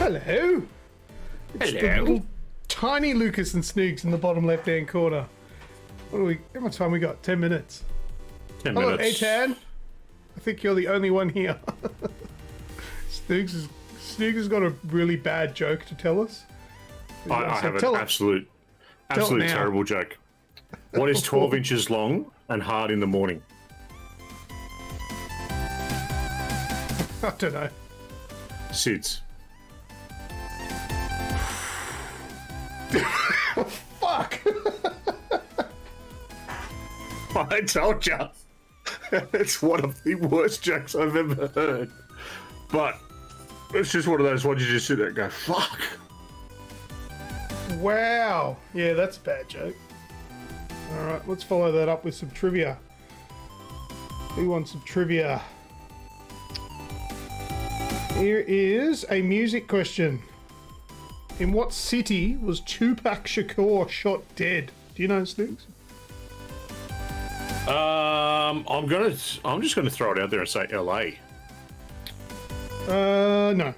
Hello. It's the Hello. little tiny Lucas and Snoogs in the bottom left-hand corner. How much time we got? 10 minutes. 10 Hello, minutes. Aitan. I think you're the only one here. Snoogs has got a really bad joke to tell us. I have an tell it. absolute now. terrible joke. What is 12 inches long and hard in the morning? I don't know. SIDS. Fuck! I told you. It's one of the worst jokes I've ever heard. But it's just one of those ones you just sit there and go, fuck. Wow. Yeah, that's a bad joke. Alright, let's follow that up with some trivia. We want some trivia. Here is a music question. In what city was Tupac Shakur shot dead? Do you know, Snoogs? I'm just gonna throw it out there and say LA. No.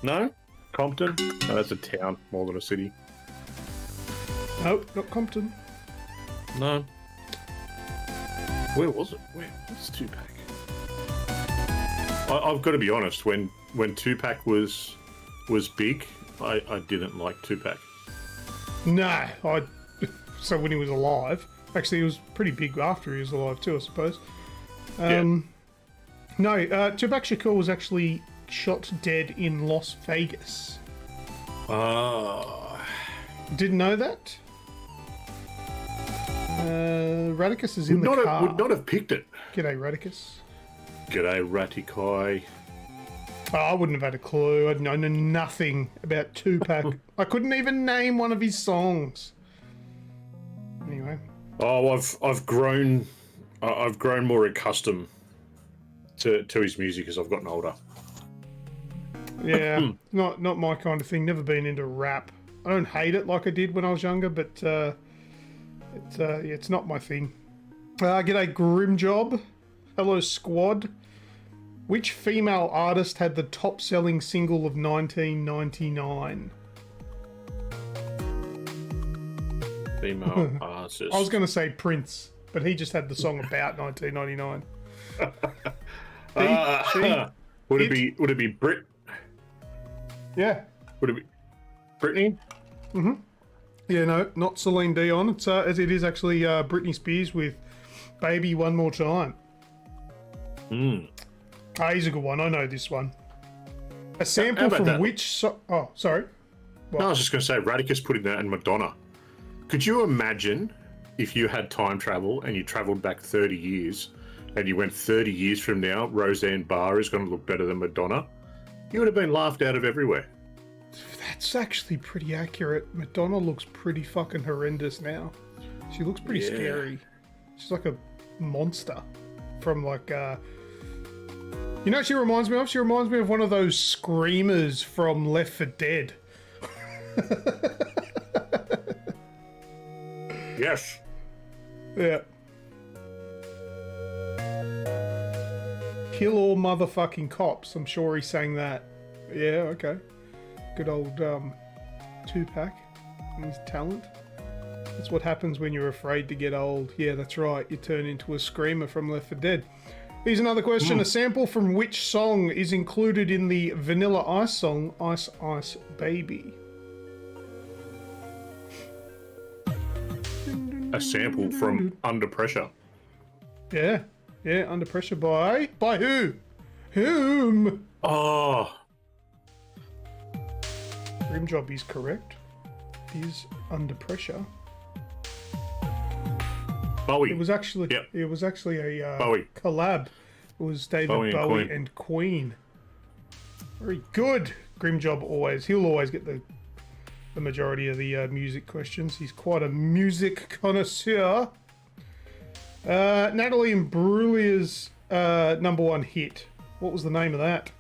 No? Compton? No, that's a town more than a city. Nope, not Compton. No. Where was it? What's Tupac? I've got to be honest. When Tupac was big, I didn't like Tupac. No, so when he was alive. Actually, he was pretty big after he was alive too, I suppose. Yeah. No, Tupac Shakur was actually shot dead in Las Vegas. Didn't know that? Radicus is in the car. Would not have picked it. G'day, Radicus. G'day, Ratikai. Oh, I wouldn't have had a clue. I'd know nothing about Tupac. I couldn't even name one of his songs. Anyway. Oh, I've grown more accustomed to his music as I've gotten older. Yeah, not my kind of thing. Never been into rap. I don't hate it like I did when I was younger, but it's not my thing. G'day, Grimjob. Hello, squad. Which female artist had the top-selling single of 1999? Female artist. I was going to say Prince, but he just had the song about 1999. Would it be Brit? Yeah. Would it be Britney? Mm-hmm. Yeah, no, not Celine Dion. It's as it is actually Britney Spears with "Baby One More Time." Here's a good one. I know this one. A sample from that? which? Oh, sorry. No, I was just going to say Radicus putting that in Madonna. Could you imagine if you had time travel and you travelled back 30 years and you went 30 years from now, Roseanne Barr is going to look better than Madonna? You would have been laughed out of everywhere. That's actually pretty accurate. Madonna looks pretty fucking horrendous now. She looks pretty scary. She's like a monster from like, you know what she reminds me of? She reminds me of one of those screamers from Left 4 Dead. Yes. Yeah. Kill all motherfucking cops. I'm sure he sang that. Yeah, okay. Good old Tupac and his talent. That's what happens when you're afraid to get old. Yeah, that's right. You turn into a screamer from Left 4 Dead. Here's another question. A sample from which song is included in the Vanilla Ice song, Ice Ice Baby? A sample from Under Pressure. Yeah. Yeah, Under Pressure by who? Whom? Oh. Rimjob is correct. Is Under Pressure. Bowie. It was actually Yep. a Bowie. collab. It was David Bowie and Queen. Very good. Grimjob he'll always get the majority of the music questions. He's quite a music connoisseur. Natalie Imbruglia's #1 hit. What was the name of that?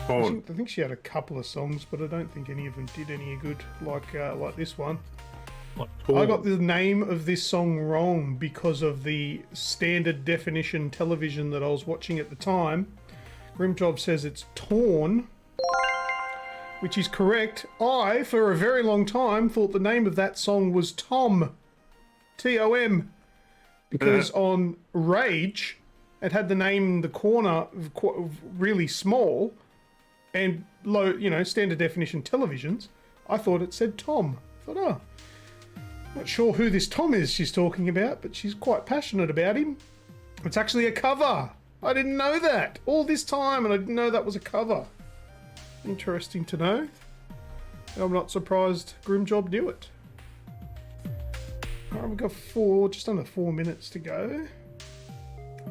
I think she had a couple of songs, but I don't think any of them did any good like this one. I got the name of this song wrong because of the standard definition television that I was watching at the time. Grimjob says it's Torn, which is correct. I, for a very long time, thought the name of that song was Tom. T-O-M. Because on Rage, it had the name in the corner really small and low, you know, standard definition televisions. I thought it said Tom. I thought, oh, not sure who this Tom is she's talking about, but she's quite passionate about him. It's actually a cover. I didn't know that all this time, and I didn't know that was a cover. Interesting to know. I'm not surprised Grimjob knew it. Alright, we've got just under 4 minutes to go.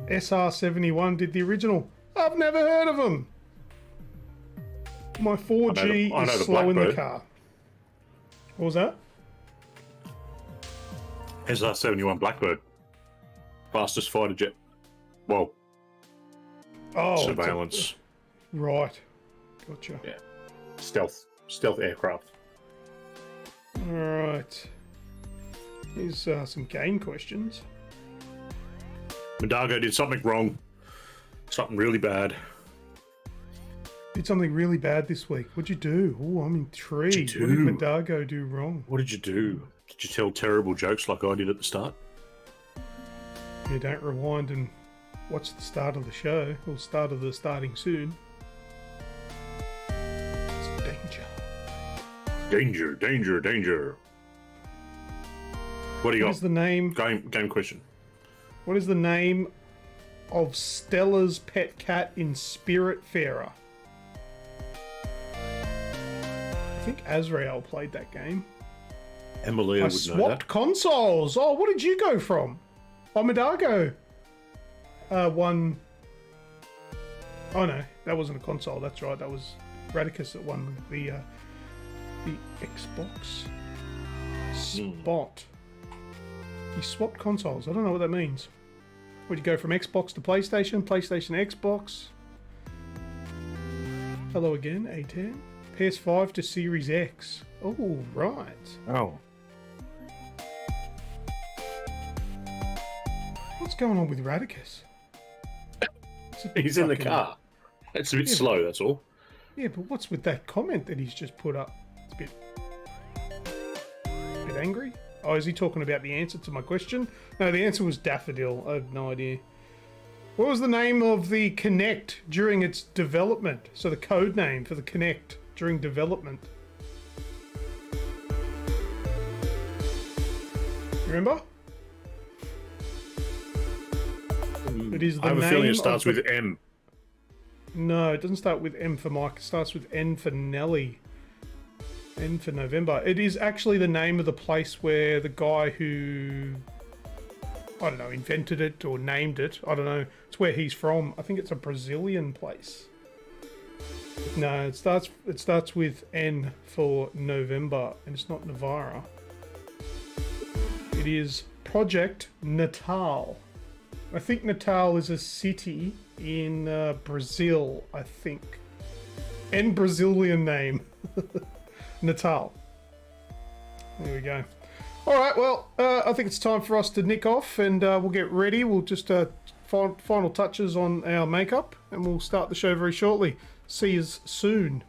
SR71 did the original. I've never heard of them. My 4G is slow in the car. What was that? SR71 Blackbird. Fastest fighter jet. Well, surveillance. Right. Gotcha. Yeah. Stealth aircraft. Alright. Here's some game questions. Mondago did something wrong. Something really bad. Did something really bad this week. What'd you do? Oh, I'm intrigued. What did Mondago do wrong? What did you do? Did you tell terrible jokes like I did at the start? Yeah, don't rewind and watch the start of the show, or start of the starting soon. It's danger. Danger, danger, danger. What do you got? What is the name? Game question. What is the name of Stella's pet cat in Spiritfarer? I think Azrael played that game. Emilia would know that. Swapped consoles. Oh, what did you go from? Oh, Mondago. Won. Oh no, that wasn't a console. That's right. That was Radicus that won the Xbox. Spot. He swapped consoles. I don't know what that means. Would you go from Xbox to PlayStation? PlayStation, Xbox. Hello again, A10. PS5 to Series X. Oh, right. Oh. What's going on with Radicus? He's in the car. It's a bit slow, that's all. Yeah, but what's with that comment that he's just put up? It's a bit angry. Oh, is he talking about the answer to my question? No, the answer was Daffodil. I have no idea. What was the name of the Kinect during its development? So the code name for the Kinect during development. Remember? It is the I have a name feeling it starts with M. No, it doesn't start with M for Mike. It starts with N for Nelly. N for November. It is actually the name of the place where the guy who, I don't know, invented it or named it. I don't know. It's where he's from. I think it's a Brazilian place. No, it starts with N for November, and it's not Navarra. It is Project Natal. I think Natal is a city in Brazil, I think. And Brazilian name. Natal. There we go. All right, well, I think it's time for us to nick off, and we'll get ready. We'll just final touches on our makeup, and we'll start the show very shortly. See you soon.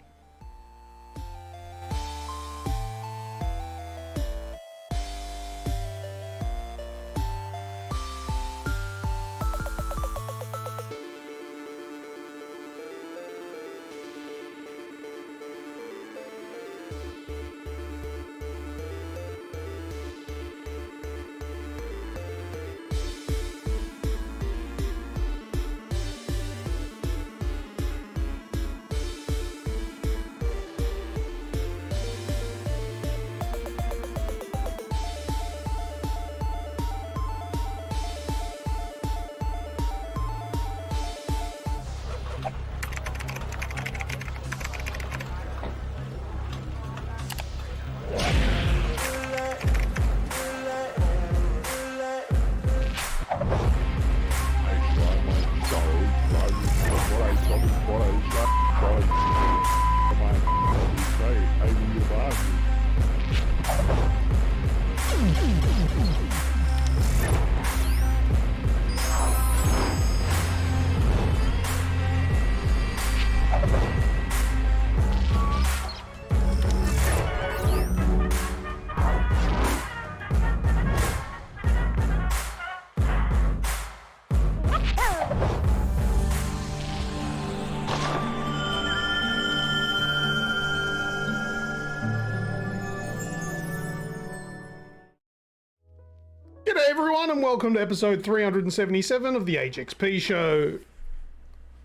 everyone, and welcome to episode 377 of the AGExp Show.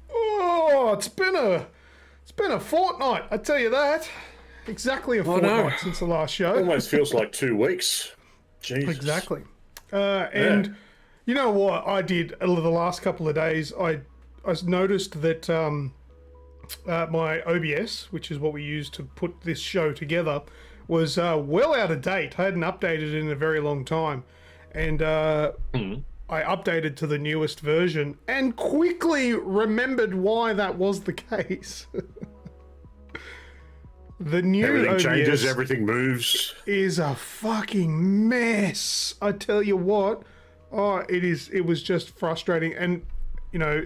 Oh, it's been a fortnight, I tell you that. Exactly a fortnight since the last show. Almost feels like 2 weeks. Jesus. Exactly. And you know what I did the last couple of days? I noticed that my OBS, which is what we use to put this show together, was well out of date. I hadn't updated it in a very long time. And I updated to the newest version and quickly remembered why that was the case. The new everything OBS changes, everything moves. Is a fucking mess. I tell you what. Oh, it was just frustrating. And, you know,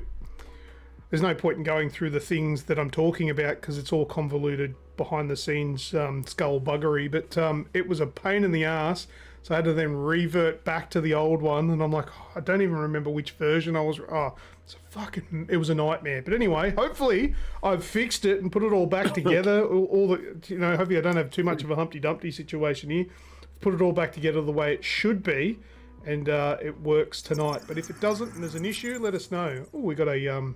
there's no point in going through the things that I'm talking about because it's all convoluted behind the scenes skullduggery. But it was a pain in the ass. So I had to then revert back to the old one, and I'm like, oh, I don't even remember which version I was. Oh, it was a nightmare. But anyway, hopefully I've fixed it and put it all back together. Hopefully I don't have too much of a Humpty Dumpty situation here. Put it all back together the way it should be, and it works tonight. But if it doesn't and there's an issue, let us know. Oh, we got a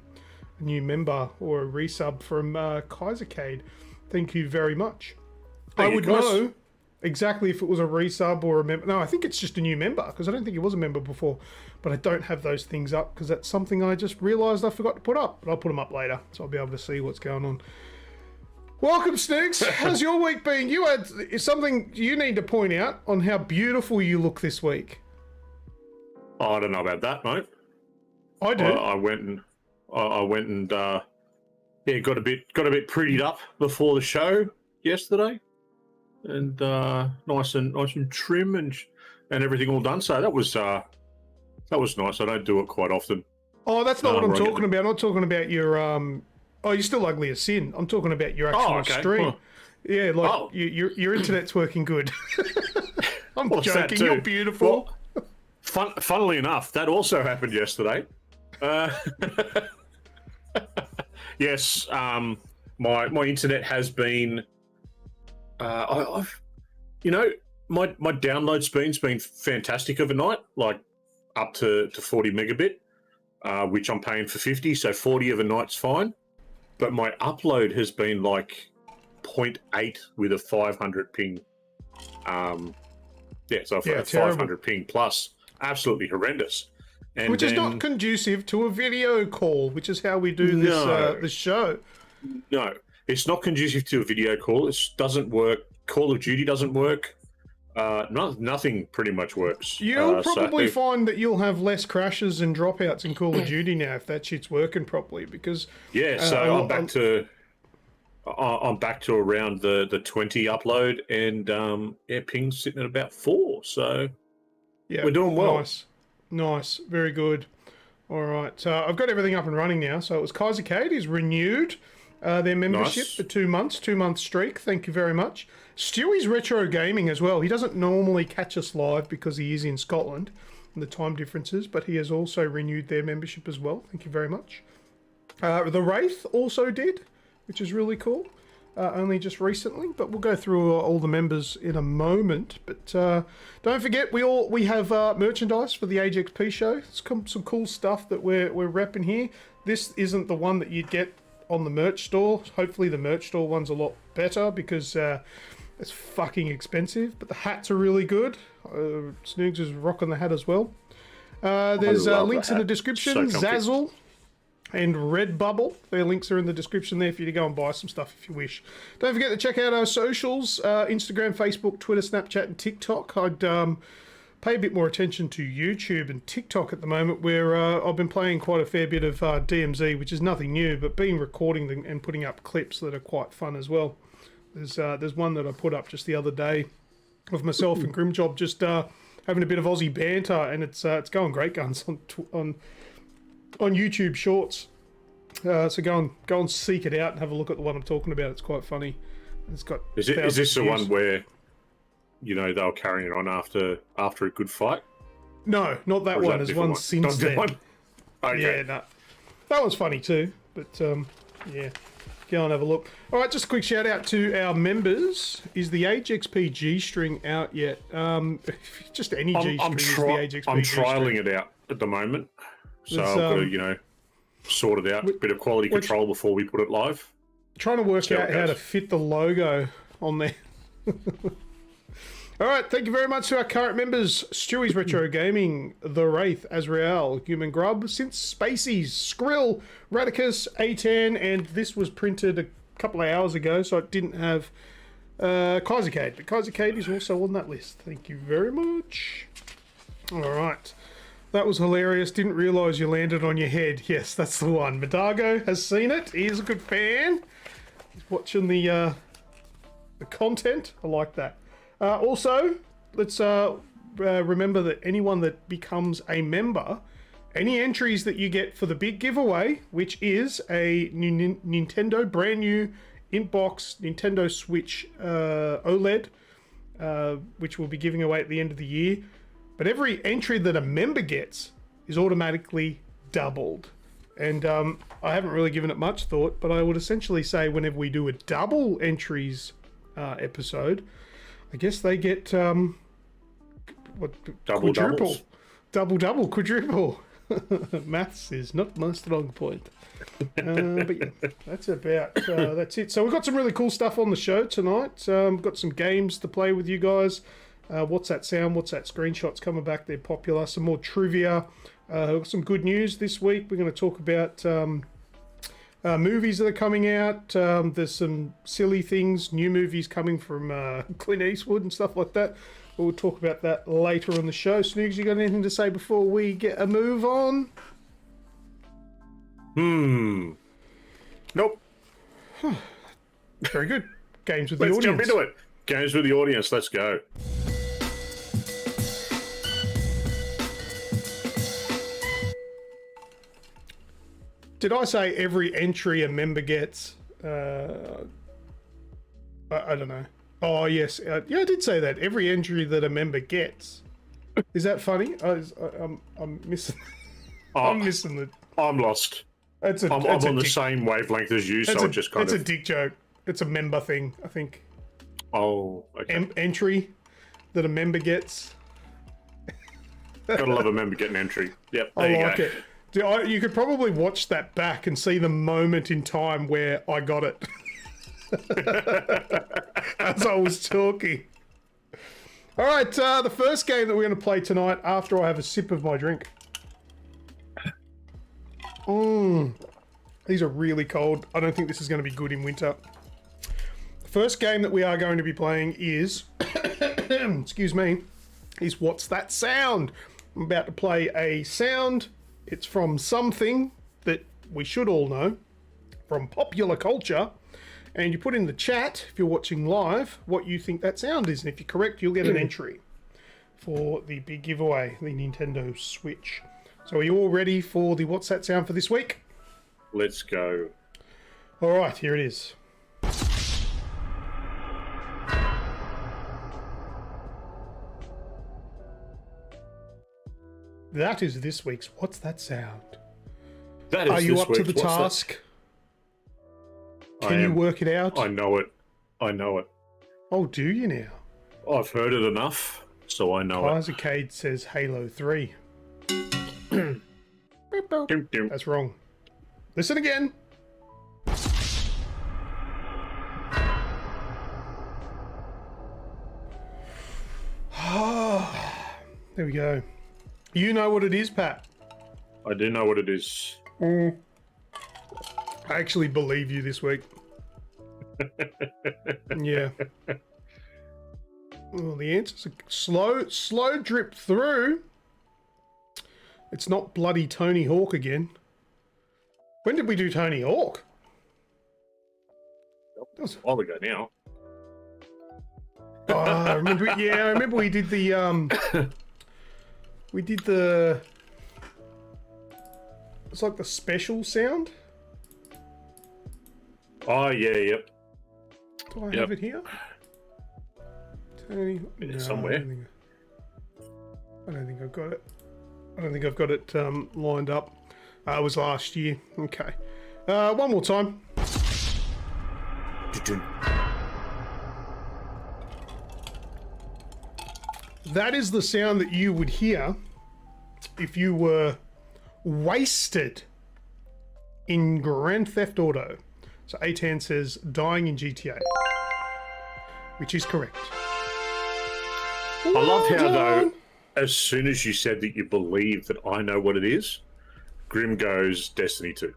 new member or a resub from Kaisercade. Thank you very much. I would know exactly if it was a resub or a member. No, I think it's just a new member because I don't think he was a member before. But I don't have those things up because that's something I just realised I forgot to put up. But I'll put them up later so I'll be able to see what's going on. Welcome, Snoogs. How's your week been? You had something you need to point out on how beautiful you look this week. Oh, I don't know about that, mate. I do. I went and got a bit prettied up before the show yesterday. And nice and trim and everything all done. So that was nice. I don't do it quite often. Oh, that's not what I'm talking about. I'm not talking about your oh, you're still ugly as sin. I'm talking about your actual stream. Well, yeah, like your internet's working good. I'm joking. You're beautiful. Well, funnily enough, that also happened yesterday. Yes, my internet has been. My download speed's been fantastic overnight, like up to 40 megabit, which I'm paying for 50, so 40 overnight's fine. But my upload has been like 0.8 with a 500 ping. So 500 ping plus, absolutely horrendous. And which is not conducive to a video call, which is how we do this show. No. It's not conducive to a video call. It doesn't work. Call of Duty doesn't work. Nothing pretty much works. You'll probably find that you'll have less crashes and dropouts in Call of Duty now if that shit's working properly. Because I'm back to around the 20 upload, and ping's sitting at about 4. So we're doing well. Nice, very good. All right, so I've got everything up and running now. So it was Kaisercade is renewed. Their membership for 2 months, 2-month streak. Thank you very much. Stewie's Retro Gaming as well. He doesn't normally catch us live because he is in Scotland and the time differences, but he has also renewed their membership as well. Thank you very much. The Wraith also did, which is really cool. Only just recently, but we'll go through all the members in a moment. But don't forget, we have merchandise for the AGExp Show. It's some cool stuff that we're repping here. This isn't the one that you'd get on the merch store. Hopefully the merch store one's a lot better because it's fucking expensive, but the hats are really good. Snoogs is rocking the hat as well. There's links in the description. So Zazzle and Redbubble. Their links are in the description there for you to go and buy some stuff if you wish. Don't forget to check out our socials, Instagram, Facebook, Twitter, Snapchat and TikTok. I'd pay a bit more attention to YouTube and TikTok at the moment, where I've been playing quite a fair bit of DMZ, which is nothing new, but been recording them and putting up clips that are quite fun as well. There's one that I put up just the other day of myself and Grimjob just having a bit of Aussie banter, and it's going great guns on YouTube Shorts. So go and seek it out and have a look at the one I'm talking about. It's quite funny. It's got. Is this the one where? They were carrying it on after a good fight? No, not that one. There's one since then. Okay. Yeah, no. That one's funny too. But, yeah. Go and have a look. All right, just a quick shout out to our members. Is the AGExp G-string out yet? Just any G-string is the AGExp I'm G-string. trialing it out at the moment. So I've got to, sort it out. A bit of quality control before we put it live. Trying to work out how to fit the logo on there. All right, thank you very much to our current members. Stewie's Retro Gaming, The Wraith, Azrael, Human Grub, Since Spacies, Skrill, Radicus, A10, and this was printed a couple of hours ago, so it didn't have Kaisercade. But Kaisercade is also on that list. Thank you very much. All right. That was hilarious. Didn't realise you landed on your head. Yes, that's the one. Madago has seen it. He is a good fan. He's watching the content. I like that. Also, let's remember that anyone that becomes a member, any entries that you get for the big giveaway, which is a new Nintendo, brand new in-box Nintendo Switch OLED, which we'll be giving away at the end of the year. But every entry that a member gets is automatically doubled. And I haven't really given it much thought, but I would essentially say whenever we do a double entries episode, I guess they get quadruple, double, quadruple. Maths is not my strong point. But yeah, that's it. So we've got some really cool stuff on the show tonight. We've got some games to play with you guys. What's that sound? What's that? Screenshots coming back. They're popular. Some more trivia. Some good news this week. We're going to talk about movies that are coming out. There's some silly things, new movies coming from Clint Eastwood and stuff like that. We'll talk about that later on the show. Snoogs, you got anything to say before we get a move on? Nope. Very good. Games with the audience. Let's jump into it. Games with the audience. Let's go. Did I say every entry a member gets? I don't know. Oh, yes. Yeah, I did say that. Every entry that a member gets. Is that funny? I'm missing. I'm missing the. I'm lost. I'm on the same wavelength as you, so just kind of. It's a dick joke. It's a member thing, I think. Oh, okay. Entry that a member gets. Gotta love a member getting entry. Yep. There I like it. You could probably watch that back and see the moment in time where I got it as I was talking. All right, the first game that we're going to play tonight after I have a sip of my drink. These are really cold. I don't think this is going to be good in winter. The first game that we are going to be playing is, excuse me, is What's That Sound? I'm about to play a sound. It's from something that we should all know, from popular culture, and you put in the chat, if you're watching live, what you think that sound is, and if you're correct, you'll get an entry for the big giveaway, the Nintendo Switch. So are you all ready for the What's That Sound for this week? Let's go. All right, here it is. That is this week's What's That Sound? That is. Are you up to the task? Can you work it out? I know it. Oh, do you now? I've heard it enough, so I know it. Kaisercade says Halo 3. That's wrong. Listen again. There we go. You know what it is, Pat? I do know what it is. I actually believe you this week. Yeah. Well, the answer's a slow drip through. It's not bloody Tony Hawk again. When did we do Tony Hawk? That was a while ago now. Oh, I remember we did the it's like the special sound. Oh yeah, yep. Do I have it here? Tony, no, somewhere. I don't think I've got it. I don't think I've got it lined up. It was last year. Okay. One more time. That is the sound that you would hear if you were wasted in Grand Theft Auto. So Atan says dying in GTA, which is correct. I love how, though, as soon as you said that you believe that I know what it is, Grim goes Destiny 2.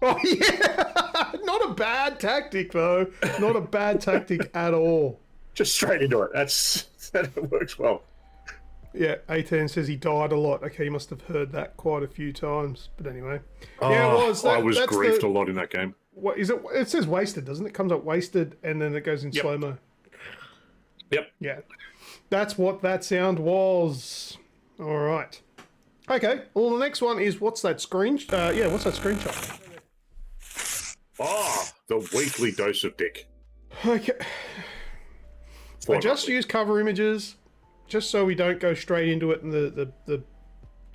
Oh, yeah! Not a bad tactic, though. Not a bad tactic at all. Just straight into it. That works well. Yeah, Atan says he died a lot. Okay, he must have heard that quite a few times. But anyway. Oh, yeah, it was. I was griefed a lot in that game. What is it? It says wasted, doesn't it? It comes up wasted, and then it goes in slow-mo. Yep. Yeah. That's what that sound was. All right. Okay. Well, the next one is what's that screenshot? Yeah, what's that screenshot? Ah, the weekly dose of dick. Okay. I just use cover images, just so we don't go straight into it, and the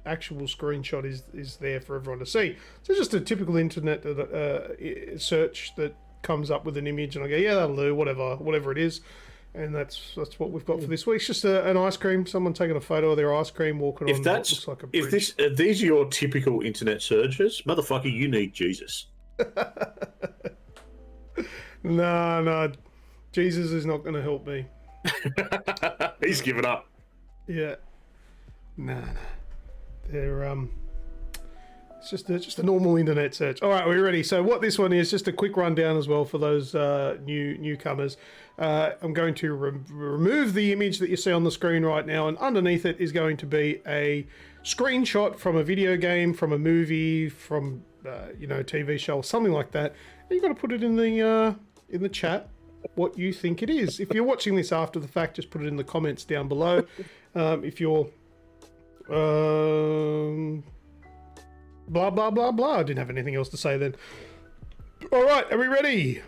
actual screenshot is there for everyone to see. So just a typical internet search that comes up with an image, and I go, yeah, that'll do, whatever it is. And that's what we've got for this week. It's just an ice cream. Someone taking a photo of their ice cream, walking on what looks like a bridge. If these are your typical internet searches, motherfucker, you need Jesus. No, Jesus is not going to help me. He's given up. Yeah. No. They're it's just a normal internet search. All right, we're ready. So what this one is, just a quick rundown as well for those newcomers. I'm going to remove the image that you see on the screen right now, and underneath it is going to be a screenshot from a video game, from a movie, from TV show, something like that. And you've got to put it in the chat what you think it is. If you're watching this after the fact, just put it in the comments down below. If you're blah blah blah blah, I didn't have anything else to say then. All right, are we ready?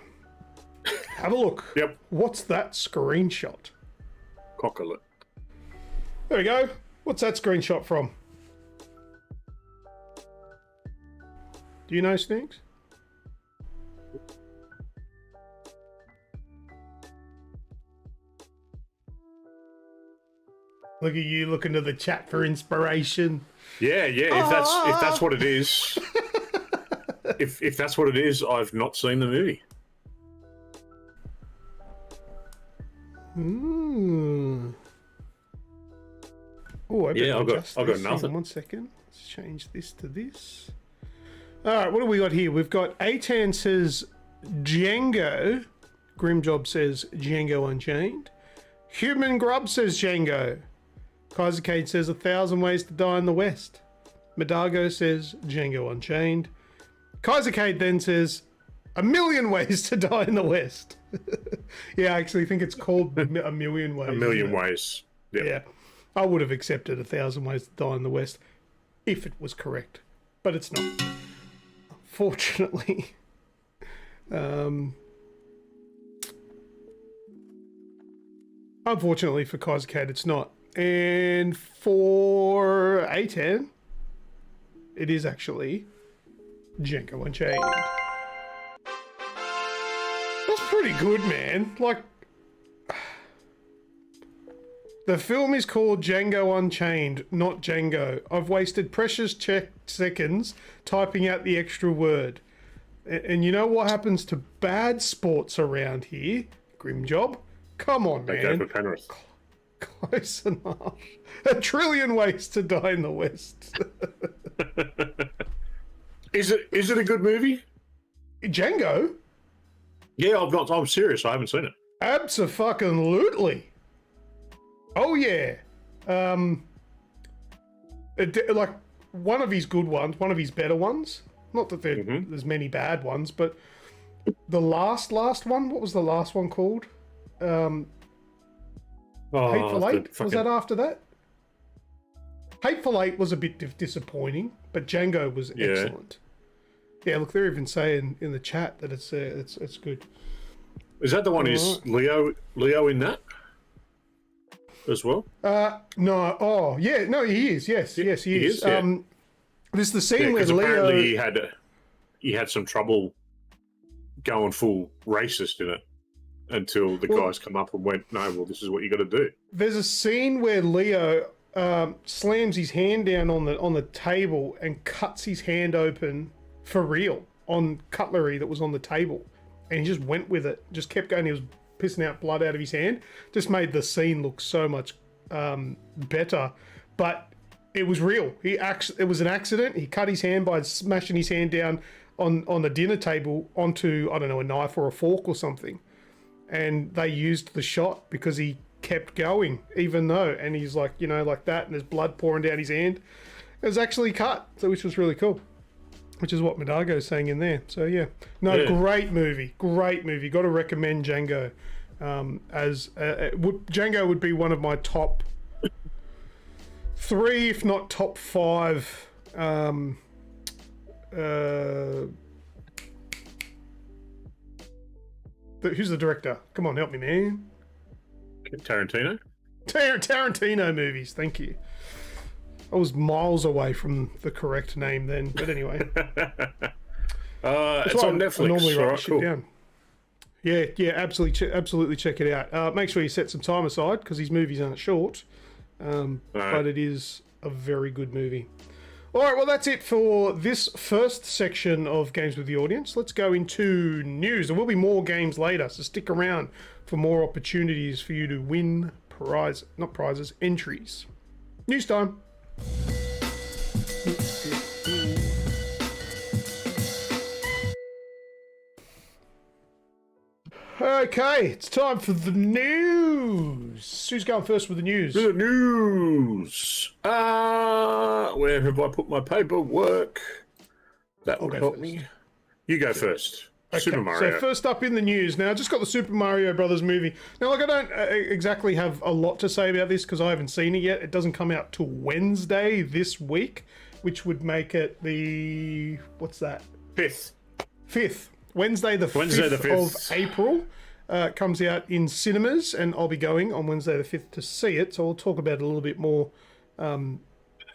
Have a look. Yep. What's that screenshot? Cockerlet. There we go. What's that screenshot from? Do you know, Snoogs? Look at you looking to the chat for inspiration. Yeah. If that's what it is, if that's what it is, I've not seen the movie. Oh, I've got nothing. One second. Let's change this to this. All right, what do we got here? We've got Atan says Django. Grimjob says Django Unchained. Human Grub says Django. Kaisercade says 1,000 Ways to Die in the West. Madago says Django Unchained. Kaisercade then says 1,000,000 Ways to Die in the West. Yeah, I actually think it's called A Million Ways. A Million Ways. Yep. Yeah. I would have accepted 1,000 Ways to Die in the West if it was correct, but it's not. Fortunately. Unfortunately for Kaisercade, it's not. And for Atan, it is actually Django Unchained. That's pretty good, man. Like, the film is called Django Unchained, not Django. I've wasted precious seconds typing out the extra word. And you know what happens to bad sports around here? Grimjob? Come on, man. They go for Penrith. Close enough. 1,000,000,000 Ways to Die in the West. Is it a good movie? Django? Yeah, I'm serious. I haven't seen it. Abso-fucking-lutely. Oh yeah. Like one of his good ones, one of his better ones. Not that there's many bad ones, but the last one. What was the last one called? Hateful Eight. Was that after that? Hateful Eight was a bit disappointing, but Django was excellent. Yeah, look, they're even saying in the chat that it's good. Is that the one? Is Leo in that as well? No. Oh, yeah. No, he is. Yes, he is. Yeah. There's the scene where Leo. Apparently he had some trouble going full racist in it until the guys come up and went, no, well, this is what you got to do. There's a scene where Leo slams his hand down on the table and cuts his hand open for real on cutlery that was on the table, and he just went with it, just kept going. He was pissing out blood out of his hand. Just made the scene look so much better, but it was real. It was an accident. He cut his hand by smashing his hand down on the dinner table onto, I don't know, a knife or a fork or something. And they used the shot because he kept going, even though, and he's like, you know, like that, and there's blood pouring down his hand. It was actually cut, so which was really cool, which is what Madago's saying in there. So yeah, no, yeah. Great movie. Got to recommend Django. Django would be one of my top 3, if not top 5. Who's the director? Come on, help me, man. Tarantino? Tarantino movies, thank you. I was miles away from the correct name then, but anyway. It's on Netflix. I normally write shit down. Yeah, absolutely check it out. Make sure you set some time aside because these movies aren't short, but it is a very good movie. All right, well, that's it for this first section of Games with the Audience. Let's go into news. There will be more games later, so stick around for more opportunities for you to win entries. News time. Okay, it's time for the news. Who's going first with the news? The news. Where have I put my paperwork? That will help me. You go first. Okay, Super Mario. So first up in the news. Now, I just got the Super Mario Brothers movie. Now, I don't exactly have a lot to say about this because I haven't seen it yet. It doesn't come out till Wednesday this week, which would make it the... what's that? 5th. Wednesday the 5th of April. Comes out in cinemas, and I'll be going on Wednesday the 5th to see it, so I'll talk about it a little bit more in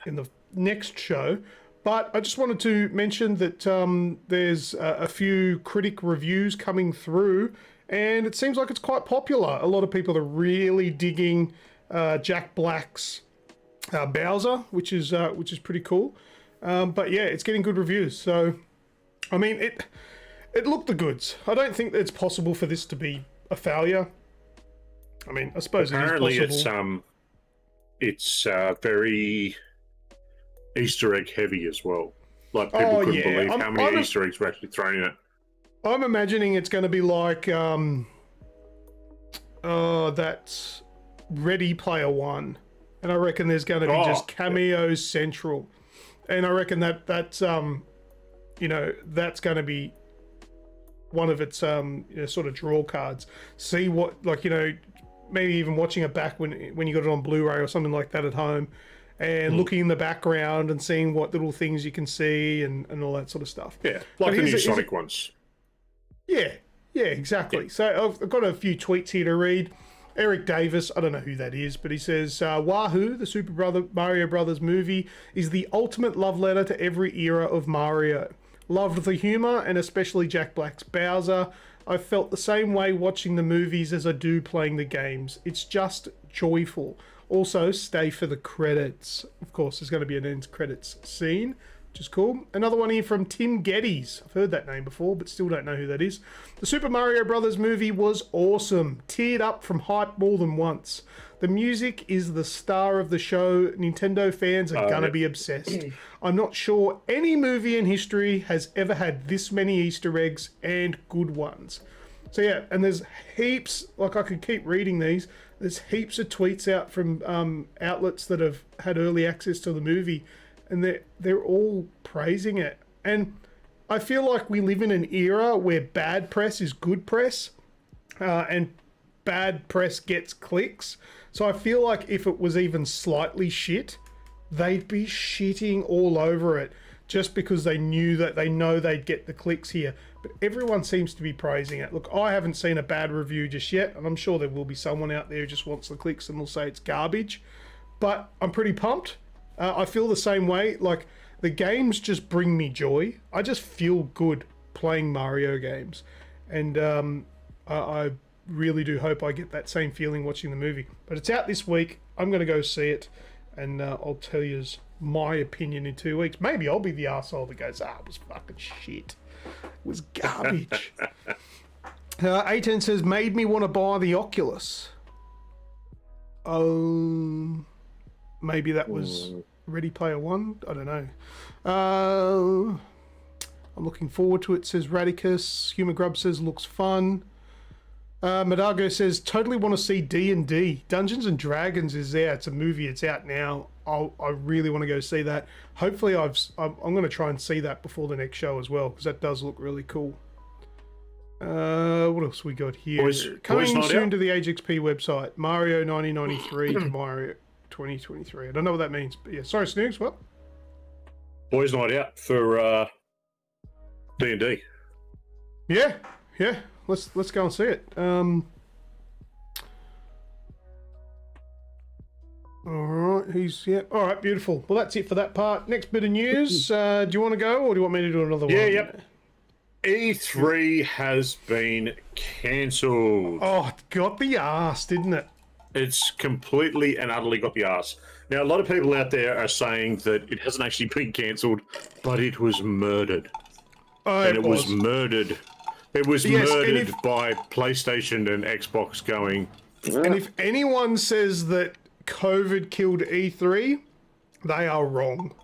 the next show. But I just wanted to mention that there's a few critic reviews coming through, and it seems like it's quite popular. A lot of people are really digging Jack Black's Bowser, which is pretty cool. But yeah, it's getting good reviews. So, I mean, it looked the goods. I don't think that it's possible for this to be a failure. I mean, I suppose apparently it is possible. It's very Easter egg heavy as well. Like people couldn't believe how many Easter eggs were actually thrown in it. I'm imagining it's going to be like that's Ready Player One, and I reckon there's going to be just cameos central, and I reckon that's going to be one of its sort of draw cards. See what, like, maybe even watching it back when you got it on Blu-ray or something like that at home, and looking in the background and seeing what little things you can see and all that sort of stuff. Yeah, like the new Sonic ones. Yeah, exactly. Yeah. So I've got a few tweets here to read. Eric Davis, I don't know who that is, but he says, Wahoo, the Super Mario Brothers movie is the ultimate love letter to every era of Mario. Loved the humour, and especially Jack Black's Bowser. I felt the same way watching the movies as I do playing the games. It's just joyful. Also, stay for the credits. Of course, there's going to be an end credits scene, which is cool. Another one here from Tim Geddes. I've heard that name before, but still don't know who that is. The Super Mario Brothers movie was awesome. Teared up from hype more than once. The music is the star of the show. Nintendo fans are going to be obsessed. I'm not sure any movie in history has ever had this many Easter eggs and good ones. So yeah, and there's heaps, like I could keep reading these. There's heaps of tweets out from outlets that have had early access to the movie, and they're all praising it. And I feel like we live in an era where bad press is good press, and bad press gets clicks. So I feel like if it was even slightly shit, they'd be shitting all over it just because they know they'd get the clicks here. But everyone seems to be praising it. Look, I haven't seen a bad review just yet, and I'm sure there will be someone out there who just wants the clicks and will say it's garbage. But I'm pretty pumped. I feel the same way. Like, the games just bring me joy. I just feel good playing Mario games. and I really do hope I get that same feeling watching the movie. But it's out this week. I'm going to go see it, and I'll tell you my opinion in 2 weeks. Maybe I'll be the arsehole that goes, it was fucking shit. It was garbage. 18 says, made me want to buy the Oculus. Oh, maybe that was Ready Player One. I don't know. I'm looking forward to it, says Radicus. Human Grub says, looks fun. Madago says, totally want to see D&D. Dungeons and Dragons is there. It's a movie. It's out now. I really want to go see that. Hopefully I'm going to try and see that before the next show as well, because that does look really cool. What else we got here? Coming soon to the AGExp website. Mario 1993 to Mario 2023. I don't know what that means, but yeah. Sorry, Snoogs, what? Boys Night Out for D&D. Yeah. Let's go and see it. All right, all right, beautiful. Well, that's it for that part. Next bit of news. Do you want to go, or do you want me to do another one? Yep. E3 has been cancelled. Oh, it got the arse, didn't it? It's completely and utterly got the arse. Now, a lot of people out there are saying that it hasn't actually been cancelled, but it was murdered. Oh, and it was murdered. It was murdered by PlayStation and Xbox going. And if anyone says that COVID killed E3, they are wrong.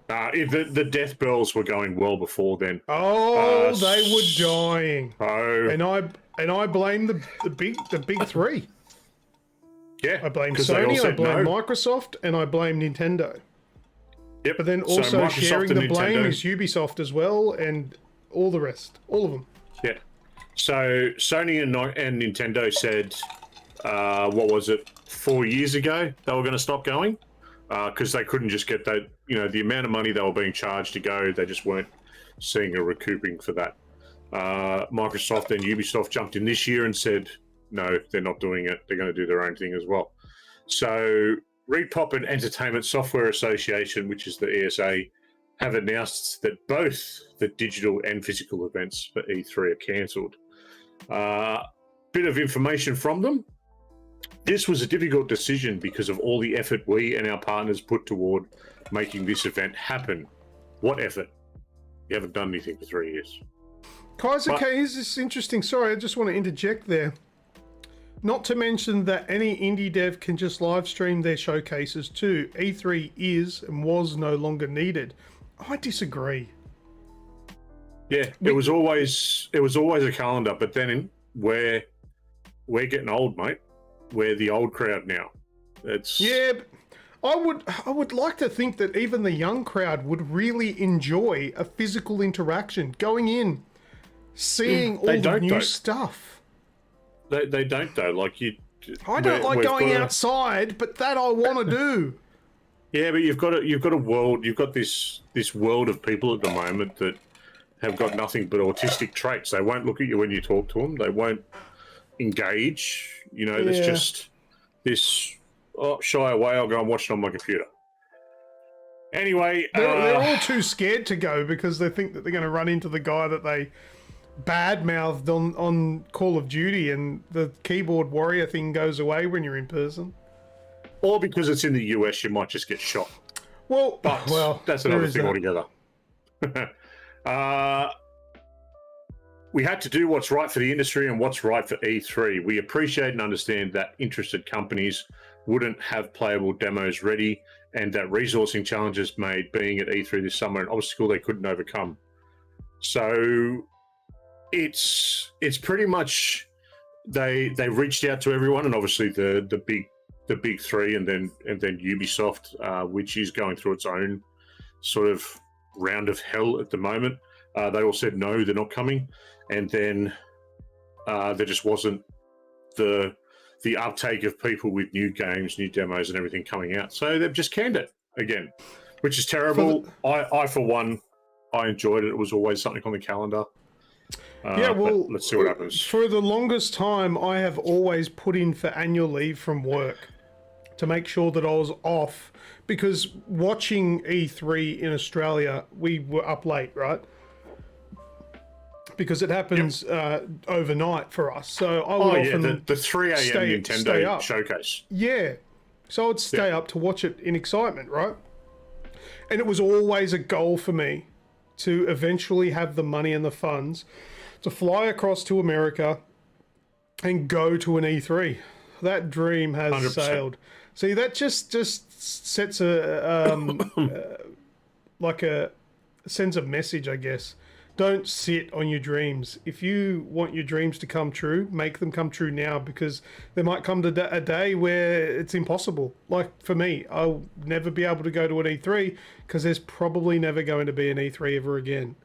The death bells were going well before then. Oh, they were dying. Oh, and I blame the big three. Yeah, I blame Sony, I blame Microsoft, and I blame Nintendo. Yep. But then also sharing the blame is Ubisoft as well, and all the rest, all of them. Yeah. So Sony and Nintendo said, what was it, 4 years ago they were going to stop going because they couldn't just get that, the amount of money they were being charged to go, they just weren't seeing a recouping for that. Microsoft and Ubisoft jumped in this year and said, no, they're not doing it. They're going to do their own thing as well. So ReedPop and Entertainment Software Association, which is the ESA, have announced that both the digital and physical events for E3 are cancelled. Bit of information from them. This was a difficult decision because of all the effort we and our partners put toward making this event happen. What effort? You haven't done anything for 3 years. Kaiser K, is this interesting? Sorry, I just want to interject there. Not to mention that any indie dev can just live stream their showcases too. E3 is and was no longer needed. I disagree. Yeah, it was always a calendar, but then we're getting old, mate. We're the old crowd now. But I would like to think that even the young crowd would really enjoy a physical interaction, going in, seeing all the new stuff. They don't though. I don't like going outside, but that I want to do. Yeah, but you've got a world. You've got this world of people at the moment that have got nothing but autistic traits. They won't look at you when you talk to them. They won't engage. There's just this shy away. I'll go and watch it on my computer. Anyway, they're all too scared to go because they think that they're going to run into the guy that they bad-mouthed on Call of Duty, and the keyboard warrior thing goes away when you're in person. Or because it's in the US, you might just get shot. Well, that's another thing altogether. We had to do what's right for the industry and what's right for E3. We appreciate and understand that interested companies wouldn't have playable demos ready, and that resourcing challenges made being at E3 this summer an obstacle they couldn't overcome. So it's pretty much they reached out to everyone, and obviously the big three, and then Ubisoft, which is going through its own sort of round of hell at the moment. They all said no, they're not coming, and then there just wasn't the uptake of people with new games, new demos, and everything coming out. So they've just canned it again, which is terrible. I for one, I enjoyed it. It was always something on the calendar. Let's see what happens. For the longest time, I have always put in for annual leave from work to make sure that I was off, because watching E3 in Australia, we were up late, right? because it happens overnight for us. So I would often the 3 a.m. stay Nintendo up. showcase. Yeah. So I'd stay up to watch it in excitement, right? And it was always a goal for me to eventually have the money and the funds to fly across to America and go to an E3. That dream has 100%. sailed. See, that just sets a like a sends a message, I guess. Don't sit on your dreams. If you want your dreams to come true, make them come true now, because there might come a day where it's impossible. Like for me, I'll never be able to go to an E3 because there's probably never going to be an E3 ever again.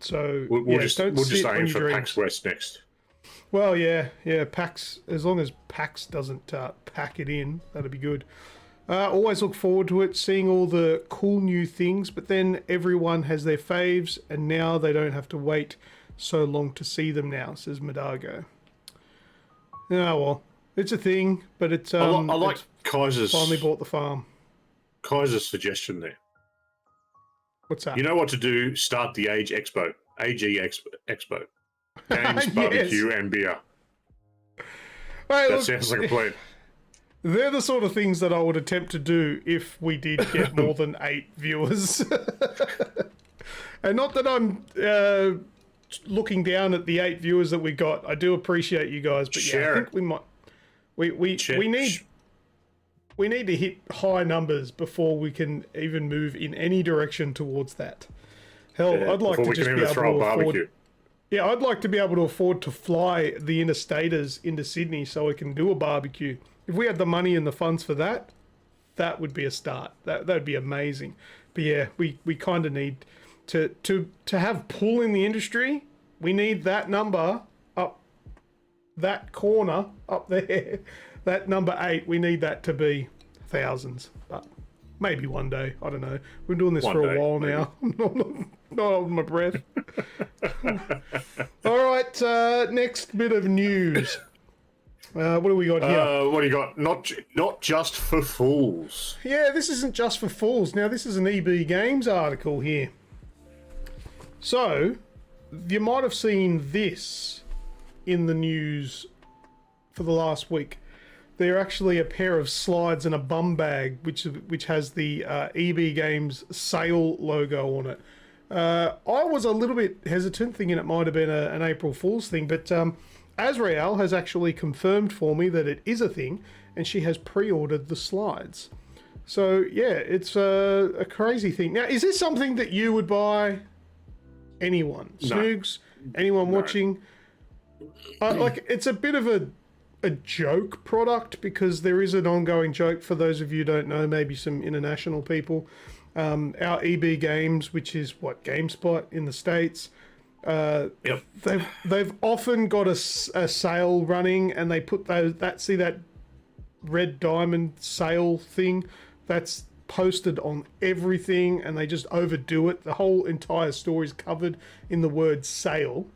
So We'll just don't sit aim on your for dreams. PAX West next. Well, yeah, PAX. As long as PAX doesn't pack it in, that'd be good. Always look forward to it, seeing all the cool new things, but then everyone has their faves, and now they don't have to wait so long to see them now, says Madago. Oh, well, it's a thing, but it's... I like it's Kaiser's... finally bought the farm. Kaiser's suggestion there. What's that? You know what to do? Start the AGExp Expo. Games, barbecue, and beer. Hey, That sounds like a plan. They're the sort of things that I would attempt to do if we did get more than 8 viewers. And not that I'm looking down at the 8 viewers that we got. I do appreciate you guys, but yeah, I think we might. We need to hit high numbers before we can even move in any direction towards that. Hell, I'd like to just be able to afford. Yeah, I'd like to be able to afford to fly the interstaters into Sydney so I can do a barbecue. If we had the money and the funds for that, that would be a start. That'd be amazing. But yeah, we kind of need to have pull in the industry. We need that number up, that corner up there, that number 8. We need that to be thousands, but maybe one day. I don't know. We've been doing this for a while now. Not holding my breath. All right, next bit of news. What do we got here? What do you got? Not just for fools. Yeah, this isn't just for fools. Now, this is an EB Games article here. So, you might have seen this in the news for the last week. They're actually a pair of slides and a bum bag, which has the EB Games sale logo on it. I was a little bit hesitant, thinking it might have been an April Fool's thing, but Azrael has actually confirmed for me that it is a thing, and she has pre-ordered the slides. So yeah, it's a crazy thing. Now, is this something that you would buy? Anyone? No. Snoogs? Anyone watching? Like, it's a bit of a joke product, because there is an ongoing joke, for those of you who don't know, maybe some international people. Our EB Games, which is GameSpot in the States, Yep. they've often got a sale running, and they put that red diamond sale thing that's posted on everything, and they just overdo it. The whole entire store is covered in the word sale,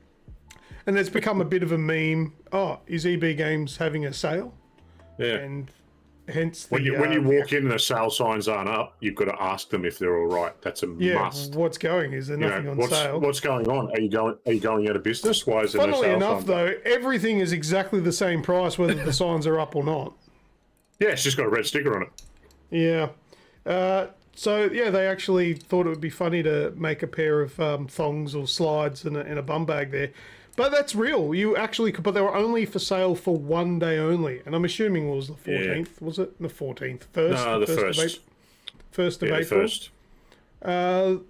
and it's become a bit of a meme. Oh, is EB Games having a sale? Yeah. And hence When you walk in and the sale signs aren't up, you've got to ask them if they're all right. That's a must. What's going? Is there nothing on sale? What's going on? Are you going out of business? Why is there no sale? Funnily enough, though, everything is exactly the same price, whether the signs are up or not. Yeah, it's just got a red sticker on it. Yeah. So yeah, they actually thought it would be funny to make a pair of thongs or slides and a bum bag there. But that's real. You actually could, but they were only for sale for one day only. And I'm assuming it was the 14th. Yeah. Was it the 14th? No, the 1st. 1st of April. First.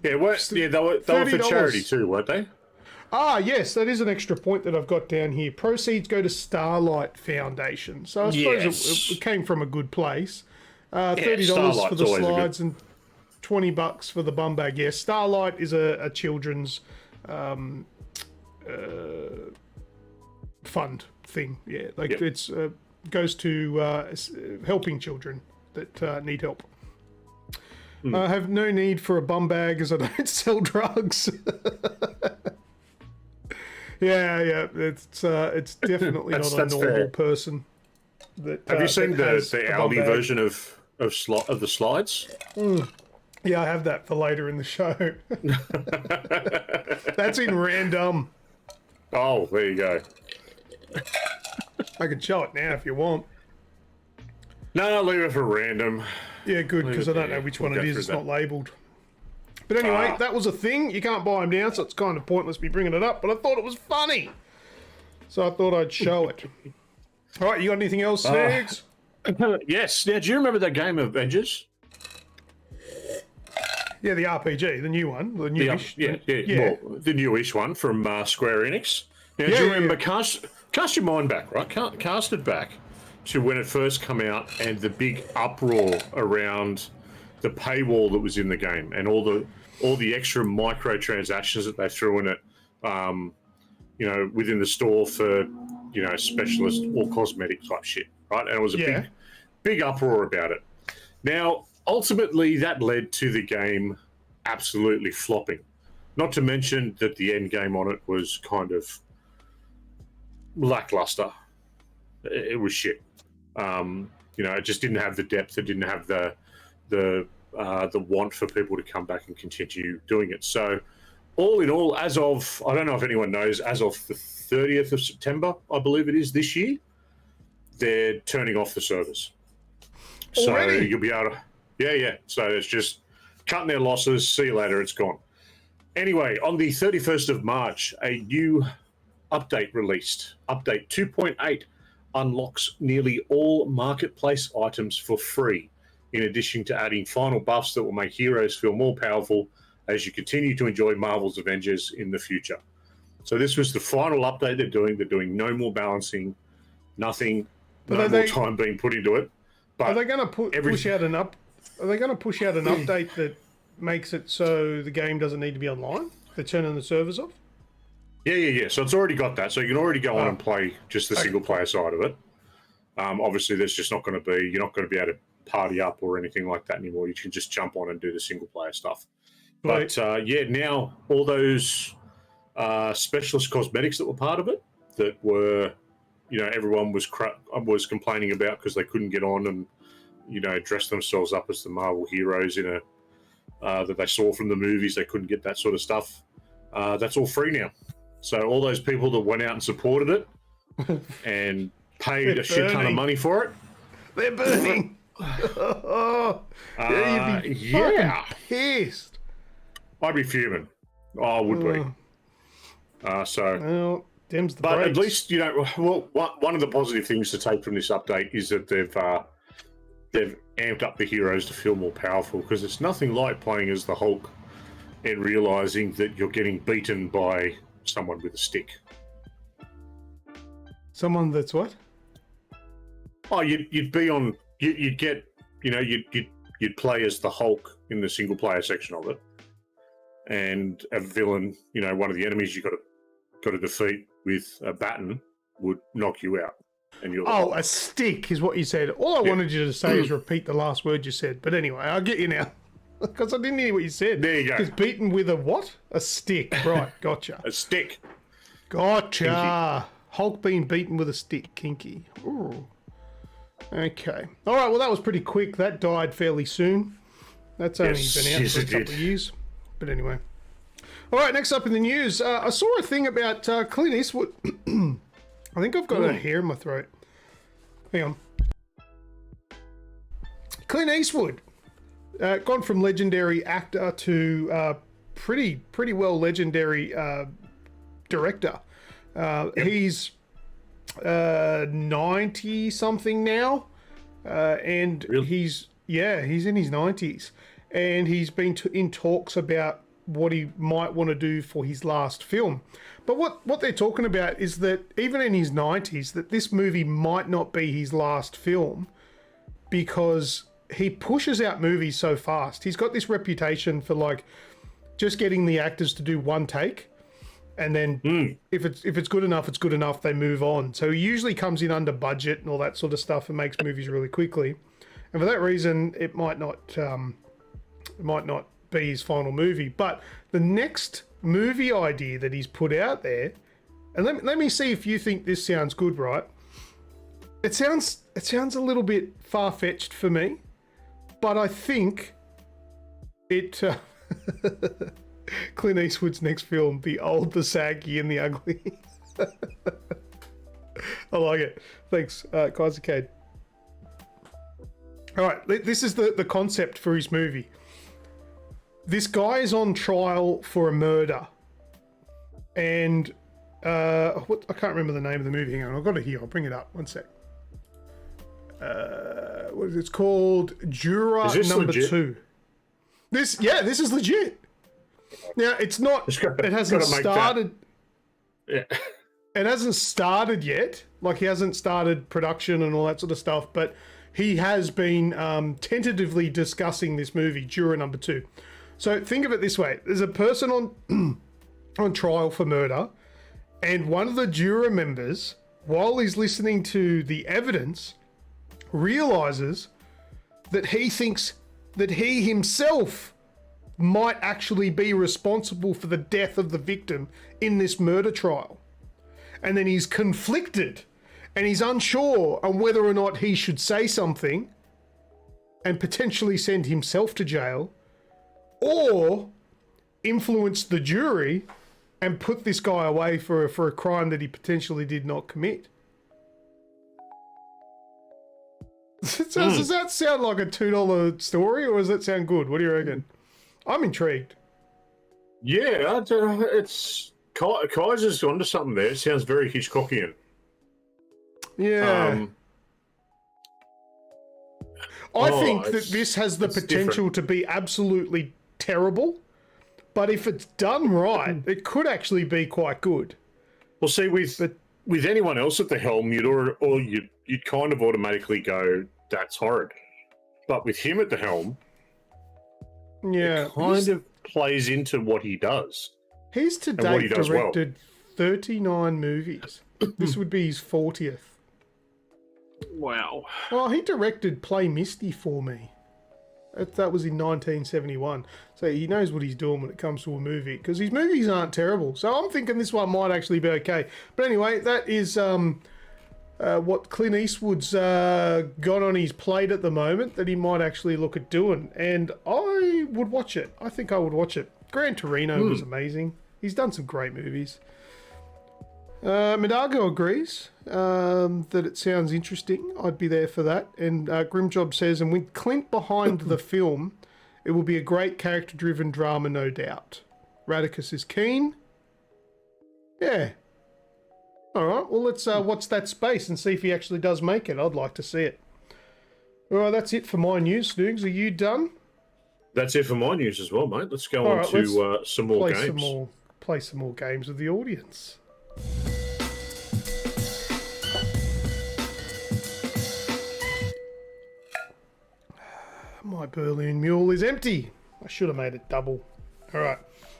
They were for charity too, weren't they? Ah, yes, that is an extra point that I've got down here. Proceeds go to Starlight Foundation. So I suppose it came from a good place. $30 for the slides and $20 for the bum bag. Yeah, Starlight is a children's fund thing. Yeah, it's goes to helping children that need help. I have no need for a bum bag, as I don't sell drugs. Yeah, it's definitely not a normal fair. Person. That, have you seen the Aldi version of the slides? Yeah, I have that for later in the show. That's in random. Oh, there you go. I can show it now if you want. No, leave it for random. Yeah, good, because I don't know which one it is. It's not labelled. But anyway, that was a thing. You can't buy them now, so it's kind of pointless me bringing it up. But I thought it was funny, so I thought I'd show it. All right, you got anything else, Snoogs? Yes. Now, do you remember that game Avengers? Yeah, the RPG, the new one, the newish. Yeah. Well, the newish one from Square Enix. Now, do you remember? Cast your mind back, right? Cast it back to when it first came out and the big uproar around the paywall that was in the game and all the extra microtransactions that they threw in it, within the store for, specialist or cosmetic type shit, right? And it was a big uproar about it. Now, ultimately, that led to the game absolutely flopping. Not to mention that the end game on it was kind of lackluster. It was shit. It just didn't have the depth. It didn't have the want for people to come back and continue doing it. So, all in all, as of, I don't know if anyone knows, as of the 30th of September, I believe it is this year, they're turning off the servers. Already? So you'll be able to, yeah. So it's just cutting their losses. See you later. It's gone. Anyway, on the 31st of March, a new update released. Update 2.8 unlocks nearly all marketplace items for free, in addition to adding final buffs that will make heroes feel more powerful as you continue to enjoy Marvel's Avengers in the future. So this was the final update they're doing. They're doing no more balancing, nothing, no more time being put into it. But are they going to push out an update that makes it so the game doesn't need to be online? They're turning the servers off? Yeah. So it's already got that. So you can already go on and play just the single player side of it. Obviously, there's just not going to be, you're not going to be able to party up or anything like that anymore. You can just jump on and do the single player stuff. Right. But now all those specialist cosmetics that were part of it, that were, everyone was complaining about because they couldn't get on and, dress themselves up as the Marvel heroes in that they saw from the movies. They couldn't get that sort of stuff. That's all free now. So all those people that went out and supported it and paid a shit ton of money for it, they're burning. You'd be fucking pissed. I'd be fuming. I would be. Well, dims the but brakes. At least, one of the positive things to take from this update is that they've amped up the heroes to feel more powerful, because it's nothing like playing as the Hulk and realizing that you're getting beaten by someone with a stick. Someone that's what? Oh, you'd be on. You'd get. You'd play as the Hulk in the single player section of it, and a villain. One of the enemies you got to defeat with a baton would knock you out. And you're a stick is what you said. All I wanted you to say is repeat the last word you said. But anyway, I'll get you now. Because I didn't hear what you said. There you go. It's beaten with a what? A stick. Right, gotcha. A stick. Gotcha. Kinky. Hulk being beaten with a stick. Kinky. Ooh. Okay. All right, well, that was pretty quick. That died fairly soon. That's only been out for a couple of years. But anyway. All right, next up in the news. I saw a thing about Clint Eastwood. I think I've got a hair in my throat. Hang on. Clint Eastwood. Gone from legendary actor to pretty well legendary director. He's 90 something now, and really? he's in his 90s, and he's been in talks about what he might want to do for his last film. But what they're talking about is that even in his 90s, that this movie might not be his last film, because he pushes out movies so fast. He's got this reputation for just getting the actors to do one take, and then if it's good enough, it's good enough. They move on. So he usually comes in under budget and all that sort of stuff and makes movies really quickly. And for that reason, it might not be his final movie. But the next movie idea that he's put out there, and let me see if you think this sounds good, right? It sounds a little bit far-fetched for me. But I think it Clint Eastwood's next film, The Old, the Saggy, and the Ugly. I like it. Thanks, Kaiser Cade. All right, this is the concept for his movie. This guy is on trial for a murder. And I can't remember the name of the movie. Hang on, I've got it here. I'll bring it up. One sec. What is it? It's called Juror Number legit? 2. This is legit. Now, it's not... It hasn't started... Yeah. It hasn't started yet. Like, he hasn't started production and all that sort of stuff, but he has been tentatively discussing this movie, Juror Number 2. So think of it this way. There's a person on trial for murder, and one of the juror members, while he's listening to the evidence, realizes that he thinks that he himself might actually be responsible for the death of the victim in this murder trial. And then he's conflicted and he's unsure on whether or not he should say something and potentially send himself to jail or influence the jury and put this guy away for a crime that he potentially did not commit. Does that sound like a $2 story, or does that sound good? What do you reckon? I'm intrigued. Yeah, it's Kaiser's onto something there. It sounds very Hitchcockian. Yeah. I think that this has the potential to be absolutely terrible, but if it's done right, it could actually be quite good. Well, see, with anyone else at the helm, you'd kind of automatically go, that's horrid. But with him at the helm, it kind of plays into what he does. He's to date directed 39 movies. This would be his 40th. Wow. Well, he directed Play Misty for me. That was in 1971. So he knows what he's doing when it comes to a movie, because his movies aren't terrible. So I'm thinking this one might actually be okay. But anyway, that is what Clint Eastwood's got on his plate at the moment that he might actually look at doing. And I would watch it. I think I would watch it. Gran Torino was amazing. He's done some great movies. Medargo agrees that it sounds interesting. I'd be there for that. And Grimjob says, and with Clint behind the film, it will be a great character-driven drama, no doubt. Radicus is keen. Yeah. All right, well, let's watch that space and see if he actually does make it. I'd like to see it. All right, that's it for my news. Snoogs, are you done? That's it for my news as well, mate. Let's go on to some more games. Play some more games with the audience. My Berlin Mule is empty. I should have made it double. All right.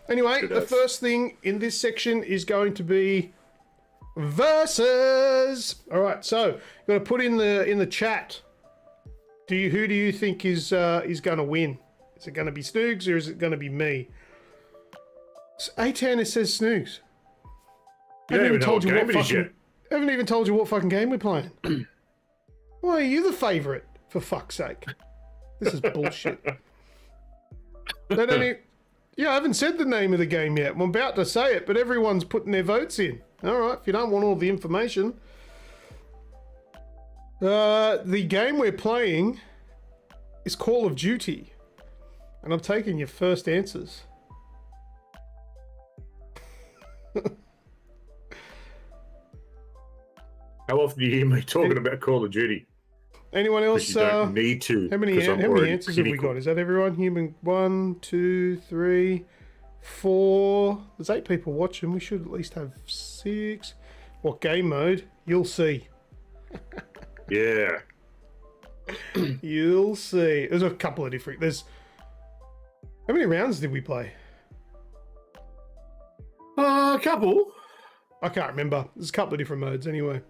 Anyway, the first thing in this section is going to be versus. All right, so you've got to put in the chat. Who do you think is going to win? Is it going to be Snoogs or is it going to be me? A-Tanner says Snoogs. Haven't even told you what fucking. Haven't even told you what fucking game we're playing. Why are you the favourite? For fuck's sake! This is bullshit. They don't even, I haven't said the name of the game yet. I'm about to say it, but everyone's putting their votes in. All right, if you don't want all the information. The game we're playing is Call of Duty. And I'm taking your first answers. How often do you hear me talking about Call of Duty? Anyone else? You don't need to. How many answers have we got? Is that everyone? Human 1, 2, 3, 4. There's 8 people watching. We should at least have 6. What game mode? You'll see. Yeah. You'll see. There's a couple of different. How many rounds did we play? A couple. I can't remember. There's a couple of different modes anyway.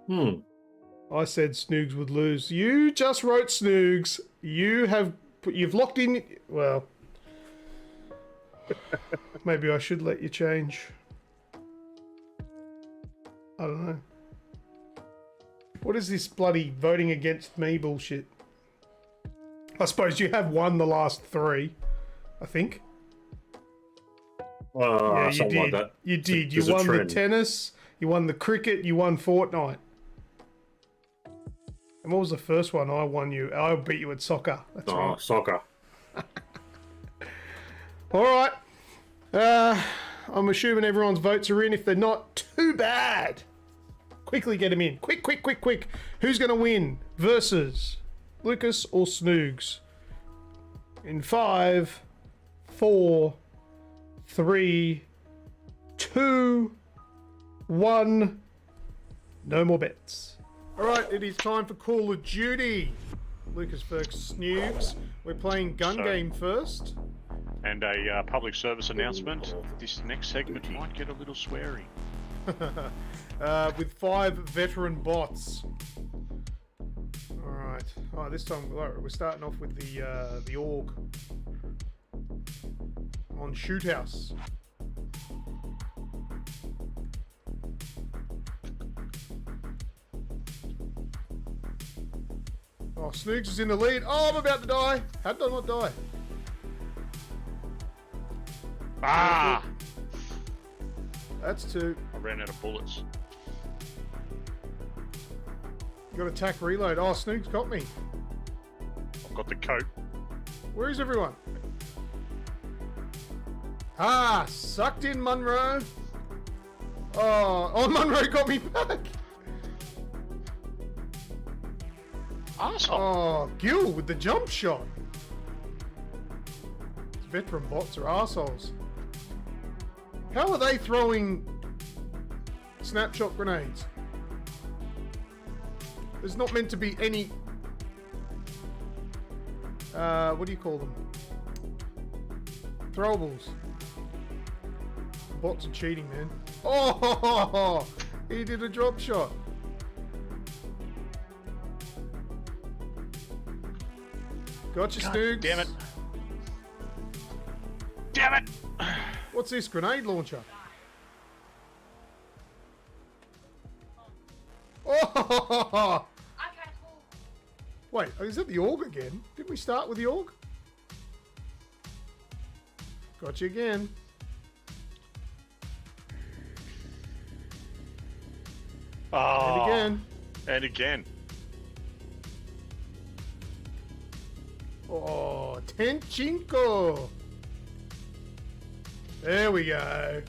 I said Snoogs would lose. You just wrote Snoogs. You've locked in. Well, maybe I should let you change. I don't know. What is this bloody voting against me bullshit? I suppose you have won the last 3, I think. Yeah, you something like did. that. You did. There's You a won the trend. tennis, you won the cricket, you won Fortnite. And what was the first one? I won you. I beat you at soccer. That's right. Soccer. All right. I'm assuming everyone's votes are in. If they're not, too bad. Quickly get them in. Quick, quick, quick, quick. Who's going to win versus Lucas or Snoogs? In 5, 4, 3, 2, 1. No more bets. All right, it is time for Call of Duty. Lucas versus Snoogs. We're playing gun game first. And a public service announcement. This next segment might get a little sweary. With 5 veteran bots. All right. Oh, this time we're starting off with the org on Shoot House. Oh, Snoogs is in the lead. Oh, I'm about to die. How did I not die? Ah! That's 2. I ran out of bullets. You got attack reload. Oh, Snoogs got me. I've got the coat. Where is everyone? Ah, sucked in Munro. Oh, Munro got me back. Arsehole. Oh, Gil with the jump shot. These veteran bots are arseholes. How are they throwing snapshot grenades? There's not meant to be any... what do you call them? Throwables. Bots are cheating, man. Oh, he did a drop shot. Gotcha, God Snoogs. damn it. Damn it! What's this grenade launcher? Oh! Wait, is that the org again? Didn't we start with the org? Gotcha again. Oh, And again. And again. Oh, Tenchinko. There we go.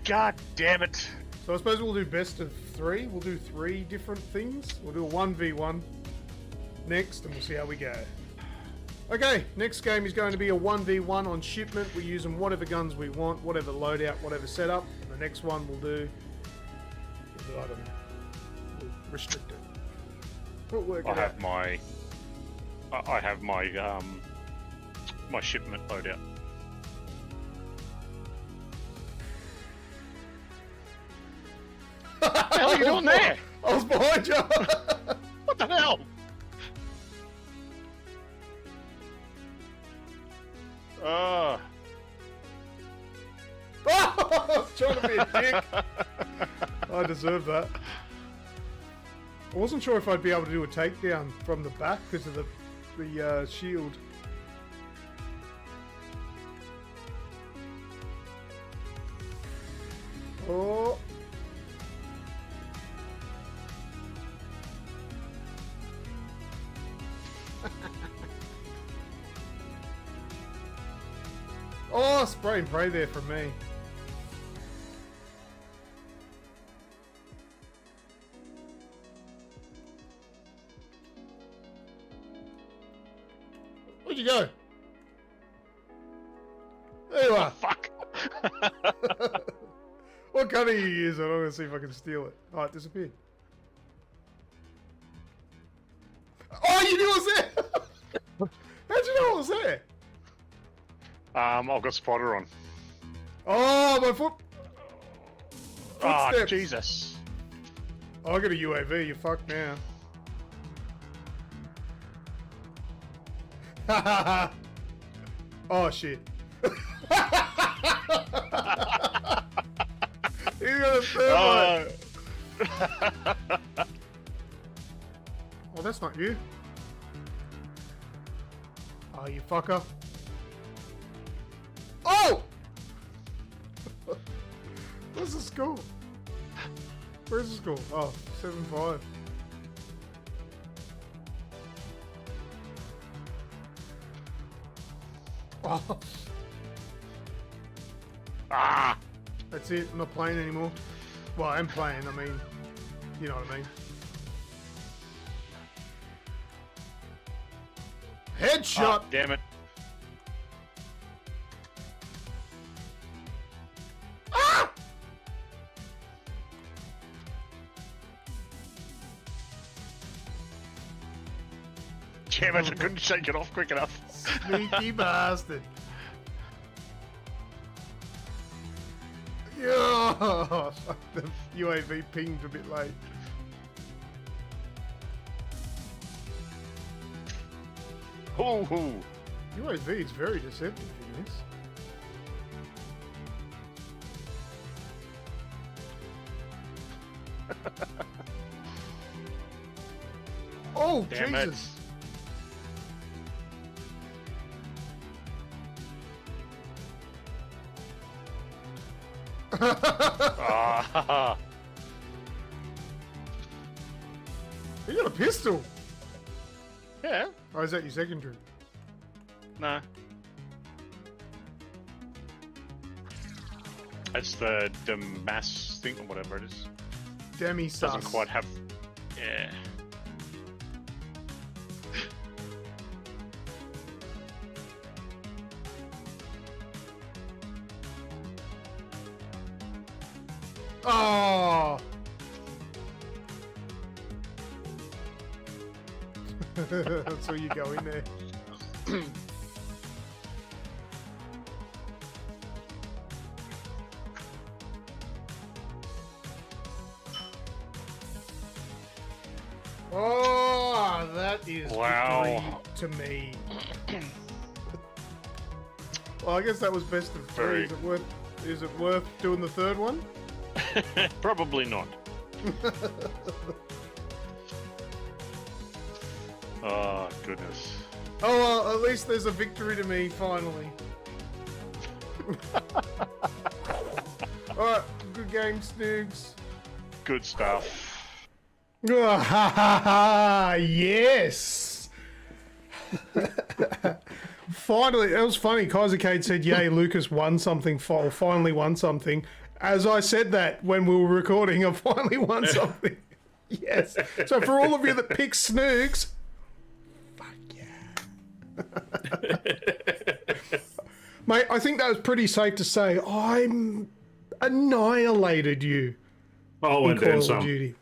God damn it. So I suppose we'll do best of 3. We'll do 3 different things. We'll do a 1v1 next, and we'll see how we go. Okay, next game is going to be a 1v1 on shipment. We're using whatever guns we want, whatever loadout, whatever setup. And the next one we'll do... I don't know. We'll restrict it. We'll work it out. I have my my shipment loadout. What the hell are you doing there? I was behind you! What the hell? I was trying to be a dick. I deserve that. I wasn't sure if I'd be able to do a takedown from the back because of the shield. Oh. Oh, spray and pray there from me. Where'd you go? There you are. Fuck. What gun are you using? I'm gonna see if I can steal it. Oh, it disappeared. Oh, you knew I was there! How'd you know I was there? I've got spotter on. Oh, my foot. Oh, Footsteps. Jesus. Oh, I got a UAV. You're fucked now. Oh, shit. You got a thermite. Oh, that's not you. Oh, you fucker. Oh! Where's the score? Where's the score? Oh, 7-5. Oh. Ah! That's it. I'm not playing anymore. Well, I am playing. I mean, you know what I mean. Headshot. Ah, damn it. Ah! Damn it, I couldn't shake it off quick enough. Sneaky bastard. Yeah, the UAV pinged a bit late. Hoo hoo. UAV is very deceptive in this. Oh, Damn Jesus. Ah, You got a pistol. yeah. Oh, is that your secondary? No. It's the Damas thing or whatever it is. Demi sus. Doesn't quite have. Yeah. Oh. That's where you go in there. Oh, that is Wow. victory to me. Well, I guess that was best of three. Very- Is it worth doing the third one? Probably not. Oh, goodness. Oh, well, at least there's a victory to me, finally. Alright, good game, Snoogs. Good stuff. Yes! Finally, it was funny. Kaiser Cade said, yay, Lucas won something, or finally won something. As I said that when we were recording, I finally won something. Yes. So for all of you that pick Snoogs, fuck yeah. Mate, I think that was pretty safe to say. I'm annihilated you Oh, in and Call then of some. Duty.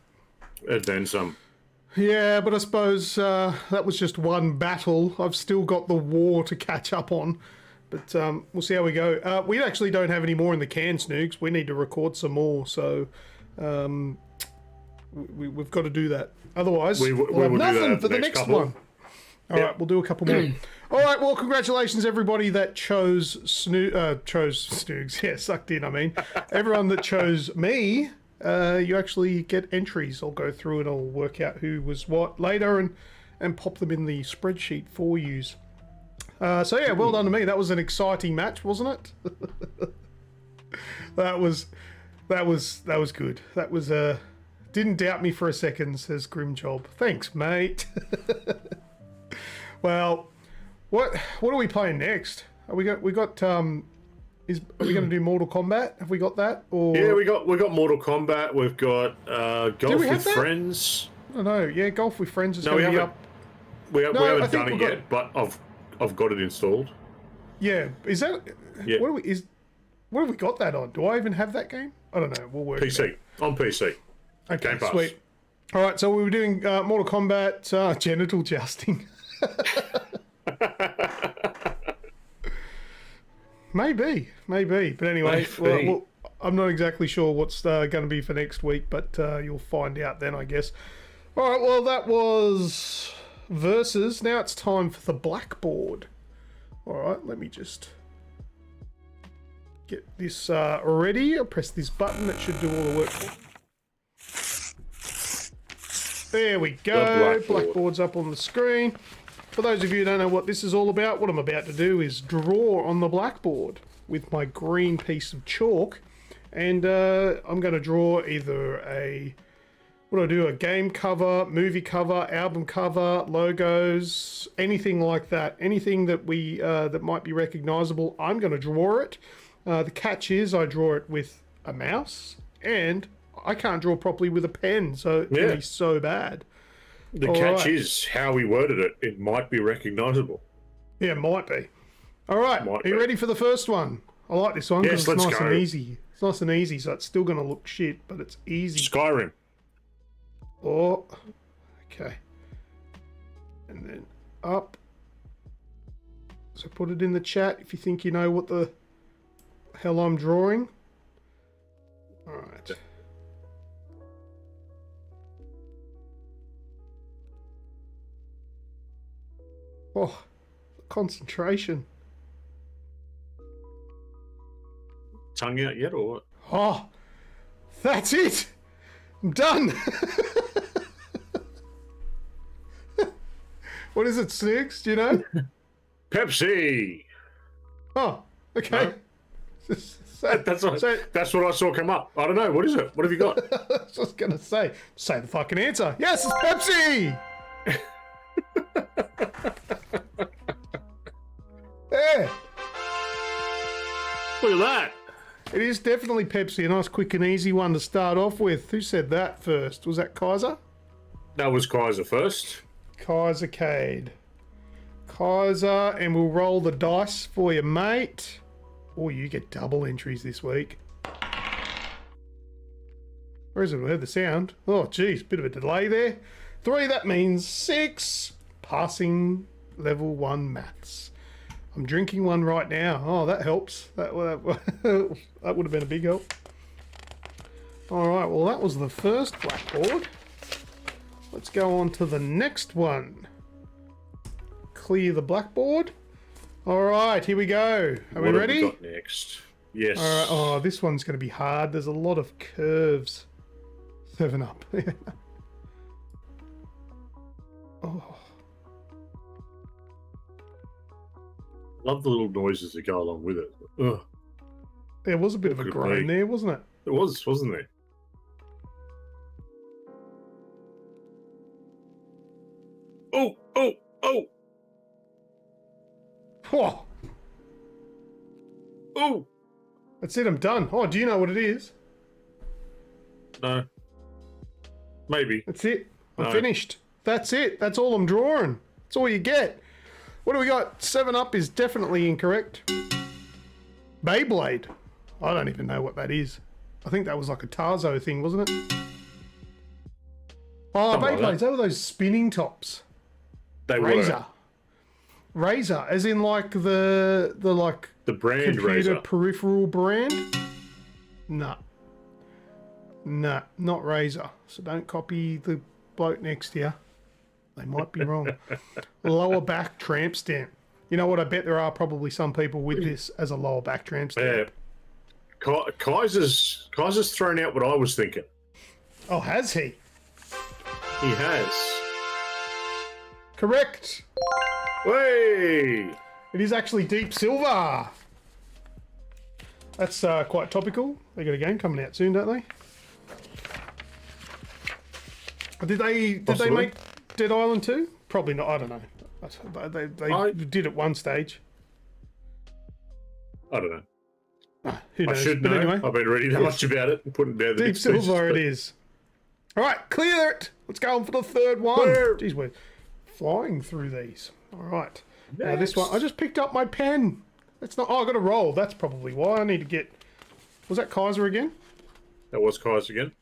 And then some. Yeah, but I suppose that was just one battle. I've still got the war to catch up on. But we'll see how we go. We actually don't have any more in the can, Snoogs. We need to record some more. So we've got to do that. Otherwise, We we'll will have do nothing that for the next next couple. one. All right, we'll do a couple more. All right, well, congratulations, everybody that chose Snoogs. Yeah, sucked in, I mean. Everyone that chose me, you actually get entries. I'll go through and I'll work out who was what later and pop them in the spreadsheet for yous. So, yeah, well done to me. That was an exciting match, wasn't it? That was good. That was, didn't doubt me for a second, says Grimjob. Thanks, mate. Well, what are we playing next? Are we got are we going to do Mortal Kombat? Have we got that? Or Yeah, we got Mortal Kombat. We've got Golf we have with that? Friends. I don't know. Yeah, Golf with Friends is No, going we to be haven't. up. We No, I haven't think done it we've yet, but I've got it installed. Yeah, is that? Yeah. What have we got that on? Do I even have that game? I don't know. We'll work it PC on PC. out. Okay, Game Pass. sweet. All right, so we were doing Mortal Kombat genital jousting. Maybe. But anyway, Maybe. well, I'm not exactly sure what's going to be for next week, but you'll find out then, I guess. All right, well, that was Versus. Now it's time for the Blackboard. All right, let me just get this ready. I'll press this button. That should do all the work. There we go. The Blackboard. Blackboard's up on the screen. For those of you who don't know what this is all about, what I'm about to do is draw on the blackboard. with my green piece of chalk, and I'm going to draw either what do I do? A game cover, movie cover, album cover, logos, anything like that. Anything that that might be recognizable, I'm going to draw it. The catch is I draw it with a mouse, and I can't draw properly with a pen, so it's going to be so bad. The catch is how we worded it. It might be recognizable. Yeah, it might be. All right, are you ready for the first one? I like this one because it's nice and easy. It's nice and easy, so it's still going to look shit, but it's easy. Skyrim. Oh, okay. And then up. So put it in the chat if you think you know what the hell I'm drawing. All right. Oh, concentration. Tongue out yet or what? Oh, that's it. I'm done. What is it, Snoogs? Do you know? Pepsi. Oh, okay. No. That's what I saw come up. I don't know. What is it? What have you got? I was just going to say the fucking answer. Yes, it's Pepsi. Yeah. Look at that. It is definitely Pepsi. A nice, quick and easy one to start off with. Who said that first? Was that Kaiser? That was Kaiser first. Kaiser Cade. Kaiser, and we'll roll the dice for you, mate. Oh, you get double entries this week. Where is it? I heard the sound. Oh, geez, bit of a delay there. 3, that means 6. Passing level 1 maths. I'm drinking one right now. Oh, that helps. That would have been a big help. All right, well, that was the first Blackboard. Let's go on to the next one. Clear the Blackboard. All right, here we go. Are we ready? What have we got next? Yes. All right. Oh, this one's going to be hard. There's a lot of curves. 7 up. Oh. Love the little noises that go along with it. Ugh. There was a bit of a groan there, wasn't it? It was, wasn't there? Oh, oh, oh. Oh. Oh. That's it, I'm done. Oh, do you know what it is? No. Maybe. That's it. I'm finished. That's it. That's all I'm drawing. That's all you get. What do we got? 7 up is definitely incorrect. Beyblade. I don't even know what that is. I think that was like a Tarzo thing, wasn't it? Oh, Something Beyblades. like They were those spinning tops. They Razor. Razor, as in like the brand computer Razor. peripheral brand. Nah, not Razor. So don't copy the bloke next to you. They might be wrong. Lower back tramp stamp. You know what? I bet there are probably some people with this as a lower back tramp stamp. Yeah. Kaiser's thrown out what I was thinking. Oh, has he? He has. Correct. Way. It is actually Deep Silver. That's quite topical. They got a game coming out soon, don't they? Did they make Dead Island 2? Probably not. I don't know. They did at one stage. I don't know. Who knows? I should but know. anyway, I've been reading that much about it and putting down the Deep Silver it is. All right, clear it. Let's go on for the third one. Jeez, we're flying through these. All right. Now this one, I just picked up my pen. That's not. Oh, I got to roll. That's probably why I need to get. Was that Kaiser again? That was Kaiser again.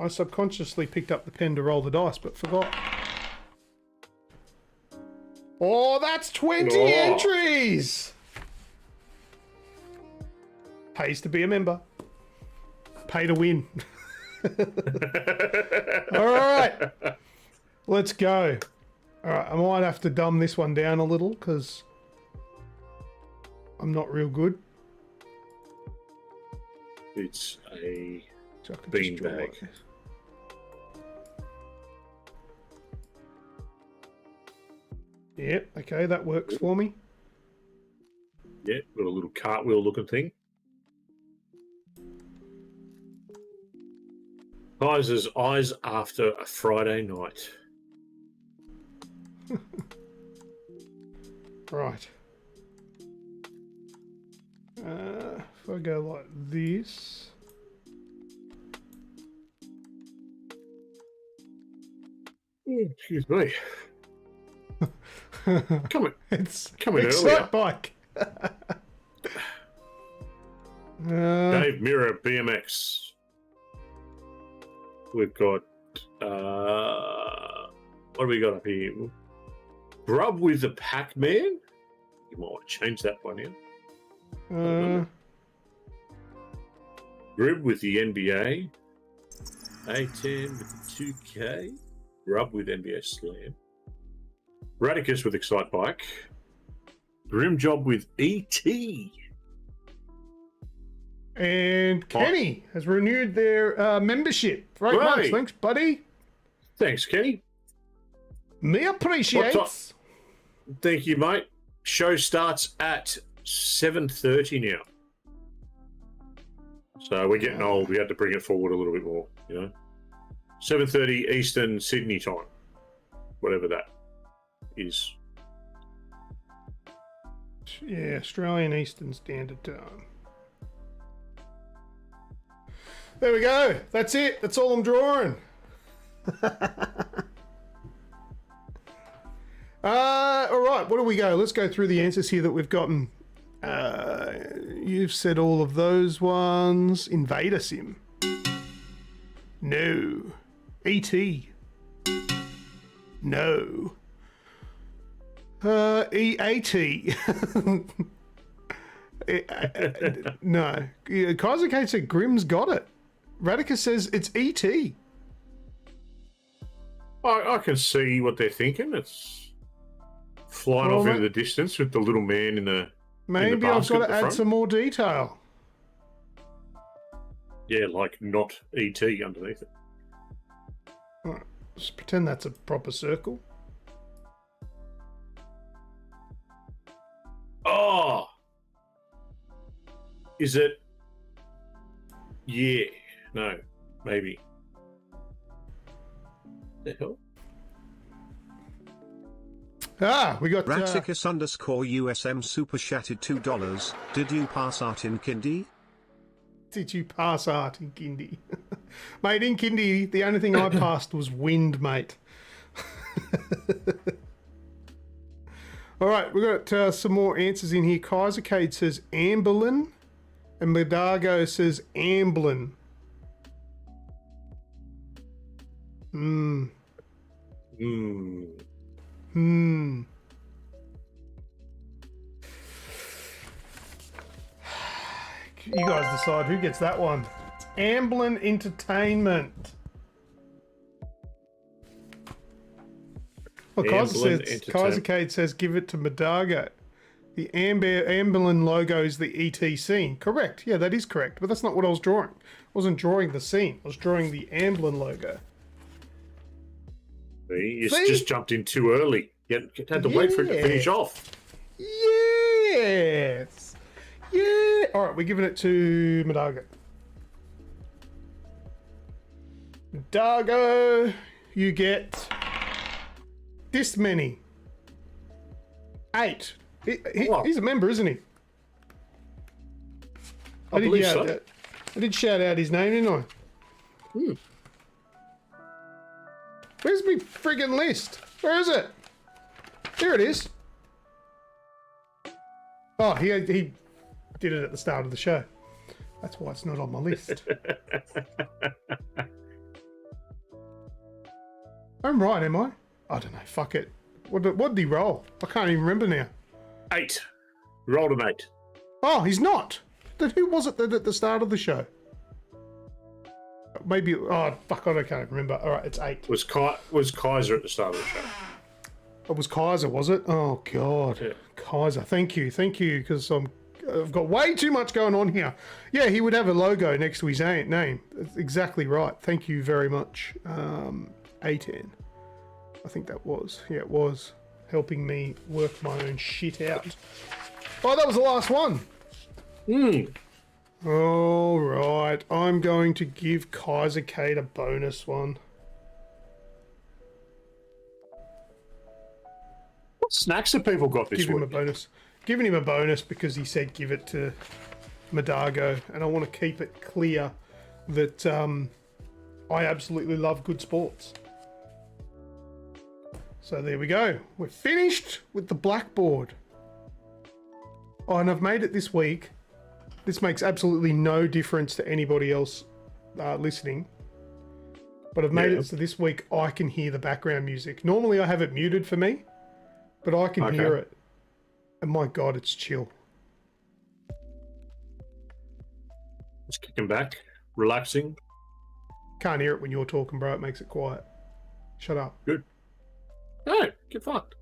I subconsciously picked up the pen to roll the dice, but forgot. Oh, that's 20 entries! Pays to be a member. Pay to win. Alright. Let's go. Alright, I might have to dumb this one down a little, because I'm not real good. It's a So I can just bean draw bag. like this. Yep, okay, that works for me. Yeah, got a little cartwheel looking thing. Kaiser's eyes after a Friday night. Right. If I go like this. Excuse me. Coming It's earlier. Excite Bike. Dave Mirror BMX. We've got what do we got up here? Grub with the Pac-Man. You might want to change that one in. Grib with the NBA. A10 with the 2K. Grub with NBA Slam. Radicus with Excite Bike. Grim Job with ET. And Kenny has renewed their membership for 8 months. Thanks, buddy. Thanks, Kenny. Me appreciates. Thank you, mate. Show starts at 7:30 now. So we're getting old. We had to bring it forward a little bit more, 7:30 Eastern Sydney time. Whatever that is. Yeah, Australian Eastern Standard Time. There we go. That's it. That's all I'm drawing. All right. What do we go? Let's go through the answers here that we've gotten. You've said all of those ones. Invader Sim. No. E.T. No. EAT. No. Kaiser Kate said Grimm's got it. Radicus says it's E.T. I can see what they're thinking. It's flying off into the distance with the little man in the Maybe I've got to add some more detail. Yeah, like not E.T. underneath it. Right, just pretend that's a proper circle. Oh! Is it? Yeah. No. Maybe. The hell? We got... Raticus _USM super chatted $2. Did you pass art in Kindy? Did you pass art in Kindy? Mate, in Kindy, the only thing I passed was wind, mate. All right, we've got some more answers in here. Kaisercade says Amberlin, and Medargo says Amblin. You guys decide who gets that one. It's Amblin Entertainment. Well, Kaisercade says give it to Medargo. The Amberlin logo is the ET scene. Correct. Yeah, that is correct. But that's not what I was drawing. I wasn't drawing the scene. I was drawing the Amblin logo. You just jumped in too early. You had to wait for it to finish off. Yes. Yeah. All right, we're giving it to Medargo. Medargo, you get this many. 8. He's a member, isn't he? I believe so. I did shout out his name, didn't I? Where's my friggin' list? Where is it? There it is. Oh, he did it at the start of the show. That's why it's not on my list. I'm right, am I? I don't know. Fuck it. What did he roll? I can't even remember now. 8. Rolled an 8. Oh, he's not. Then who was it at the start of the show? Maybe. Oh, fuck! I can't remember. All right, it's 8. Was Kaiser at the start of the show? It was Kaiser, was it? Oh God, yeah. Kaiser. Thank you, because I've got way too much going on here. Yeah, he would have a logo next to his name. That's exactly right. Thank you very much. A10. I think that was. Yeah, it was helping me work my own shit out. Oh, that was the last one. Hmm. All right. I'm going to give Kaiser Kate a bonus one. What snacks have people got this Give him a week? bonus. Giving him a bonus because he said give it to Madago, and I want to keep it clear that I absolutely love good sports. So there we go. We're finished with the Blackboard. Oh, and I've made it this week. This makes absolutely no difference to anybody else listening. But I've made it so this week I can hear the background music. Normally I have it muted for me, but I can hear it. And my God, it's chill. Just kicking back, relaxing. Can't hear it when you're talking, bro. It makes it quiet. Shut up. Good. No, get fucked.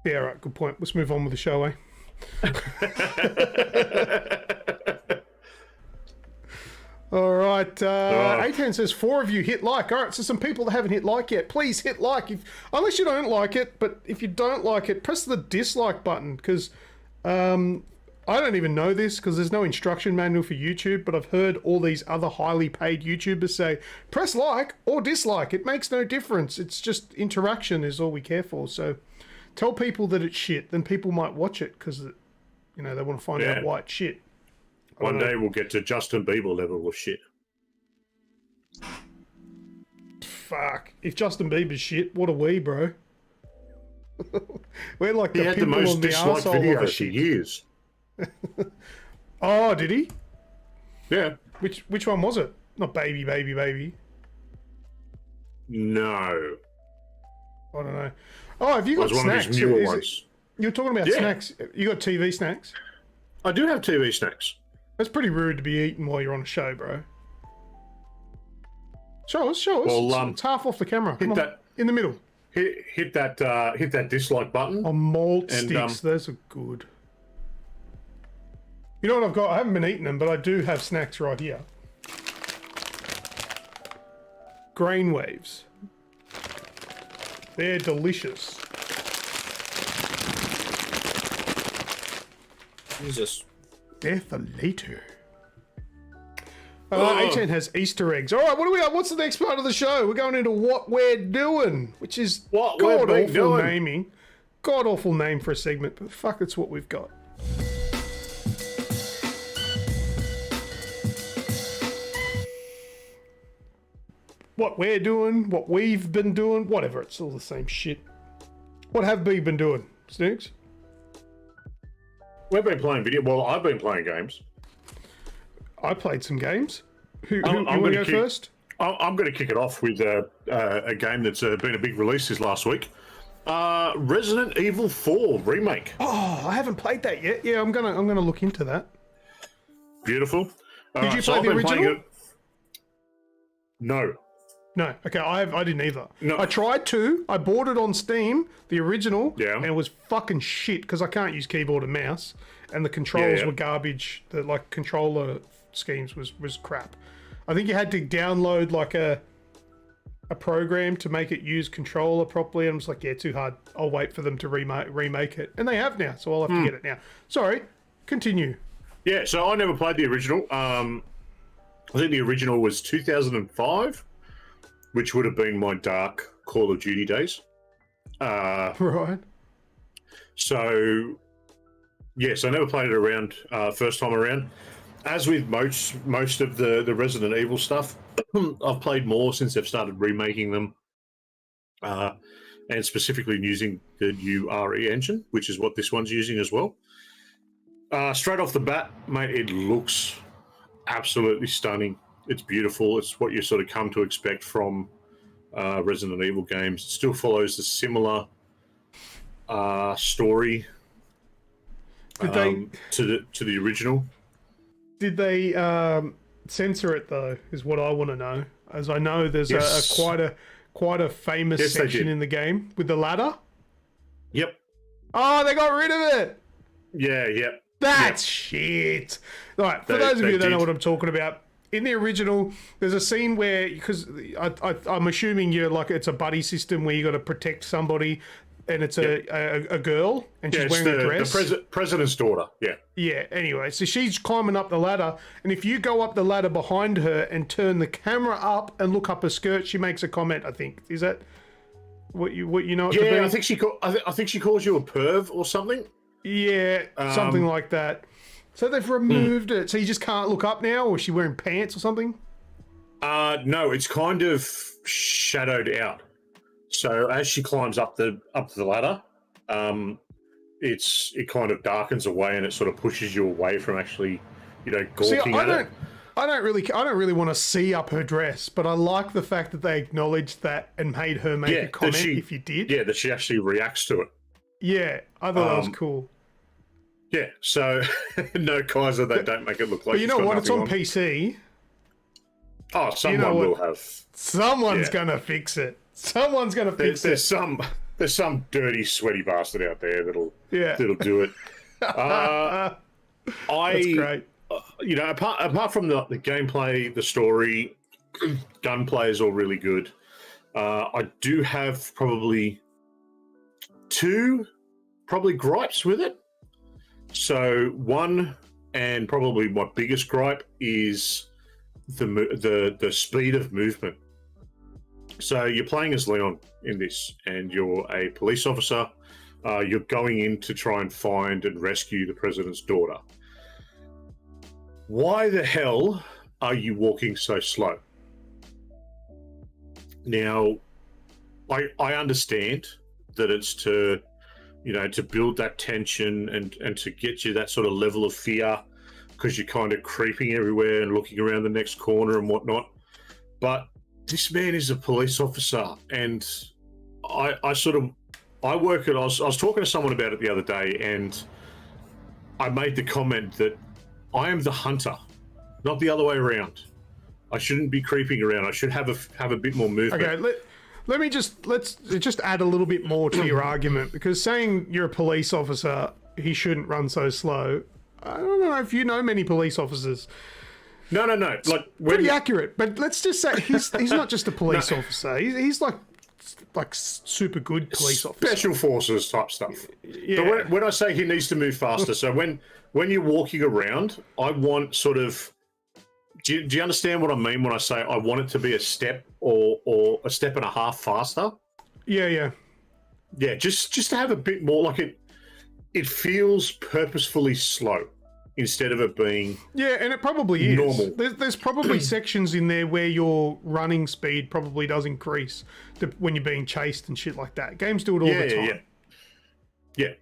Yeah, right. Good point. Let's move on with the show, eh? All right. A10 says 4 of you hit like. All right. So some people that haven't hit like yet, please hit like. Unless you don't like it, but if you don't like it, press the dislike button because I don't even know this because there's no instruction manual for YouTube, but I've heard all these other highly paid YouTubers say, press like or dislike. It makes no difference. It's just interaction is all we care for. So tell people that it's shit, then people might watch it because, you know, they want to find out why it's shit. One day we'll get to Justin Bieber level of shit. Fuck. If Justin Bieber's shit, what are we, bro? We're like He the had the pimple most on the disliked arsehole video for version. years. Oh, did he? Yeah. Which one was it? Not baby, baby, baby. No. I don't know. Oh, have you got It was one snacks? of his newer ones. You're talking about snacks. You got TV snacks? I do have TV snacks. That's pretty rude to be eating while you're on a show, bro. Show us. Well, it's half off the camera. Come on. that- In the middle. Hit that dislike button. Oh, malt And, sticks. Those are good. You know what I've got? I haven't been eating them, but I do have snacks right here. Grain waves. They're delicious. Jesus. They're for later. A10 has Easter eggs. All right, what do we got? What's the next part of the show? We're going into what we're doing, which is What we're god-awful doing. naming. God-awful name for a segment, but fuck, it's what we've got. What we're doing, what we've been doing, whatever. It's all the same shit. What have we been doing, Snoogs? We've been playing video. Well, I've been playing games. I played some games. Who I'm want to gonna go kick- first? I'm going to kick it off with a game that's been a big release this last week. Resident Evil 4 remake. Oh, I haven't played that yet. Yeah, I'm gonna look into that. Beautiful. Did you So play I've the been playing original? it- No. No. Okay, I didn't either. No. I tried to. I bought it on Steam, the original, Yeah. and it was fucking shit because I can't use keyboard and mouse, and the controls Yeah. were garbage. The like controller schemes was crap. I think you had to download like a program to make it use controller properly. And I was like, yeah, too hard. I'll wait for them to remake it, and they have now, so I'll have to get it now. Sorry, continue. Yeah, so I never played the original. I think the original was 2005, which would have been my dark Call of Duty days. Right. So, yes, I never played it around first time around. As with most of the Resident Evil stuff, I've played more since they've started remaking them, and specifically using the new RE engine, which is what this one's using as well. Straight off the bat, mate, it looks absolutely stunning. It's beautiful. It's what you sort of come to expect from Resident Evil games. It still follows the similar story to the original. Did they censor it though? Is what I want to know. As I know, there's Yes. quite a famous Yes, they section did. in the game with the ladder. Yep. Oh, they got rid of it. Yeah. That's shit. All right, for those of they you that don't know did. what I'm talking about, in the original, there's a scene where, because I'm assuming you're like it's a buddy system where you got to protect somebody. and it's a girl, and she's it's wearing a dress. The president's daughter. Yeah. Yeah, anyway, so she's climbing up the ladder, and if you go up the ladder behind her and turn the camera up and look up her skirt, she makes a comment, I think. Is that what you know it to be? Yeah, I think she calls you a perv or something. Yeah, something like that. So they've removed it, so you just can't look up now, or is she wearing pants or something? No, it's kind of shadowed out. So as she climbs up the ladder, it kind of darkens away, and it sort of pushes you away from actually, gawking at it. I don't really want to see up her dress, but I like the fact that they acknowledged that and made her make a comment if you did. Yeah, that she actually reacts to it. Yeah, I thought that was cool. Yeah, so no, Kaiser, they don't make it look like. But you know what? It's on PC. Oh, someone will have. Someone's gonna fix it. Someone's gonna fix it. There's some dirty, sweaty bastard out there that'll do it. That's great. Apart from the gameplay, the story, gunplay is all really good. I do have probably two gripes with it. So one, and probably my biggest gripe, is the speed of movement. So you're playing as Leon in this, and you're a police officer. You're going in to try and find and rescue the president's daughter. Why the hell are you walking so slow? Now, I understand that it's to build that tension and to get you that sort of level of fear, because you're kind of creeping everywhere and looking around the next corner and whatnot. But this man is a police officer, and I was talking to someone about it the other day, and I made the comment that I am the hunter, not the other way around. I shouldn't be creeping around. I should have a bit more movement. Okay, let's just add a little bit more to your argument, because saying you're a police officer, he shouldn't run so slow. I don't know if you know many police officers. No. Like, pretty accurate, but let's just say he's not just a police officer. He's like super good police officer. Special forces type stuff. Yeah. But when I say he needs to move faster, so when you're walking around, I want sort of. Do you understand what I mean when I say I want it to be a step or a step and a half faster? Yeah. Yeah, just to have a bit more, like it feels purposefully slow instead of it being and it probably is normal. There's probably sections in there where your running speed probably does increase when you're being chased and shit like that. Games do it all the time. Yeah.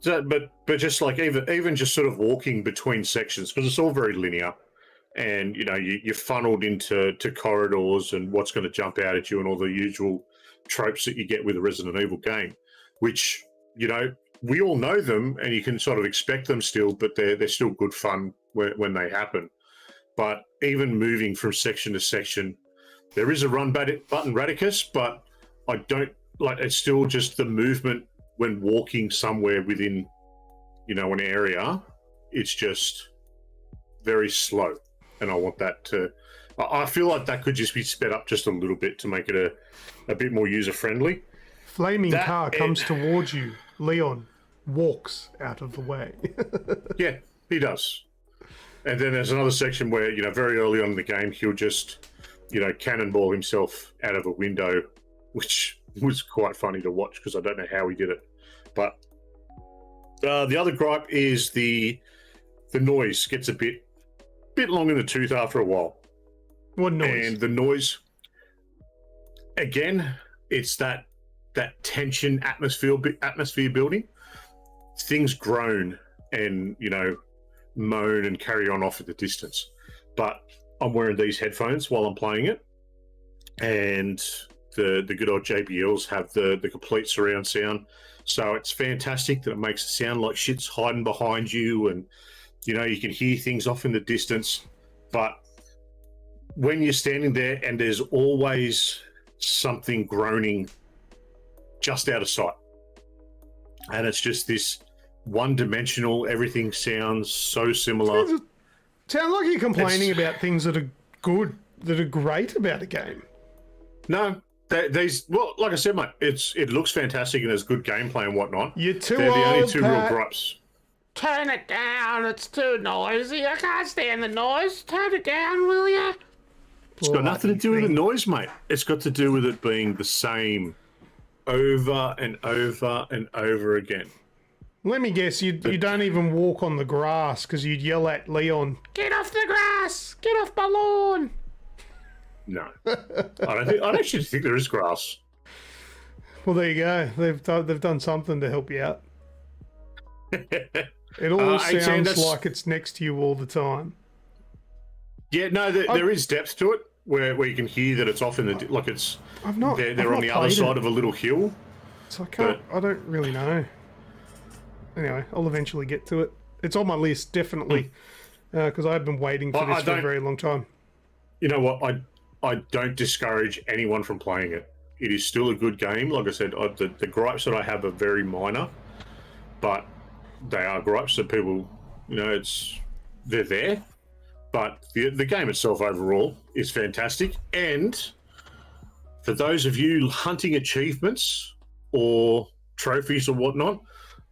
So, but just like even just sort of walking between sections, because it's all very linear, and you're funneled into corridors and what's going to jump out at you and all the usual tropes that you get with a Resident Evil game, which we all know them, and you can sort of expect them still, but they're still good fun when they happen. But even moving from section to section, there is a run button, Radicus, but I don't like. It's still just the movement when walking somewhere within, an area. It's just very slow, and I want that to. I feel like that could just be sped up just a little bit to make it a bit more user friendly. Flaming car comes towards you. Leon walks out of the way. Yeah, he does. And then there's another section where, very early on in the game, he'll just, cannonball himself out of a window, which was quite funny to watch because I don't know how he did it. But the other gripe is the noise gets a bit long in the tooth after a while. What noise? And the noise, again, it's that tension atmosphere building. Things groan and moan and carry on off at the distance. But I'm wearing these headphones while I'm playing it, and the good old JBLs have the complete surround sound, so it's fantastic that it makes it sound like shit's hiding behind you, and you can hear things off in the distance. But when you're standing there and there's always something groaning just out of sight, and it's just this one-dimensional, everything sounds so similar. Sounds like you're complaining about things that are good, that are great about a game. No, These, well, like I said, mate, it looks fantastic and there's good gameplay and whatnot. You're too They're the only old, two Pat. real gripes. Turn it down, it's too noisy. I can't stand the noise. Turn it down, will ya? It's got nothing to do with the noise, mate. It's got to do with it being the same over and over and over again. Let me guess, you don't even walk on the grass because you'd yell at Leon, "Get off the grass! Get off my lawn!" No, I actually think there is grass. Well, there you go. They've done something to help you out. It all sounds like it's next to you all the time. Yeah, no, there is depth to it where you can hear that it's off in the like it's. They're on the other side of a little hill. So I don't really know. Anyway, I'll eventually get to it. It's on my list, definitely, because I've been waiting for this for a very long time. You know what? I don't discourage anyone from playing it. It is still a good game. Like I said, the gripes that I have are very minor, but they are gripes that people, they're there. But the game itself overall is fantastic. And for those of you hunting achievements or trophies or whatnot,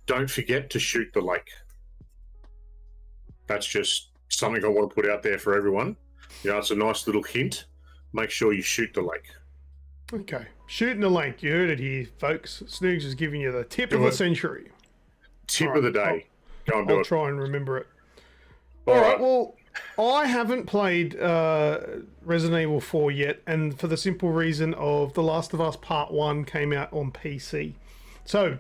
don't forget to shoot the lake. That's just something I want to put out there for everyone. It's a nice little hint. Make sure you shoot the lake. Okay. Shooting the lake. You heard it here, folks. Snoogs is giving you the tip of the century. Tip of the day. Go and do it. I'll try and remember it. All right. Well, I haven't played Resident Evil 4 yet, and for the simple reason of The Last of Us Part 1 came out on PC. So,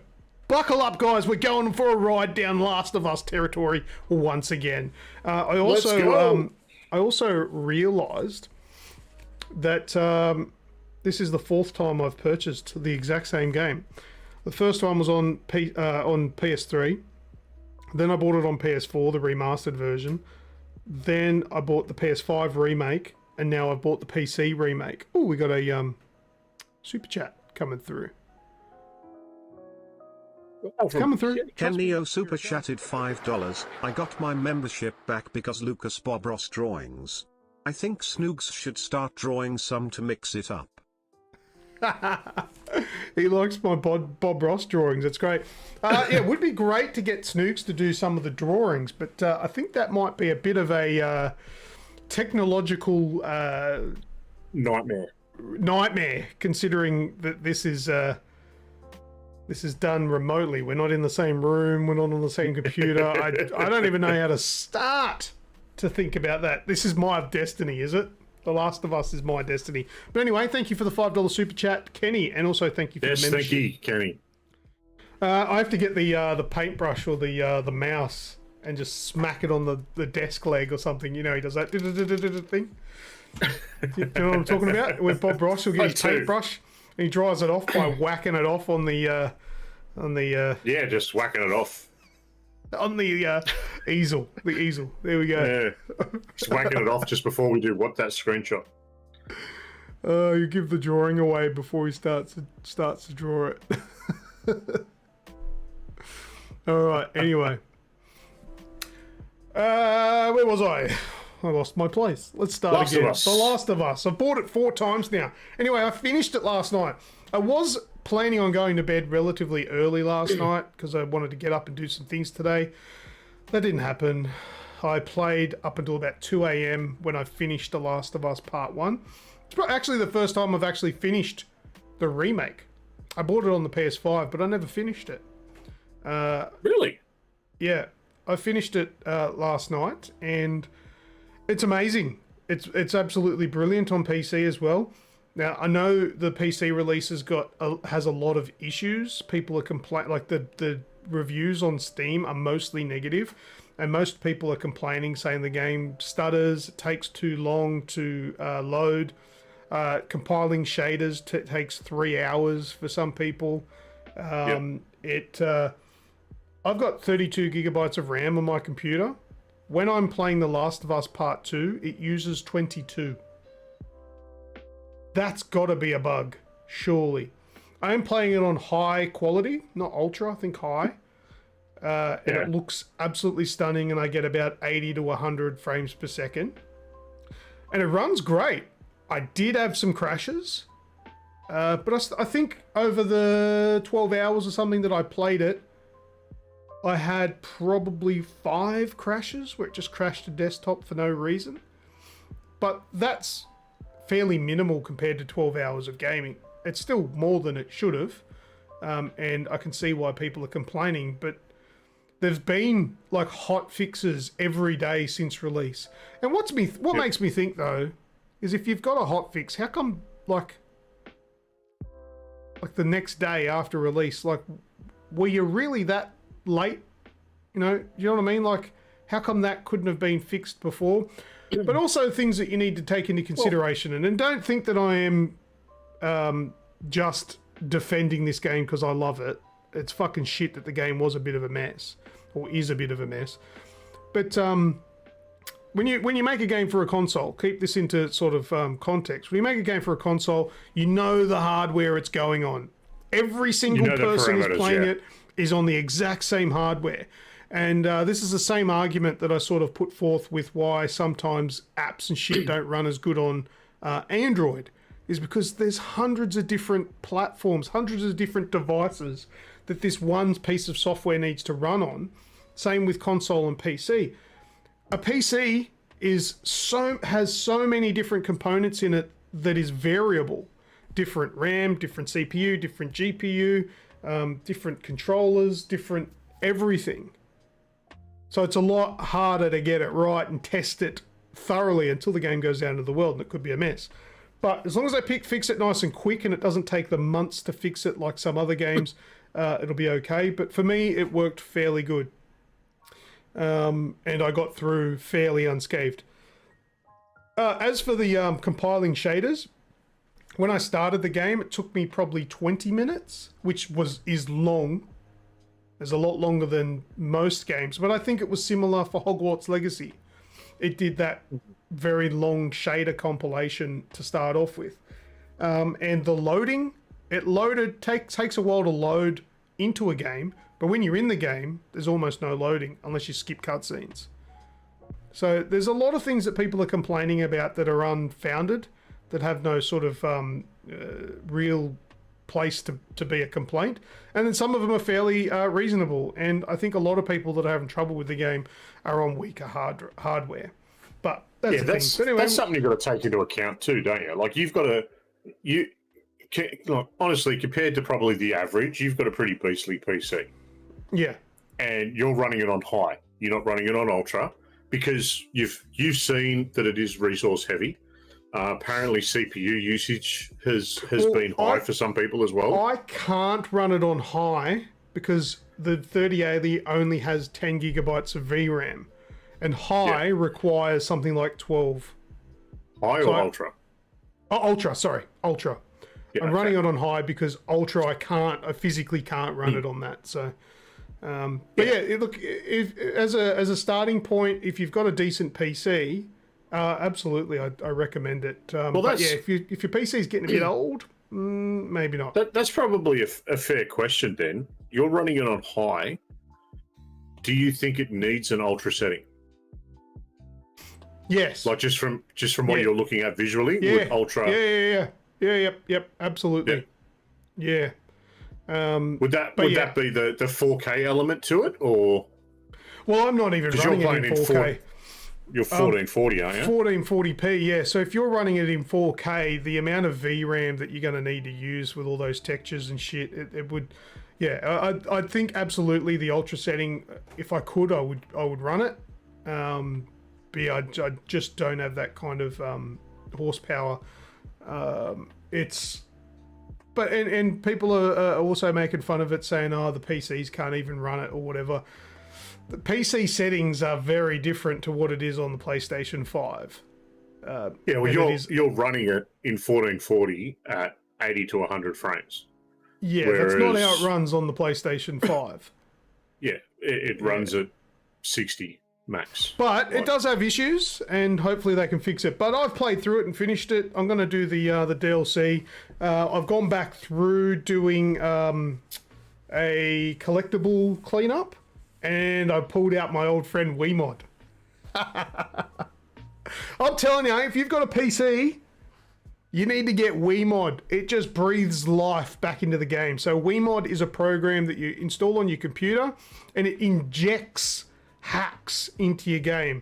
buckle up, guys. We're going for a ride down Last of Us territory once again. I also realised that this is the fourth time I've purchased the exact same game. The first one was on PS3. Then I bought it on PS4, the remastered version. Then I bought the PS5 remake, and now I've bought the PC remake. Oh, we got a super chat coming through. Coming through. Ken Neo super chatted $5. I got my membership back because Lucas Bob Ross drawings. I think Snoogs should start drawing some to mix it up. He likes my Bob Ross drawings. It's great. Yeah, it would be great to get Snoogs to do some of the drawings, but I think that might be a bit of a technological nightmare, considering that this is done remotely. We're not in the same room. We're not on the same computer. I don't even know how to start to think about that. This is my destiny, is it? The Last of Us is my destiny. But anyway, thank you for the $5 super chat, Kenny, and also thank you for the membership. Thank you, Kenny. I have to get the paintbrush or the mouse and just smack it on the desk leg or something. He does that thing. Do you know what I'm talking about? Where Bob Ross will get his paintbrush and he dries it off by whacking it off on the just whacking it off. On the easel. The easel. There we go. Yeah. Just whacking it off just before we do that screenshot. You give the drawing away before he starts to draw it. All right. Anyway. Where was I? I lost my place. Let's start again. The Last of Us. I've bought it 4 times now. Anyway, I finished it last night. I was planning on going to bed relatively early last night because I wanted to get up and do some things today. That didn't happen. I played up until about 2 a.m. when I finished The Last of Us Part 1. It's actually the first time I've actually finished the remake. I bought it on the PS5, but I never finished it. Really? Yeah. I finished it last night, and it's amazing. It's absolutely brilliant on PC as well. Now, I know the PC release has a lot of issues. People are complaining, like the reviews on Steam are mostly negative, and most people are complaining, saying the game stutters, it takes too long to load, compiling shaders takes 3 hours for some people. I've got 32 gigabytes of RAM on my computer. When I'm playing The Last of Us Part 2, it uses 22. That's got to be a bug, surely. I am playing it on high quality, not ultra, I think high. And it looks absolutely stunning, and I get about 80 to 100 frames per second. And it runs great. I did have some crashes, But I think over the 12 hours or something that I played it, I had probably 5 crashes where it just crashed to desktop for no reason. But that's fairly minimal compared to 12 hours of gaming. It's still more than it should have. And I can see why people are complaining, but there's been like hot fixes every day since release. And what makes me think though, is if you've got a hot fix, how come like the next day after release, like, were you really that late? You know what I mean? Like, how come that couldn't have been fixed before? But also things that you need to take into consideration. And don't think that I am just defending this game because I love it. It's fucking shit that the game was a bit of a mess, or is a bit of a mess. But when you make a game for a console, keep this into sort of context. When you make a game for a console, you know the hardware it's going on. Every single person who's playing it is on the exact same hardware. And this is the same argument that I sort of put forth with why sometimes apps and shit don't run as good on Android, is because there's hundreds of different platforms, hundreds of different devices that this one piece of software needs to run on. Same with console and PC. A PC has so many different components in it that is variable. Different RAM, different CPU, different GPU, different controllers, different everything. So it's a lot harder to get it right and test it thoroughly until the game goes out into the world, and it could be a mess. But as long as they fix it nice and quick and it doesn't take them months to fix it like some other games, it'll be okay. But for me, it worked fairly good. And I got through fairly unscathed. As for the compiling shaders, when I started the game, it took me probably 20 minutes, which is long. It's a lot longer than most games, but I think it was similar for Hogwarts Legacy. It did that very long shader compilation to start off with. And the loading, takes a while to load into a game, but when you're in the game, there's almost no loading unless you skip cutscenes. So there's a lot of things that people are complaining about that are unfounded, that have no sort of real place to be a complaint. And then some of them are fairly reasonable. And I think a lot of people that are having trouble with the game are on weaker hardware. But that's the thing. But anyway, that's something you've got to take into account too, don't you? Like, you've got to... Look, honestly, compared to probably the average, you've got a pretty beastly PC. Yeah. And you're running it on high. You're not running it on ultra, because you've seen that it is resource heavy. Apparently CPU usage has been high for some people as well. I can't run it on high because the 3080 only has 10 gigabytes of VRAM, and high requires something like 12. High or ultra? Ultra, sorry, ultra. Yeah, I'm running it on high because ultra I physically can't run it on that. So, but look, as a starting point, if you've got a decent PC, absolutely, I recommend it. But yeah, if your PC is getting a bit old, maybe not. That's probably a fair question. Then you're running it on high. Do you think it needs an ultra setting? Yes. Like just from what you're looking at visually, with ultra. Yep, absolutely. Yeah. Would that be the 4K element to it, or? Well, I'm not even running it in 4K. You're 1440, aren't you? 1440p, yeah. So if you're running it in 4K, the amount of VRAM that you're going to need to use with all those textures and shit, it would, yeah. I'd think absolutely the ultra setting. If I could, I would run it. But yeah, I just don't have that kind of horsepower. But people are also making fun of it, saying, oh, the PCs can't even run it or whatever. The PC settings are very different to what it is on the PlayStation 5. You're running it in 1440 at 80 to 100 frames. Yeah, that's not how it runs on the PlayStation 5. Yeah, it runs at 60 max. But it does have issues, and hopefully they can fix it. But I've played through it and finished it. I'm going to do the DLC. I've gone back through doing a collectible cleanup, and I pulled out my old friend Wiimod. I'm telling you, if you've got a PC, You need to get Wiimod. It just breathes life back into the game. So Wiimod is a program that you install on your computer, and it injects hacks into your game.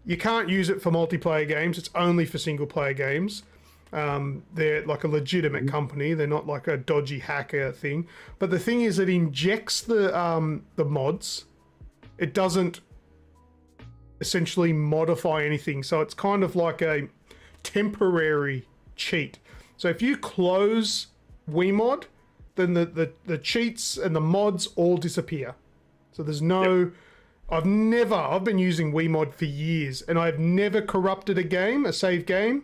You can't use it for multiplayer games. It's only for single player games. They're like a legitimate company. They're not like a dodgy hacker thing. But the thing is, it injects the mods. It doesn't essentially modify anything. So it's kind of like a temporary cheat. So if you close Wiimod, then the cheats and the mods all disappear. So there's no... I've been using Wiimod for years, and I've never corrupted a save game.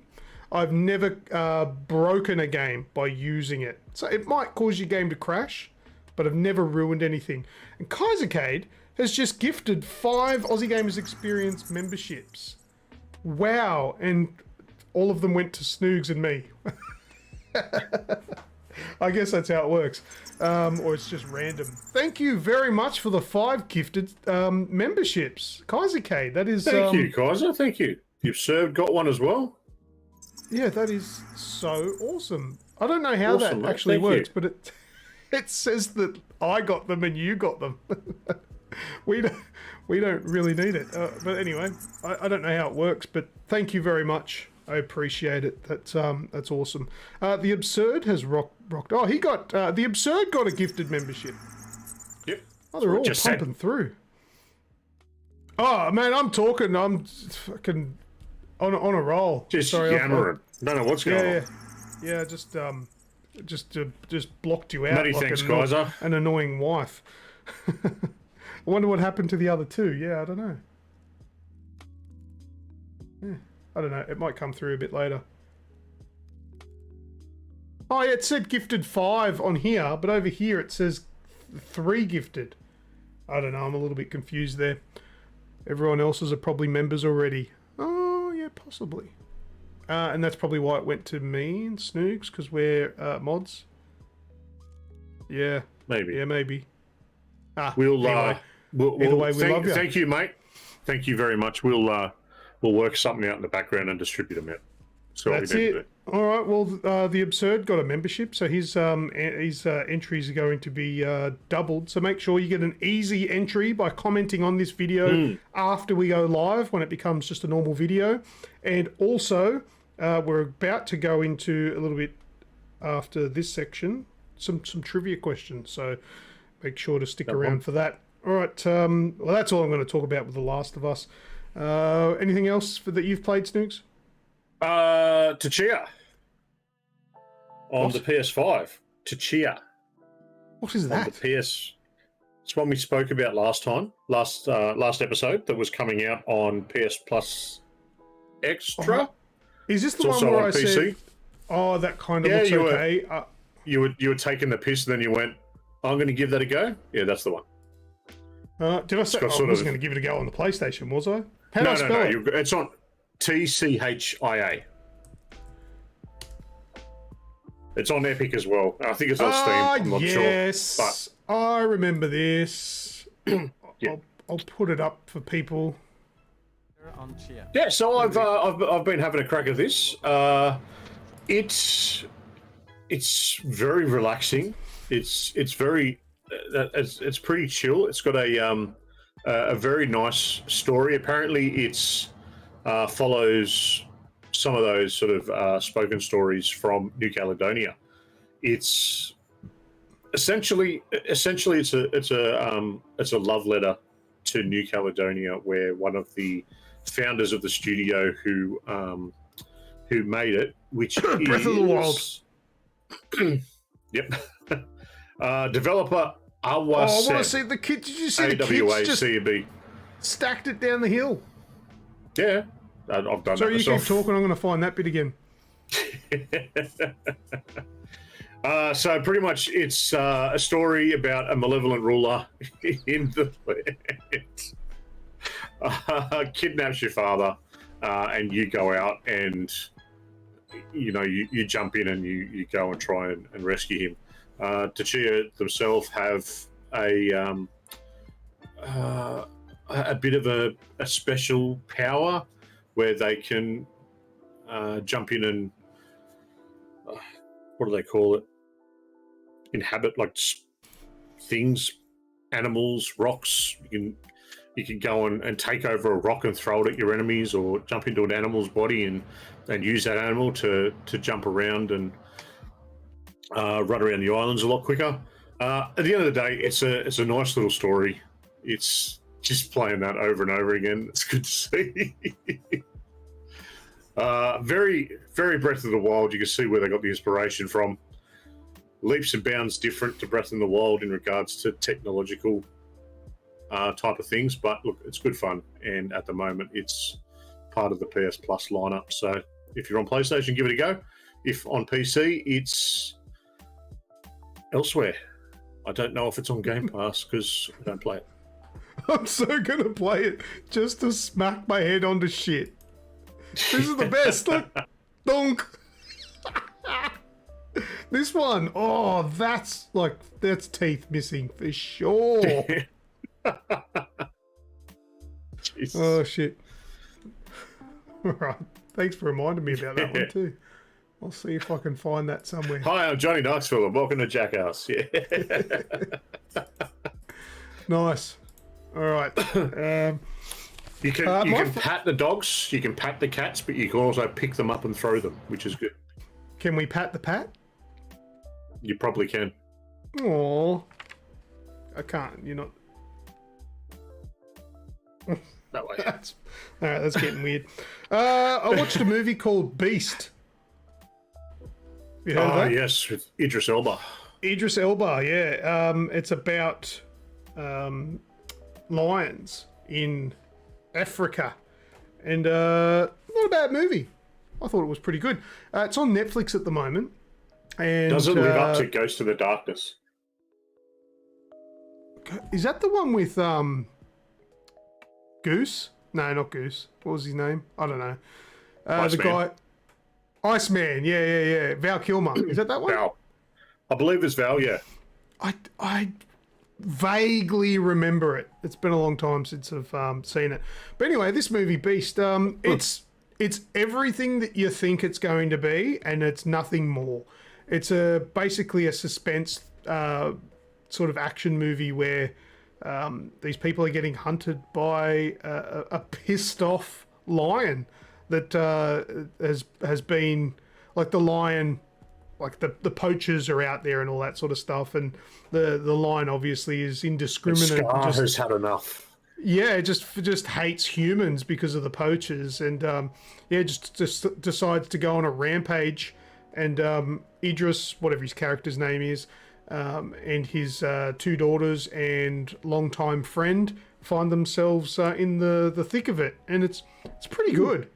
I've never broken a game by using it. So it might cause your game to crash, but I've never ruined anything. And Kaisercade has just gifted 5 Aussie Gamers Experience memberships. Wow, and all of them went to Snoogs and me. I guess that's how it works. Or it's just random. Thank you very much for the 5 gifted memberships. Kaisercade, that is... Thank you, Kaiser. Thank you. You've served, got one as well. Yeah, that is so awesome. I don't know how that actually works, but it says that I got them and you got them. we don't really need it. But anyway, I don't know how it works, but thank you very much. I appreciate it. That's awesome. The Absurd has rocked. Oh, he got the Absurd got a gifted membership. Yep. Oh, they're all pumping through. Oh man, I'm fucking on a roll. Just yammering. Don't know what's going on. Yeah, just blocked you out. Many like thanks, Kaiser. An annoying wife. I wonder what happened to the other 2. Yeah, I don't know. Yeah, I don't know. It might come through a bit later. Oh, yeah, it said gifted 5 on here, but over here it says 3 gifted. I don't know. I'm a little bit confused there. Everyone else's are probably members already. Oh, yeah, possibly. And that's probably why it went to me and Snoogs, because we're mods. Yeah. Maybe. Yeah, maybe. We'll, anyway, either way, we love you. Thank you, mate. Thank you very much. We'll work something out in the background and distribute them out. So that's it. All right. Well, the Absurd got a membership, so his entries are going to be doubled. So make sure you get an easy entry by commenting on this video after we go live, when it becomes just a normal video. And also, we're about to go into a little bit after this section some trivia questions. So make sure to stick around for that. All right. Well, that's all I'm going to talk about with The Last of Us. Anything else that you've played, Snoogs? Tchia on the PS5. Tchia. What is that? On the PS. It's one we spoke about last episode that was coming out on PS Plus Extra. Is this the it's one where I PC. said, "Oh, that kind of looks okay"? You were taking the piss, and then you went, "I'm going to give that a go." Yeah, that's the one. Did I say I wasn't going to give it a go on the PlayStation? Was I? How do I spell it? It's on TCHIA. It's on Epic as well. I think it's on Steam. I'm not sure. But I remember this. yeah. I'll put it up for people. Yeah, so I've been having a crack at this. It's very relaxing. It's very it's pretty chill. It's got a very nice story. Apparently, it's follows some of those sort of spoken stories from New Caledonia. It's essentially it's a love letter to New Caledonia, where one of the founders of the studio who made it, which is Breath of the Wild. Yep. Developer Awa. I want to see the kids. Did you see the kids just stacked it down the hill? Yeah, I've done that Sorry, you myself. keep talking. I'm going to find that bit again. So pretty much it's a story about a malevolent ruler in the land. Kidnaps your father, and you go out and you jump in and you go and try and rescue him. Tchia themselves have a bit of a special power where they can jump in and what do they call it? Inhabit like things, animals, rocks. You can go and take over a rock and throw it at your enemies, or jump into an animal's body and use that animal to jump around and run around the islands a lot quicker. At the end of the day, it's a nice little story. It's just playing that over and over again. It's good to see. Very, very Breath of the Wild. You can see where they got the inspiration from. Leaps and bounds different to Breath of the Wild in regards to technological type of things, but look, it's good fun, and at the moment it's part of the PS Plus lineup. So if you're on PlayStation, give it a go. If on PC, it's elsewhere. I don't know if it's on Game Pass because I don't play it. I'm so gonna play it just to smack my head onto shit. This is the best. Look, donk. This one, oh, that's teeth missing for sure. Oh shit! All right, thanks for reminding me about that one too. I'll see if I can find that somewhere. Hi, I'm Johnny Knoxville. And welcome to Jackass. Yeah. Nice. All right. You can pat the dogs, you can pat the cats, but you can also pick them up and throw them, which is good. Can we pat the pat? You probably can. Oh, I can't. You're not. That way. All right, that's getting weird. I watched a movie called Beast. You heard of that? Yes, with Idris Elba. Idris Elba, yeah. It's about lions in Africa, and not a bad movie. I thought it was pretty good. It's on Netflix at the moment. And does it live up to Ghost of the Darkness? Is that the one with Goose? No, not Goose. What was his name? I don't know. The guy, Iceman. Yeah. Val Kilmer. Is that one? Val. I believe it's Val. Yeah. I vaguely remember it. It's been a long time since I've seen it. But anyway, this movie Beast. It's everything that you think it's going to be, and it's nothing more. It's basically a suspense sort of action movie where these people are getting hunted by a pissed off lion that has been like the lion, like the poachers are out there and all that sort of stuff, and the lion obviously is indiscriminate. Scar has had enough. Yeah, just hates humans because of the poachers, and just decides to go on a rampage. And Idris, whatever his character's name is, and his two daughters and longtime friend find themselves in the thick of it, and it's pretty good.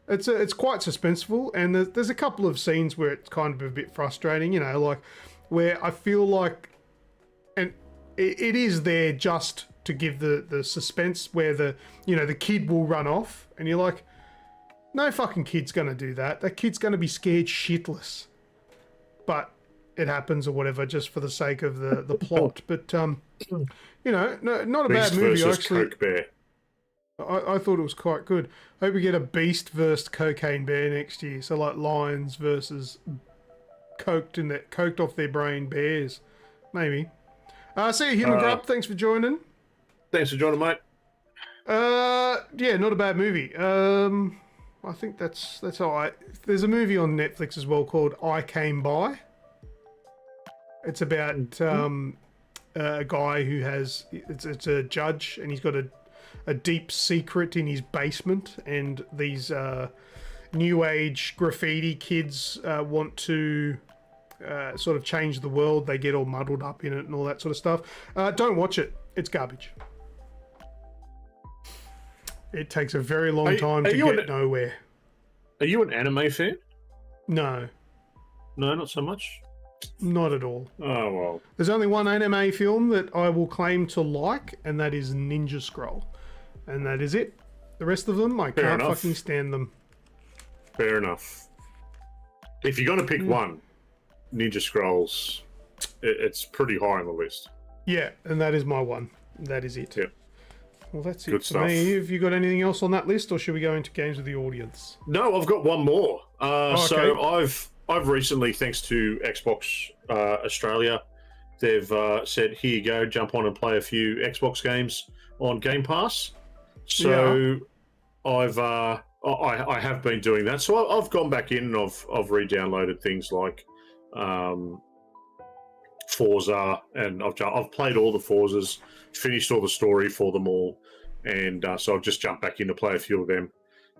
It's quite suspenseful, and there's a couple of scenes where it's kind of a bit frustrating, like where I feel like, and it is there just to give the suspense, where the kid will run off, and you're like, no fucking kid's gonna do that. That kid's gonna be scared shitless. But it happens or whatever, just for the sake of the plot. But no, not a bad movie. Actually, Coke Bear. I thought it was quite good. I hope we get a Beast versus Cocaine Bear next year. So like lions versus coked off their brain bears, maybe. See you, Human Grub. Thanks for joining. Thanks for joining, mate. Yeah, not a bad movie. I think that's all right. There's a movie on Netflix as well called I Came By. It's about a guy who has it's a judge, and he's got a deep secret in his basement, and these new age graffiti kids want to sort of change the world. They get all muddled up in it and all that sort of stuff. Don't watch it. It's garbage. It takes a very long time to get nowhere. Are you an anime fan? No. No, not so much? Not at all. Oh, well. There's only one anime film that I will claim to like, and that is Ninja Scroll. And that is it. The rest of them, I can't fucking stand them. Fair enough. If you're going to pick one, Ninja Scrolls, it's pretty high on the list. Yeah, and that is my one. That is it. Yep. Well, that's it Good for stuff. me. Have you got anything else on that list, or should we go into games with the audience? No, I've got one more. Okay. So I've recently, thanks to Xbox Australia, they've said, here you go, jump on and play a few Xbox games on Game Pass. So I have been doing that. So I've gone back in and I've re-downloaded things like Forza, and I've played all the Forzas, finished all the story for them all, and so I've just jumped back in to play a few of them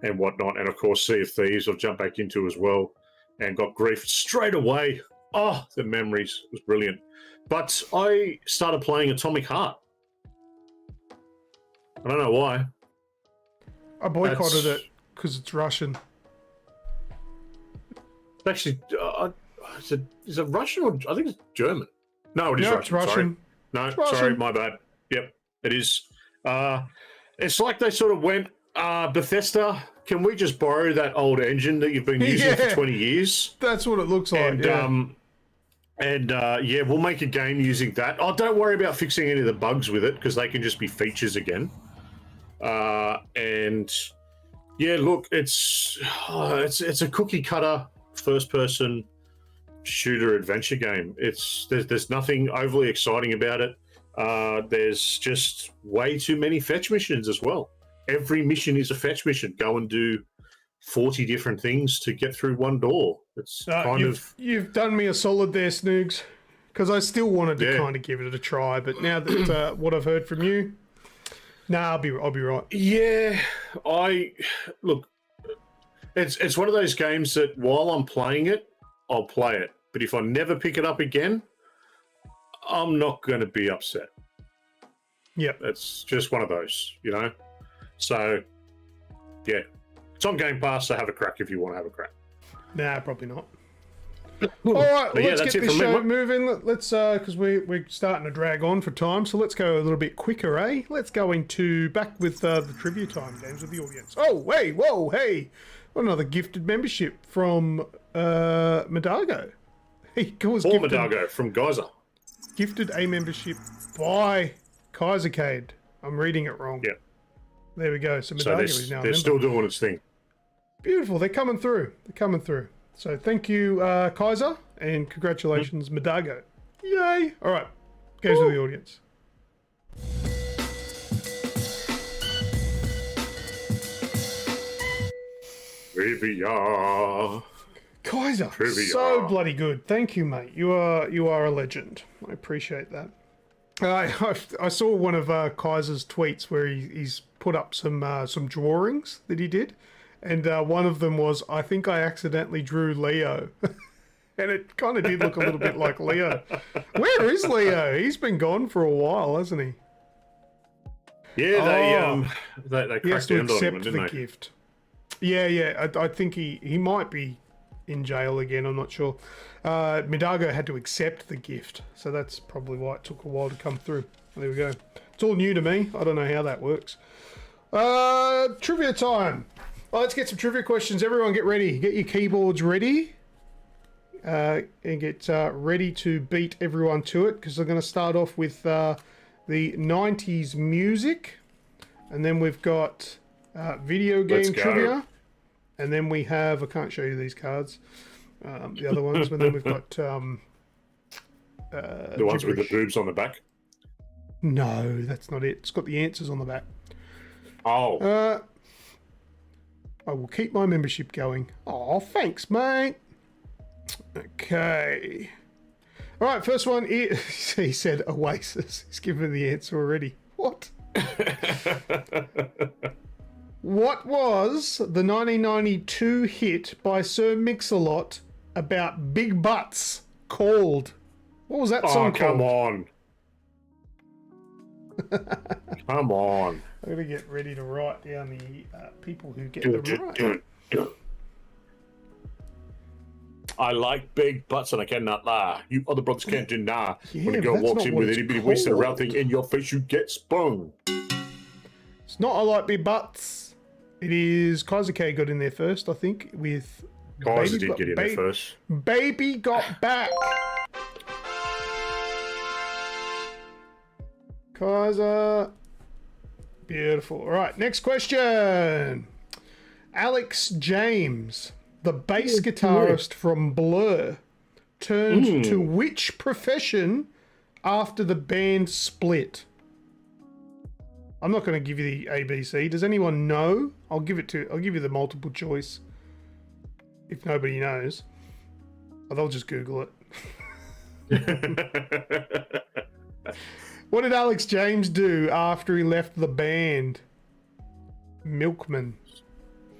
and whatnot. And of course, Sea of Thieves I've jumped back into as well, and got grief straight away. Oh, the memories, it was brilliant. But I started playing Atomic Heart. I don't know why. I boycotted it because it's Russian. Actually, is it Russian or I think it's German? No, it is Russian. It's Russian. Sorry. No, it's Russian. Sorry, my bad. Yep, it is. It's like they sort of went, Bethesda, can we just borrow that old engine that you've been using for 20 years? That's what it looks like. And we'll make a game using that. Oh, don't worry about fixing any of the bugs with it because they can just be features again. And yeah, look, it's a cookie cutter first person shooter adventure game. There's nothing overly exciting about it. There's just way too many fetch missions as well. Every mission is a fetch mission. Go and do 40 different things to get through one door. It's you've done me a solid there, Snoogs, because I still wanted to kind of give it a try, but now that what I've heard from you, I'll be right. Yeah, look. It's one of those games that while I'm playing it, I'll play it. But if I never pick it up again, I'm not going to be upset. Yeah, it's just one of those, you know. So, yeah, it's on Game Pass. So have a crack if you want to have a crack. Nah, probably not. All right, let's get this show moving. Let's because we're starting to drag on for time, so let's go a little bit quicker, eh? Let's go back with the trivia time games with the audience. Oh, hey, whoa, hey! Another gifted membership from Madago. He was gifted, Madago from Geyser. Gifted a membership by Kaisercade. I'm reading it wrong. Yeah. There we go. So Madago is now a member. They're still doing its thing. Beautiful. They're coming through. So thank you, Kaiser, and congratulations, Madago. Yay! All right, goes to the audience. Trivia. Kaiser, Trivia. So bloody good. Thank you, mate. You are a legend. I appreciate that. I saw one of Kaiser's tweets where he's put up some drawings that he did. And one of them was, I think I accidentally drew Leo. And it kind of did look a little bit like Leo. Where is Leo? He's been gone for a while, hasn't he? Yeah, they he has cracked to down on accept him, the didn't they? gift. Yeah. I think he might be in jail again. I'm not sure. Midago had to accept the gift. So that's probably why it took a while to come through. There we go. It's all new to me. I don't know how that works. Trivia time. Let's get some trivia questions. Everyone get ready. Get your keyboards ready. And get ready to beat everyone to it, because I'm going to start off with the 90s music. And then we've got video game trivia. And then we have, I can't show you these cards, the other ones, but then we've got... the ones with the boobs on the back? No, that's not it. It's got the answers on the back. Oh. I will keep my membership going. Oh, thanks, mate. Okay. All right, first one. He said Oasis. He's given the answer already. What? What was the 1992 hit by Sir Mix-a-Lot about big butts called? What was that song called? Come on. Come on. I'm going to get ready to write down the people who get the right. I like big butts and I cannot lie. You other brothers can't deny. Yeah, when a girl walks in with it's anybody wasting around thing in your face, you get sprung. It's not I like big butts. It is Kaiser K got in there first, I think, with... Kaiser did get in there first. Baby Got Back. Kaiser. Beautiful. All right, next question. Alex James the bass guitarist from Blur, turned to which profession after the band split? I'm not going to give you the ABC. Does anyone know? I'll give you the multiple choice. If nobody knows, or they'll just Google it. What did Alex James do after he left the band? Milkman.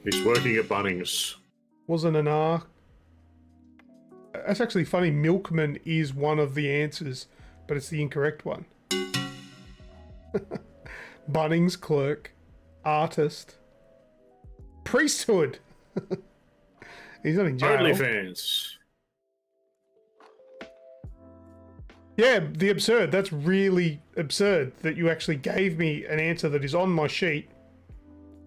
He's working at Bunnings. Wasn't an R. That's actually funny. Milkman is one of the answers, but it's the incorrect one. Bunnings clerk, artist, priesthood. He's not in jail. OnlyFans. Yeah, the absurd. That's really absurd that you actually gave me an answer that is on my sheet,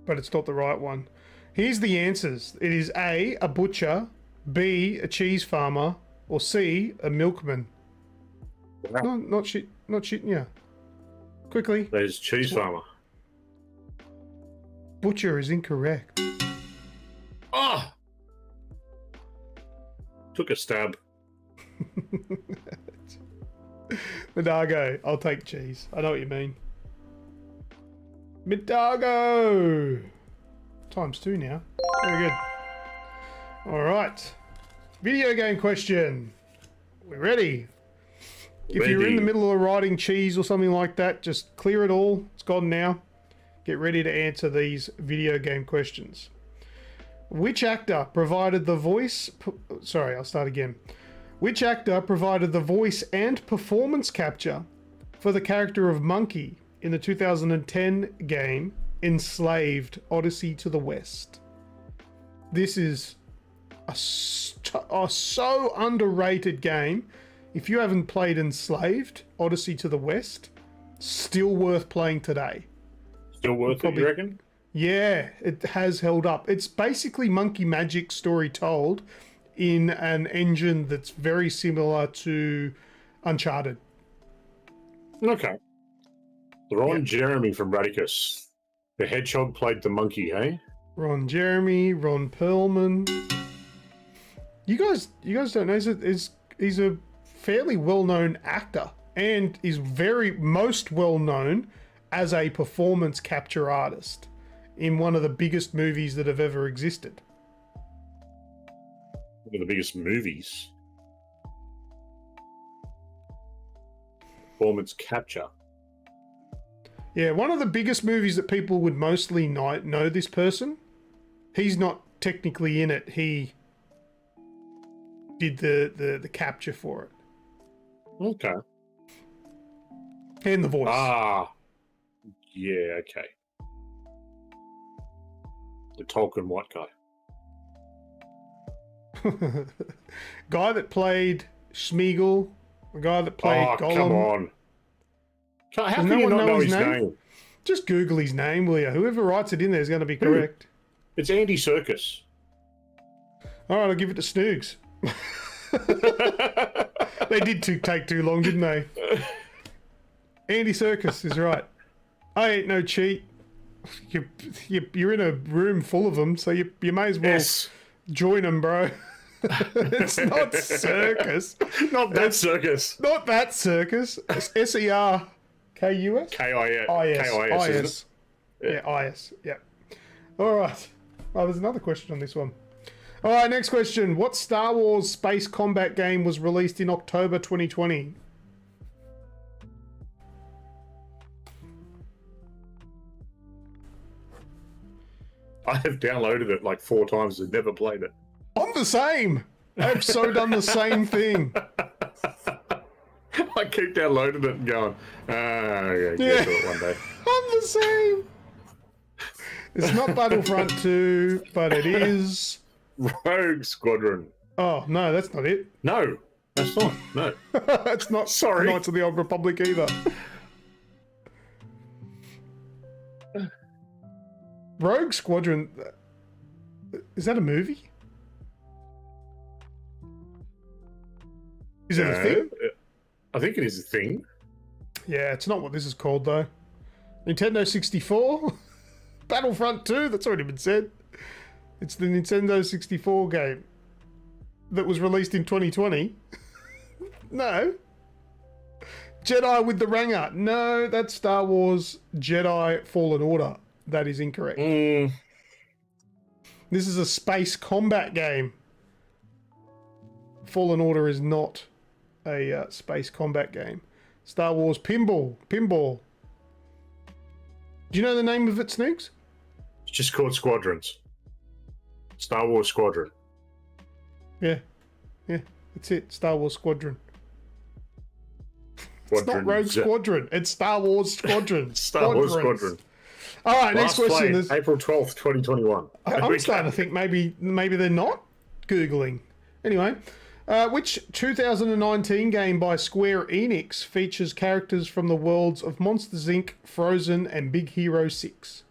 but it's not the right one. Here's the answers. It is A, a butcher, B, a cheese farmer, or C, a milkman. No, not shitting you. Quickly. There's cheese farmer. Butcher is incorrect. Oh! Took a stab. Midago, I'll take cheese. I know what you mean. Midago! Times 2 now. Very good. Alright. Video game question. We're ready. If you're in the middle of writing cheese or something like that, just clear it all. It's gone now. Get ready to answer these video game questions. Which actor provided the voice... Sorry, I'll start again. Which actor provided the voice and performance capture for the character of Monkey in the 2010 game Enslaved: Odyssey to the West? This is a so underrated game. If you haven't played Enslaved: Odyssey to the West, still worth playing today. Still worth it, you reckon? Yeah, it has held up. It's basically Monkey Magic story told in an engine that's very similar to Uncharted. Okay. Ron Jeremy from Radicus. The hedgehog played the monkey, eh? Ron Jeremy, Ron Perlman. You guys don't know, he's a fairly well-known actor and is most well-known as a performance capture artist in one of the biggest movies that have ever existed. One of the biggest movies. Performance capture. Yeah, one of the biggest movies that people would mostly know this person. He's not technically in it. He did the capture for it. Okay. And the voice. Ah. Yeah, okay. The Tolkien White guy. Guy that played Smeagol. The guy that played Gollum. Come on. How can you not know his name? Just Google his name, will you? Whoever writes it in there is going to be correct. It's Andy Serkis. All right, I'll give it to Snoogs. They did take too long, didn't they? Andy Serkis is right. I ain't no cheat. You're in a room full of them, so you may as well join them, bro. It's not circus. Not that circus. Not that circus. It's SERKUS? KIS. KIS. Yeah, IS. Yeah. All right. Oh, there's another question on this one. All right, next question. What Star Wars space combat game was released in October 2020? I have downloaded it like 4 times and never played it. I'm the same. I've so done the same thing. I keep downloading it and going, get to it one day. I'm the same. It's not Battlefront 2, but it is... Rogue Squadron. Oh, no, that's not it. No, that's not. No. That's not Knights of the Old Republic either. Rogue Squadron... Is that a movie? Is it a thing? I think it is a thing. Yeah, it's not what this is called, though. Nintendo 64? Battlefront 2? That's already been said. It's the Nintendo 64 game that was released in 2020. No. Jedi with the Ranger. No, that's Star Wars Jedi Fallen Order. That is incorrect. This is a space combat game. Fallen Order is not a space combat game. Star Wars Pinball. Pinball. Do you know the name of it, Snoogs? It's just called Squadrons. Star Wars Squadron. Yeah. Yeah, that's it. Star Wars Squadron. It's not Rogue Squadron. It's Star Wars Squadron. Star Wars Squadron. All right, next question. Played April 12th, 2021. I'm starting to think maybe they're not Googling. Anyway, which 2019 game by Square Enix features characters from the worlds of Monsters, Inc., Frozen, and Big Hero 6?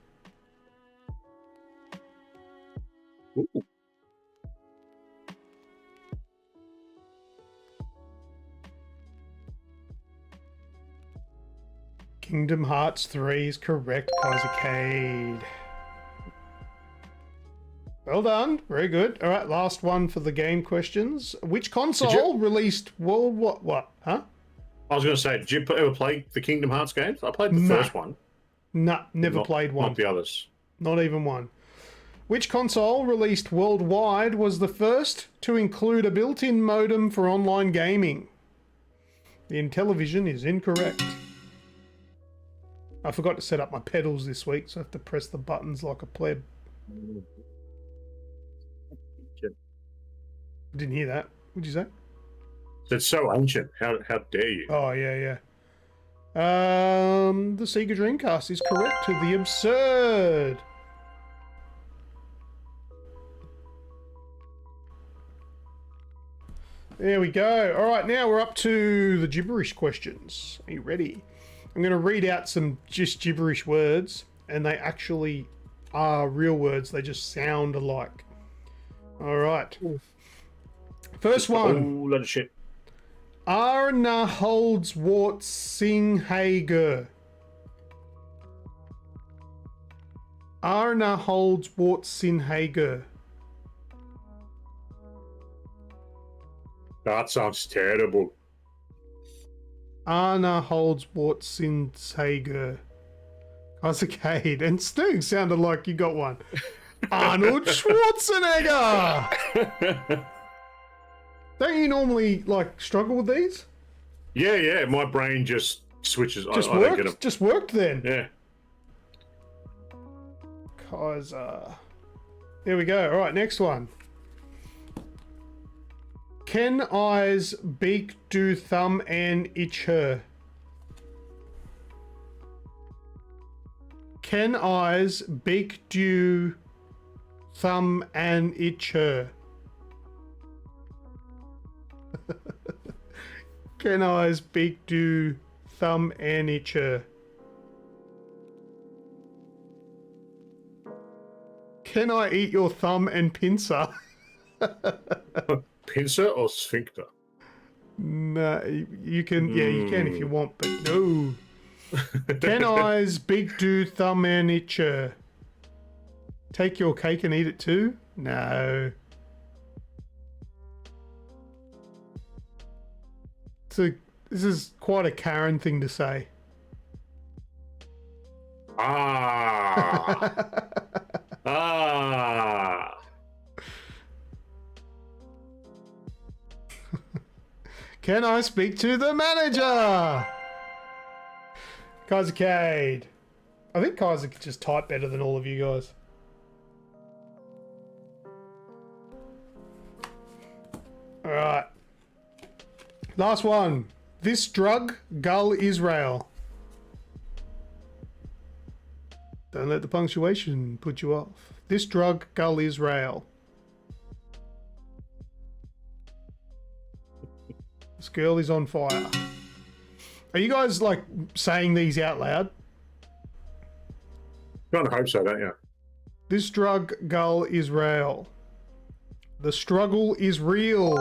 Ooh. Kingdom Hearts 3 is correct, Kaizakade. Well done. Very good. All right, last one for the game questions. Which console released World what? Huh? I was going to say, did you ever play the Kingdom Hearts games? I played the first one. Nah, never played one. Not the others. Not even one. Which console released worldwide was the first to include a built-in modem for online gaming? The Intellivision is incorrect. I forgot to set up my pedals this week, so I have to press the buttons like a pleb. Didn't hear that. What'd you say? It's so ancient. How dare you? Oh, yeah. The Sega Dreamcast is correct to the absurd. There we go. All right, now we're up to the gibberish questions. Are you ready? I'm going to read out some just gibberish words, and they actually are real words. They just sound alike. All right. First one. Oh, lot of shit. Arna Holdswort Singhager. Arna Holdswort Singhager. That sounds terrible. Arna Holdswort Singhager. Kaizakade. And Snoogs sounded like you got one. Arnold Schwarzenegger! Don't you normally, struggle with these? Yeah. My brain just switches. Just I don't get them. Just worked then. Yeah. Kaiser. There we go. All right, next one. Ken eyes beak do thumb and itch her. Ken eyes beak do thumb and itch her. Ken eyes beak do thumb and itch her. Can I eat your thumb and pincer? Pincer or sphincter? No, you can. Yeah, you can if you want, but no. Can eyes big do thumb and itch her? Take your cake and eat it too? No. This is quite a Karen thing to say. Ah. Can I speak to the manager? Kaizakade. I think Kaiser could just type better than all of you guys. Alright. Last one. This drug, Gull Israel. Don't let the punctuation put you off. This drug, Gull Israel. This girl is on fire. Are you guys saying these out loud? Kind of hope so, don't you? This drug, Gull Israel. The struggle is real.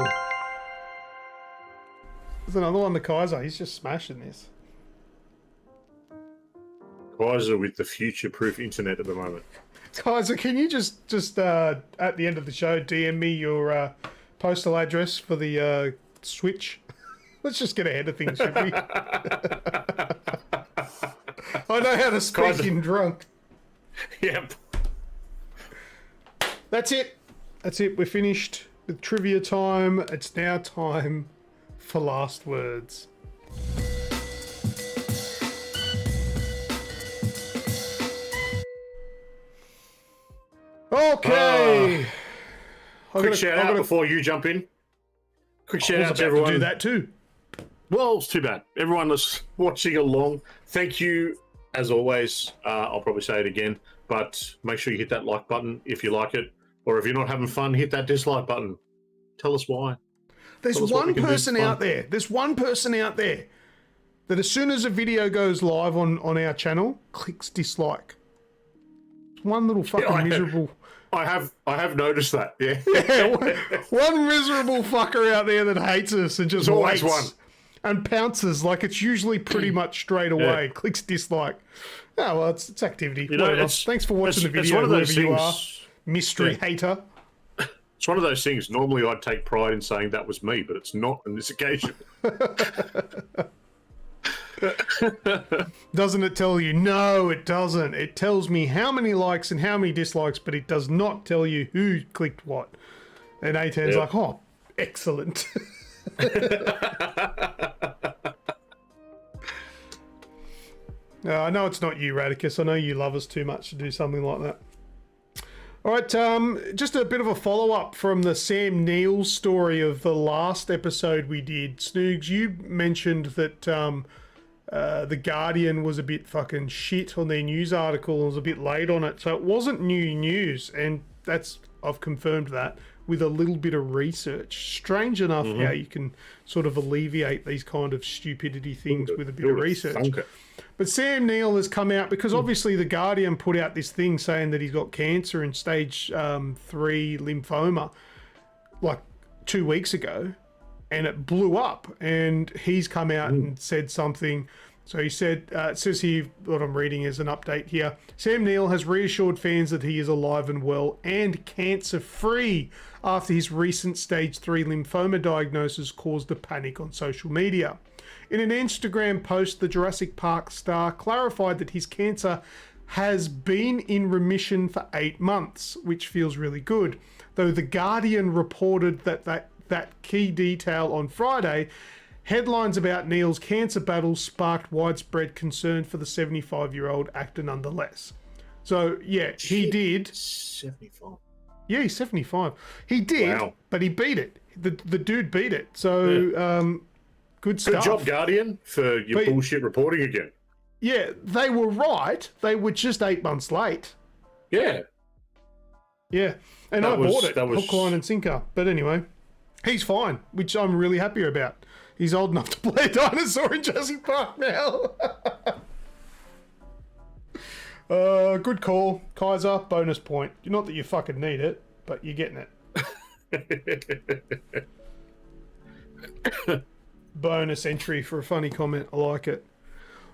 There's another one to Kaiser. He's just smashing this. Kaiser with the future-proof internet at the moment. Kaiser, can you just at the end of the show DM me your postal address for the Switch? Let's just get ahead of things, should we? I know how to speak Kaiser. in drunk. Yep. That's it. That's it. We're finished with trivia time. It's now time for last words. Okay. Quick shout out before you jump in. Quick shout out to everyone. Do that too. Well, it's too bad. Everyone that's watching along, thank you as always. I'll probably say it again, but make sure you hit that like button if you like it, or if you're not having fun, hit that dislike button. Tell us why. There's one person out there. There's one person out there that as soon as a video goes live on our channel, clicks dislike. One little fucking miserable. I have noticed that. Yeah. Yeah, one miserable fucker out there that hates us and just always waits one. and pounces like it's usually pretty much straight away. Yeah. Clicks dislike. Oh well, it's activity. You know, Whatever. it's- Thanks for watching the it's video, one of those whoever you are, things- mystery Yeah. hater. It's one of those things. Normally, I'd take pride in saying that was me, but it's not on this occasion. Doesn't it tell you? No, it doesn't. It tells me how many likes and how many dislikes, but it does not tell you who clicked what. And Atan's like, oh, excellent. I know it's not you, Radicus. I know you love us too much to do something like that. All right, just a bit of a follow-up from the Sam Neill story of the last episode we did. Snoogs, you mentioned that The Guardian was a bit fucking shit on their news article and was a bit late on it. So it wasn't new news, and I've confirmed that with a little bit of research. Strange enough how you can sort of alleviate these kind of stupidity things with a bit of research. But Sam Neill has come out because obviously The Guardian put out this thing saying that he's got cancer in stage 3 lymphoma like 2 weeks ago, and it blew up, and he's come out and said something. So he said, it says here, what I'm reading is an update here. Sam Neill has reassured fans that he is alive and well and cancer-free after his recent stage 3 lymphoma diagnosis caused a panic on social media. In an Instagram post, the Jurassic Park star clarified that his cancer has been in remission for 8 months, which feels really good. Though The Guardian reported that key detail on Friday, headlines about Neil's cancer battle sparked widespread concern for the 75-year-old actor nonetheless. So, yeah, he did. 75. Yeah, he's 75. He did, but he beat it. The dude beat it. So, good stuff. Good job, Guardian, for your bullshit reporting again. Yeah, they were right. They were just 8 months late. Yeah. Yeah, and I bought it, hook, line and sinker. But anyway, he's fine, which I'm really happy about. He's old enough to play a dinosaur in Jurassic Park now. Good call, Kaiser. Bonus point. Not that you fucking need it, but you're getting it. Bonus entry for a funny comment. I like it.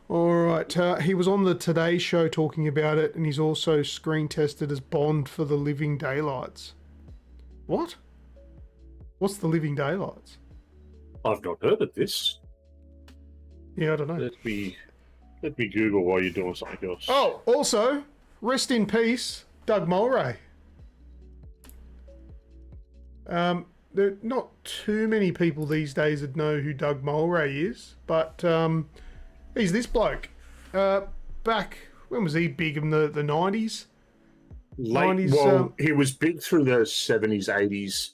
All right. He was on the Today Show talking about it, and he's also screen tested as Bond for the Living Daylights. What? What's the Living Daylights? I've not heard of this. Yeah, I don't know. Let me Google while you're doing something else. Oh, also, rest in peace, Doug Mulray. There are not too many people these days that know who Doug Mulray is, but he's this bloke. Back, when was he big, in the 90s? Late, 90s, he was big through the 70s, 80s,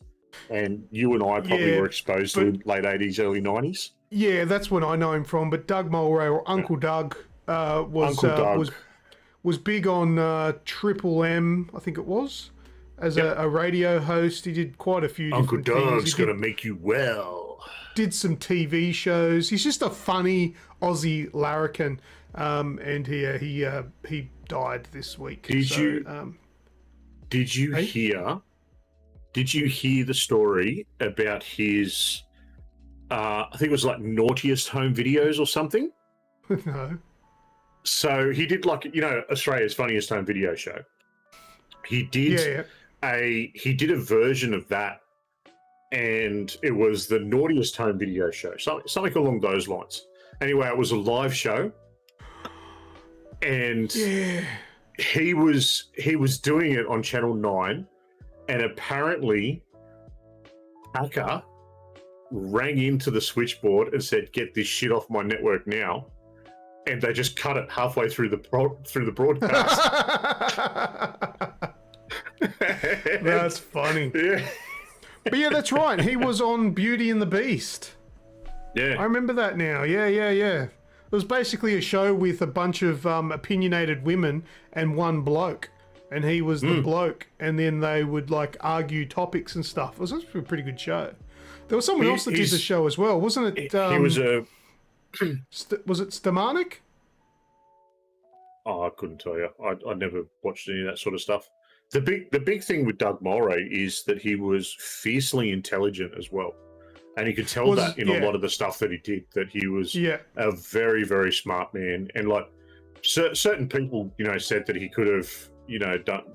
and you and I probably were exposed to late 80s, early 90s. Yeah, that's when I know him from. But Doug Mulray, or Uncle Doug, was big on Triple M, I think it was, as a radio host. He did quite a few Uncle different things. Doug's going to make you well. Did some TV shows. He's just a funny Aussie larrikin, and he died this week. Did you hear the story about his? I think it was like naughtiest home videos or something. No. So he did Australia's Funniest Home Video Show. He did he did a version of that, and it was the Naughtiest Home Video Show, something along those lines. Anyway, it was a live show, and he was doing it on Channel 9, and apparently hacker rang into the switchboard and said, "Get this shit off my network now," and they just cut it halfway through the broadcast. That's funny. Yeah. But yeah, that's right. He was on Beauty and the Beast. Yeah. I remember that now. Yeah. It was basically a show with a bunch of opinionated women and one bloke. And he was the bloke. And then they would like argue topics and stuff. It was actually a pretty good show. There was someone else that did the show as well, wasn't it? He was a... was it Stamanik? Oh, I couldn't tell you. I never watched any of that sort of stuff. The big thing with Doug Mulray is that he was fiercely intelligent as well. And you could tell that in a lot of the stuff that he did, that he was a very, very smart man. And like certain people, said that he could have,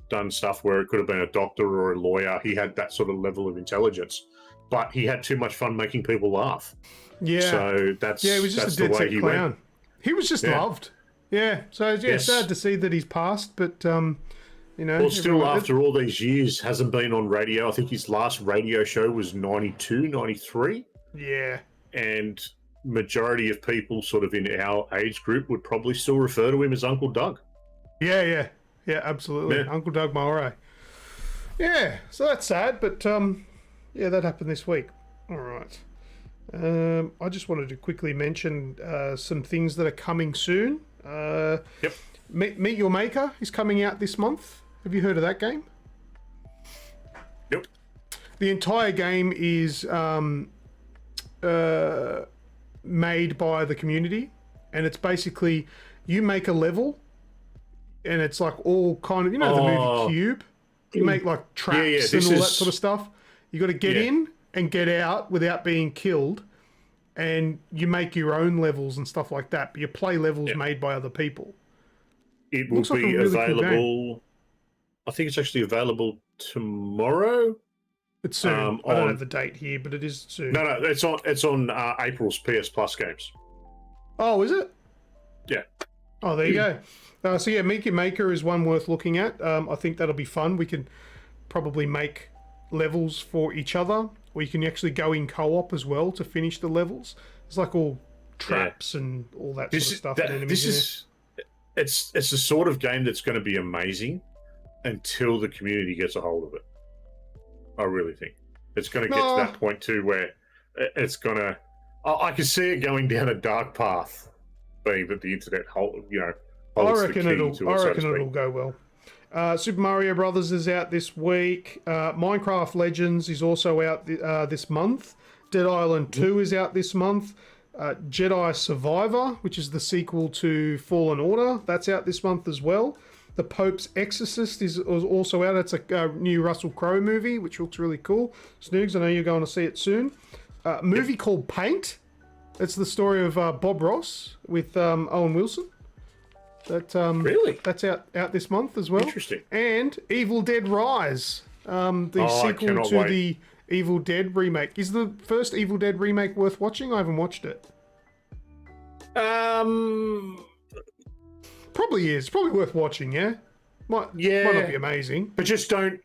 done stuff where it could have been a doctor or a lawyer. He had that sort of level of intelligence, but he had too much fun making people laugh. Yeah. So he was just a dead set clown. He was just loved. Yeah. So it's sad to see that he's passed, but well, still after all these years, hasn't been on radio. I think his last radio show was 92, 93. Yeah. And majority of people sort of in our age group would probably still refer to him as Uncle Doug. Yeah, absolutely. Yeah. Uncle Doug Mulray. Yeah, so that's sad, but that happened this week. All right. I just wanted to quickly mention some things that are coming soon. Yep. Meet Your Maker is coming out this month. Have you heard of that game? Nope. The entire game is made by the community, and it's basically you make a level, and it's like all kind of the movie Cube. You make like traps and all that sort of stuff. You got to get in and get out without being killed, and you make your own levels and stuff like that. But you play levels made by other people. It will be available. Cool, I think it's actually available tomorrow. It's soon. I don't have the date here, but it is soon. No, it's on April's PS Plus games. Oh, is it? Yeah. Oh, there you go. So Meet Your Maker is one worth looking at. I think that'll be fun. We can probably make levels for each other, or you can actually go in co-op as well to finish the levels. It's like all traps and all that sort of stuff. It's the sort of game that's going to be amazing until the community gets a hold of it. I really think it's going to get to that point too where it's going to. I can see it going down a dark path, being that the internet holds I reckon it'll go well. Super Mario Brothers is out this week. Minecraft Legends is also out this month. Dead Island 2 is out this month. Jedi Survivor, which is the sequel to Fallen Order, that's out this month as well. The Pope's Exorcist is also out. It's a new Russell Crowe movie, which looks really cool. Snoogs, I know you're going to see it soon. A movie called Paint. It's the story of Bob Ross with Owen Wilson. Really? That's out this month as well. Interesting. And Evil Dead Rise, the sequel to the Evil Dead remake. Is the first Evil Dead remake worth watching? I haven't watched it. Probably is. Probably worth watching, yeah? Might not be amazing. But just don't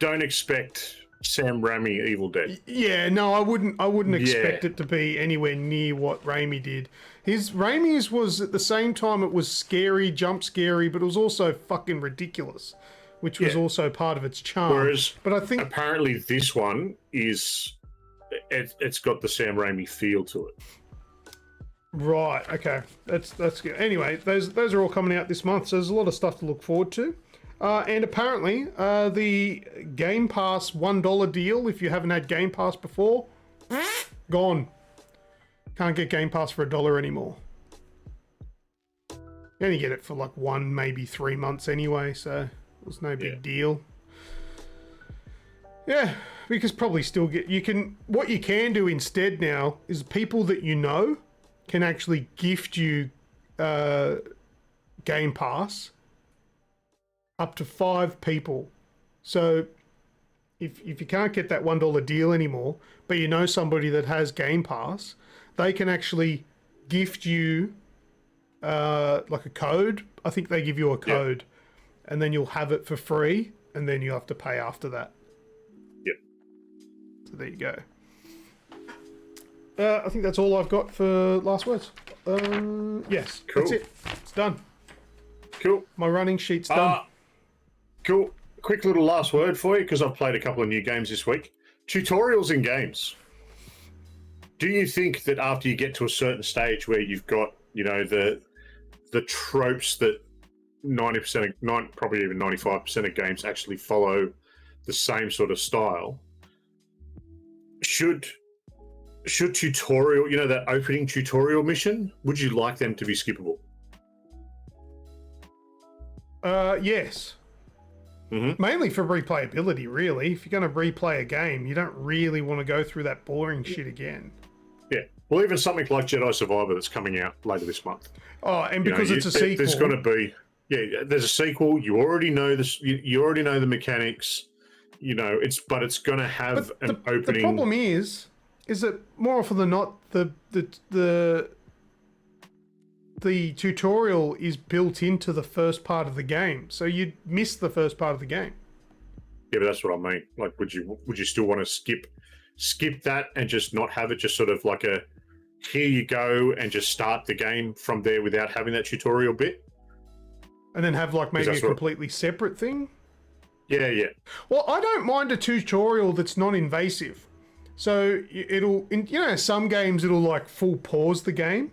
expect Sam Raimi Evil Dead. Yeah, no, I wouldn't expect it to be anywhere near what Raimi did. Raimi's was at the same time, it was scary, jump scary, but it was also fucking ridiculous, which was also part of its charm. Whereas, but I think apparently this one is, it's got the Sam Raimi feel to it. Right. Okay. That's good. Anyway, those are all coming out this month, so there's a lot of stuff to look forward to. And apparently, the Game Pass $1 deal, if you haven't had Game Pass before, gone. Can't get Game Pass for $1 anymore. You only get it for like 1, maybe 3 months anyway, so it was no big deal. Yeah, because probably still what you can do instead now is people that you know can actually gift you Game Pass up to 5 people. So if you can't get that $1 deal anymore, but you know somebody that has Game Pass, they can actually gift you like a code. I think they give you a code, and then you'll have it for free, and then you have to pay after that. Yep. So there you go. I think that's all I've got for last words. Yes, Cool. that's it. It's done. Cool. My running sheet's done. Cool. Quick little last word for you, because I've played a couple of new games this week. Tutorials in games. Do you think that after you get to a certain stage where you've got, you know, the tropes that 90% of, probably even 95% of games actually follow the same sort of style, should tutorial, you know, that opening tutorial mission, would you like them to be skippable? Yes. Mainly for replayability, really. If you're going to replay a game, you don't really want to go through that boring shit again. Yeah. Well, even something like Jedi Survivor that's coming out later this month. Oh, and because it's a sequel. There's going to be, there's a sequel. You already know this. You already know the mechanics. You know, but it's going to have an opening. The problem is that more often than not, the tutorial is built into the first part of the game, so you'd miss the first part of the game. Yeah, but that's what I mean. Like, would you still want to skip that and just not have it just sort of like a here you go and just start the game from there without having that tutorial bit? And then have like maybe a completely separate thing? Yeah, yeah. Well, I don't mind a tutorial that's non-invasive. So it'll, you know, some games it'll like full pause the game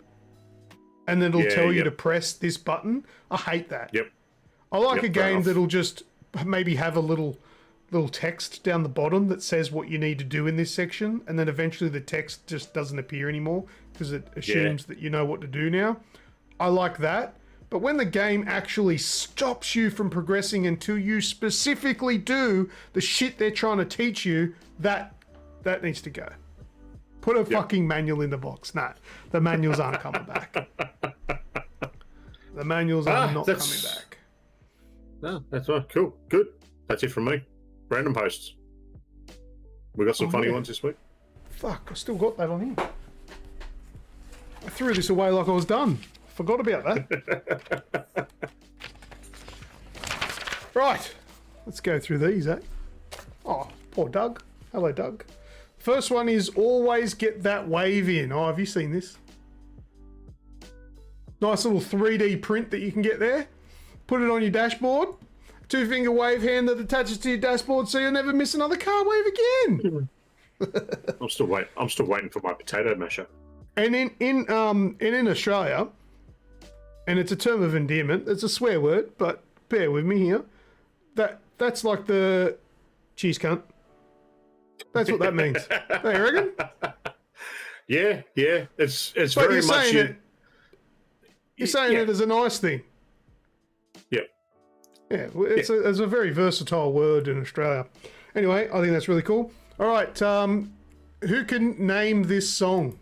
and then it'll tell you to press this button. I hate that. Yep. I like a game that'll just maybe have a little text down the bottom that says what you need to do in this section, and then eventually the text just doesn't appear anymore because it assumes that you know what to do now. I like that. But when the game actually stops you from progressing until you specifically do the shit they're trying to teach you, that needs to go. Put a fucking manual in the box. Nah, the manuals aren't coming back. The manuals are not coming back. No, that's right. Cool. Good. That's it from me. Random posts. We got some funny ones this week. Fuck, I still got that on here. I threw this away like I was done. Forgot about that. Right. Let's go through these, eh? Oh, poor Doug. Hello, Doug. First one is always get that wave in. Oh, have you seen this? Nice little 3D print that you can get there. Put it on your dashboard. 2-finger wave hand that attaches to your dashboard so you'll never miss another car wave again. I'm still waiting for my potato masher. And in Australia, and it's a term of endearment, it's a swear word, but bear with me here. That's like the cheese cunt. That's what that means. Don't you reckon? Yeah. It's but very much. You're saying it as a nice thing. Yeah. Yeah, it's a very versatile word in Australia. Anyway, I think that's really cool. All right, who can name this song?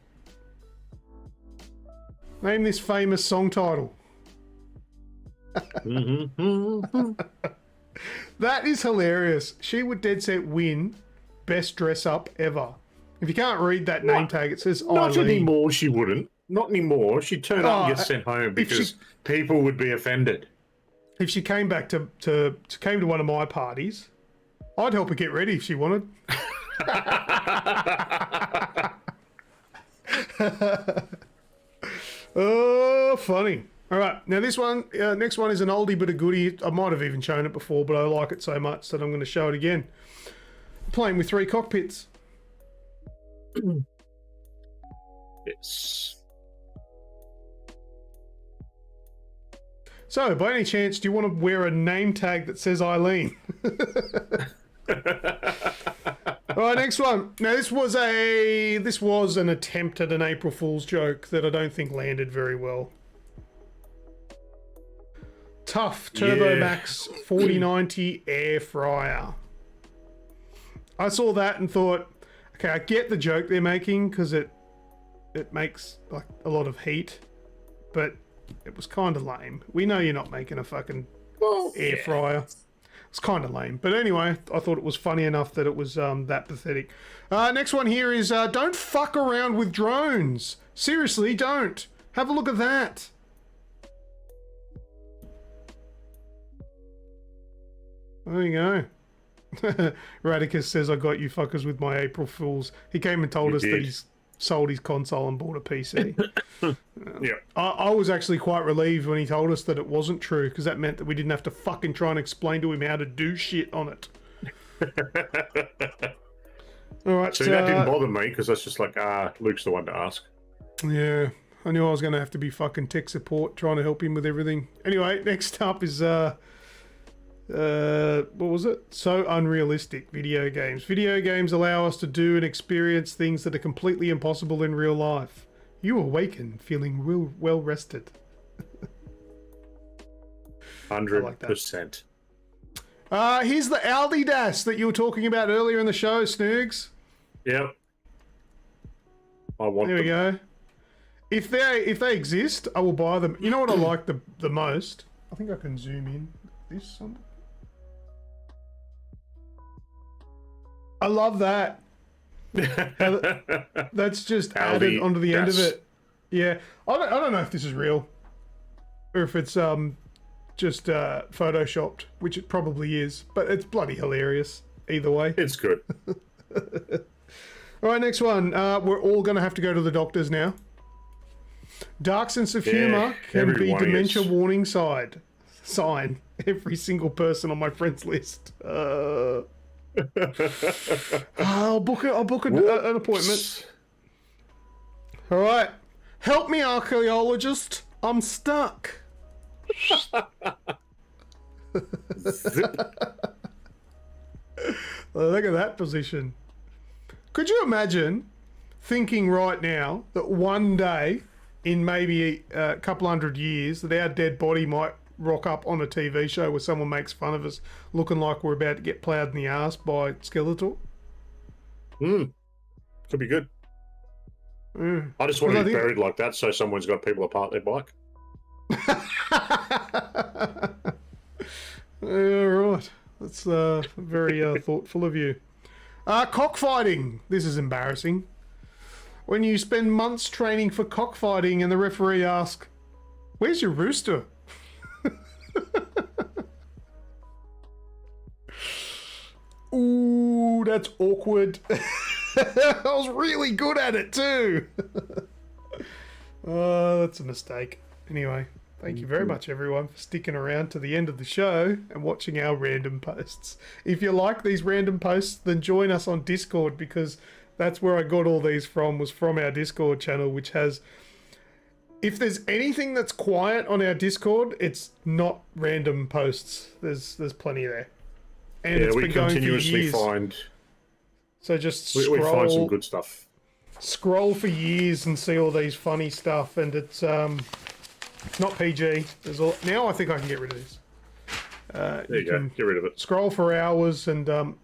Name this famous song title. That is hilarious. She would dead set win best dress up ever. If you can't read that name tag, it says Not Eileen. anymore, she wouldn't. Not anymore. She'd turn up and get sent home because people would be offended. If she came back to one of my parties, I'd help her get ready if she wanted. Oh, funny. All right, now this one, next one is an oldie but a goodie. I might have even shown it before, but I like it so much that I'm going to show it again. Playing with 3 cockpits. Yes. So, by any chance, do you want to wear a name tag that says Eileen? All right, next one. Now, this was an attempt at an April Fool's joke that I don't think landed very well. Tough Turbo Max 4090 air fryer. I saw that and thought, okay, I get the joke they're making because it makes like a lot of heat, but It was kind of lame. We know you're not making a fucking air fryer. It's kind of lame. But anyway, I thought it was funny enough that it was that pathetic. Next one here is don't fuck around with drones. Seriously, don't. Have a look at that. There you go. Radicus says, I got you fuckers with my April Fools. He came and told us that he's sold his console and bought a PC. Yeah. I was actually quite relieved when he told us that it wasn't true, because that meant that we didn't have to fucking try and explain to him how to do shit on it. All right, so that didn't bother me, because that's just like, Luke's the one to ask. Yeah, I knew I was going to have to be fucking tech support trying to help him with everything. Anyway, next up is what was it? So unrealistic. Video games. Video games allow us to do and experience things that are completely impossible in real life. You awaken feeling real well rested. 100%. Here's the Aldi dash that you were talking about earlier in the show, Snoogs. Yep. I want There we them. go. If they exist, I will buy them. You know what I like the most? I think I can zoom in. This one. I love that. That's just added onto the end of it. Yeah, I don't know if this is real, or if it's just photoshopped, which it probably is. But it's bloody hilarious either way. It's good. All right, next one. We're all going to have to go to the doctors now. Dark sense of humor can be dementia warning sign. Every single person on my friends list. I'll book an appointment. All right. Help me, archaeologist. I'm stuck. Look at that position. Could you imagine thinking right now that one day, in maybe a couple hundred years, that our dead body might rock up on a TV show where someone makes fun of us looking like we're about to get ploughed in the arse by Skeletor? Could be good. I just want to be buried like that so someone's got people to park their bike. All right. That's very thoughtful of you. Cockfighting. This is embarrassing. When you spend months training for cockfighting and the referee asks, "Where's your rooster?" Ooh, that's awkward. I was really good at it too. Oh, that's a mistake. Anyway, thank you very much, everyone, for sticking around to the end of the show and watching our random posts. If you like these random posts, then join us on Discord, because that's where I got all these from, was from our Discord channel, which has... If there's anything that's quiet on our Discord, it's not random posts. There's plenty there. And it's we been going continuously for years. find... So just scroll... We find some good stuff. Scroll for years and see all these funny stuff, and it's not PG. Now I think I can get rid of this. There you go. Get rid of it. Scroll for hours and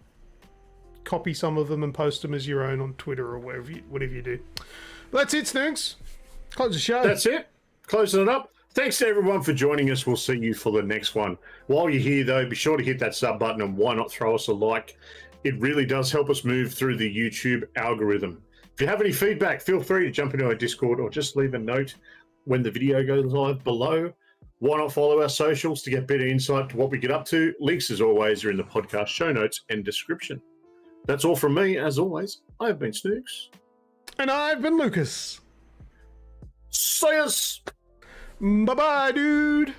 copy some of them and post them as your own on Twitter or whatever you do. But that's it, Snooks. Close the show. That's it. Closing it up. Thanks to everyone for joining us. We'll see you for the next one. While you're here, though, be sure to hit that sub button, and why not throw us a like? It really does help us move through the YouTube algorithm. If you have any feedback, feel free to jump into our Discord or just leave a note when the video goes live below. Why not follow our socials to get better insight to what we get up to? Links, as always, are in the podcast show notes and description. That's all from me, as always. I've been Snoogs. And I've been Lucas. See us! Bye-bye, dude.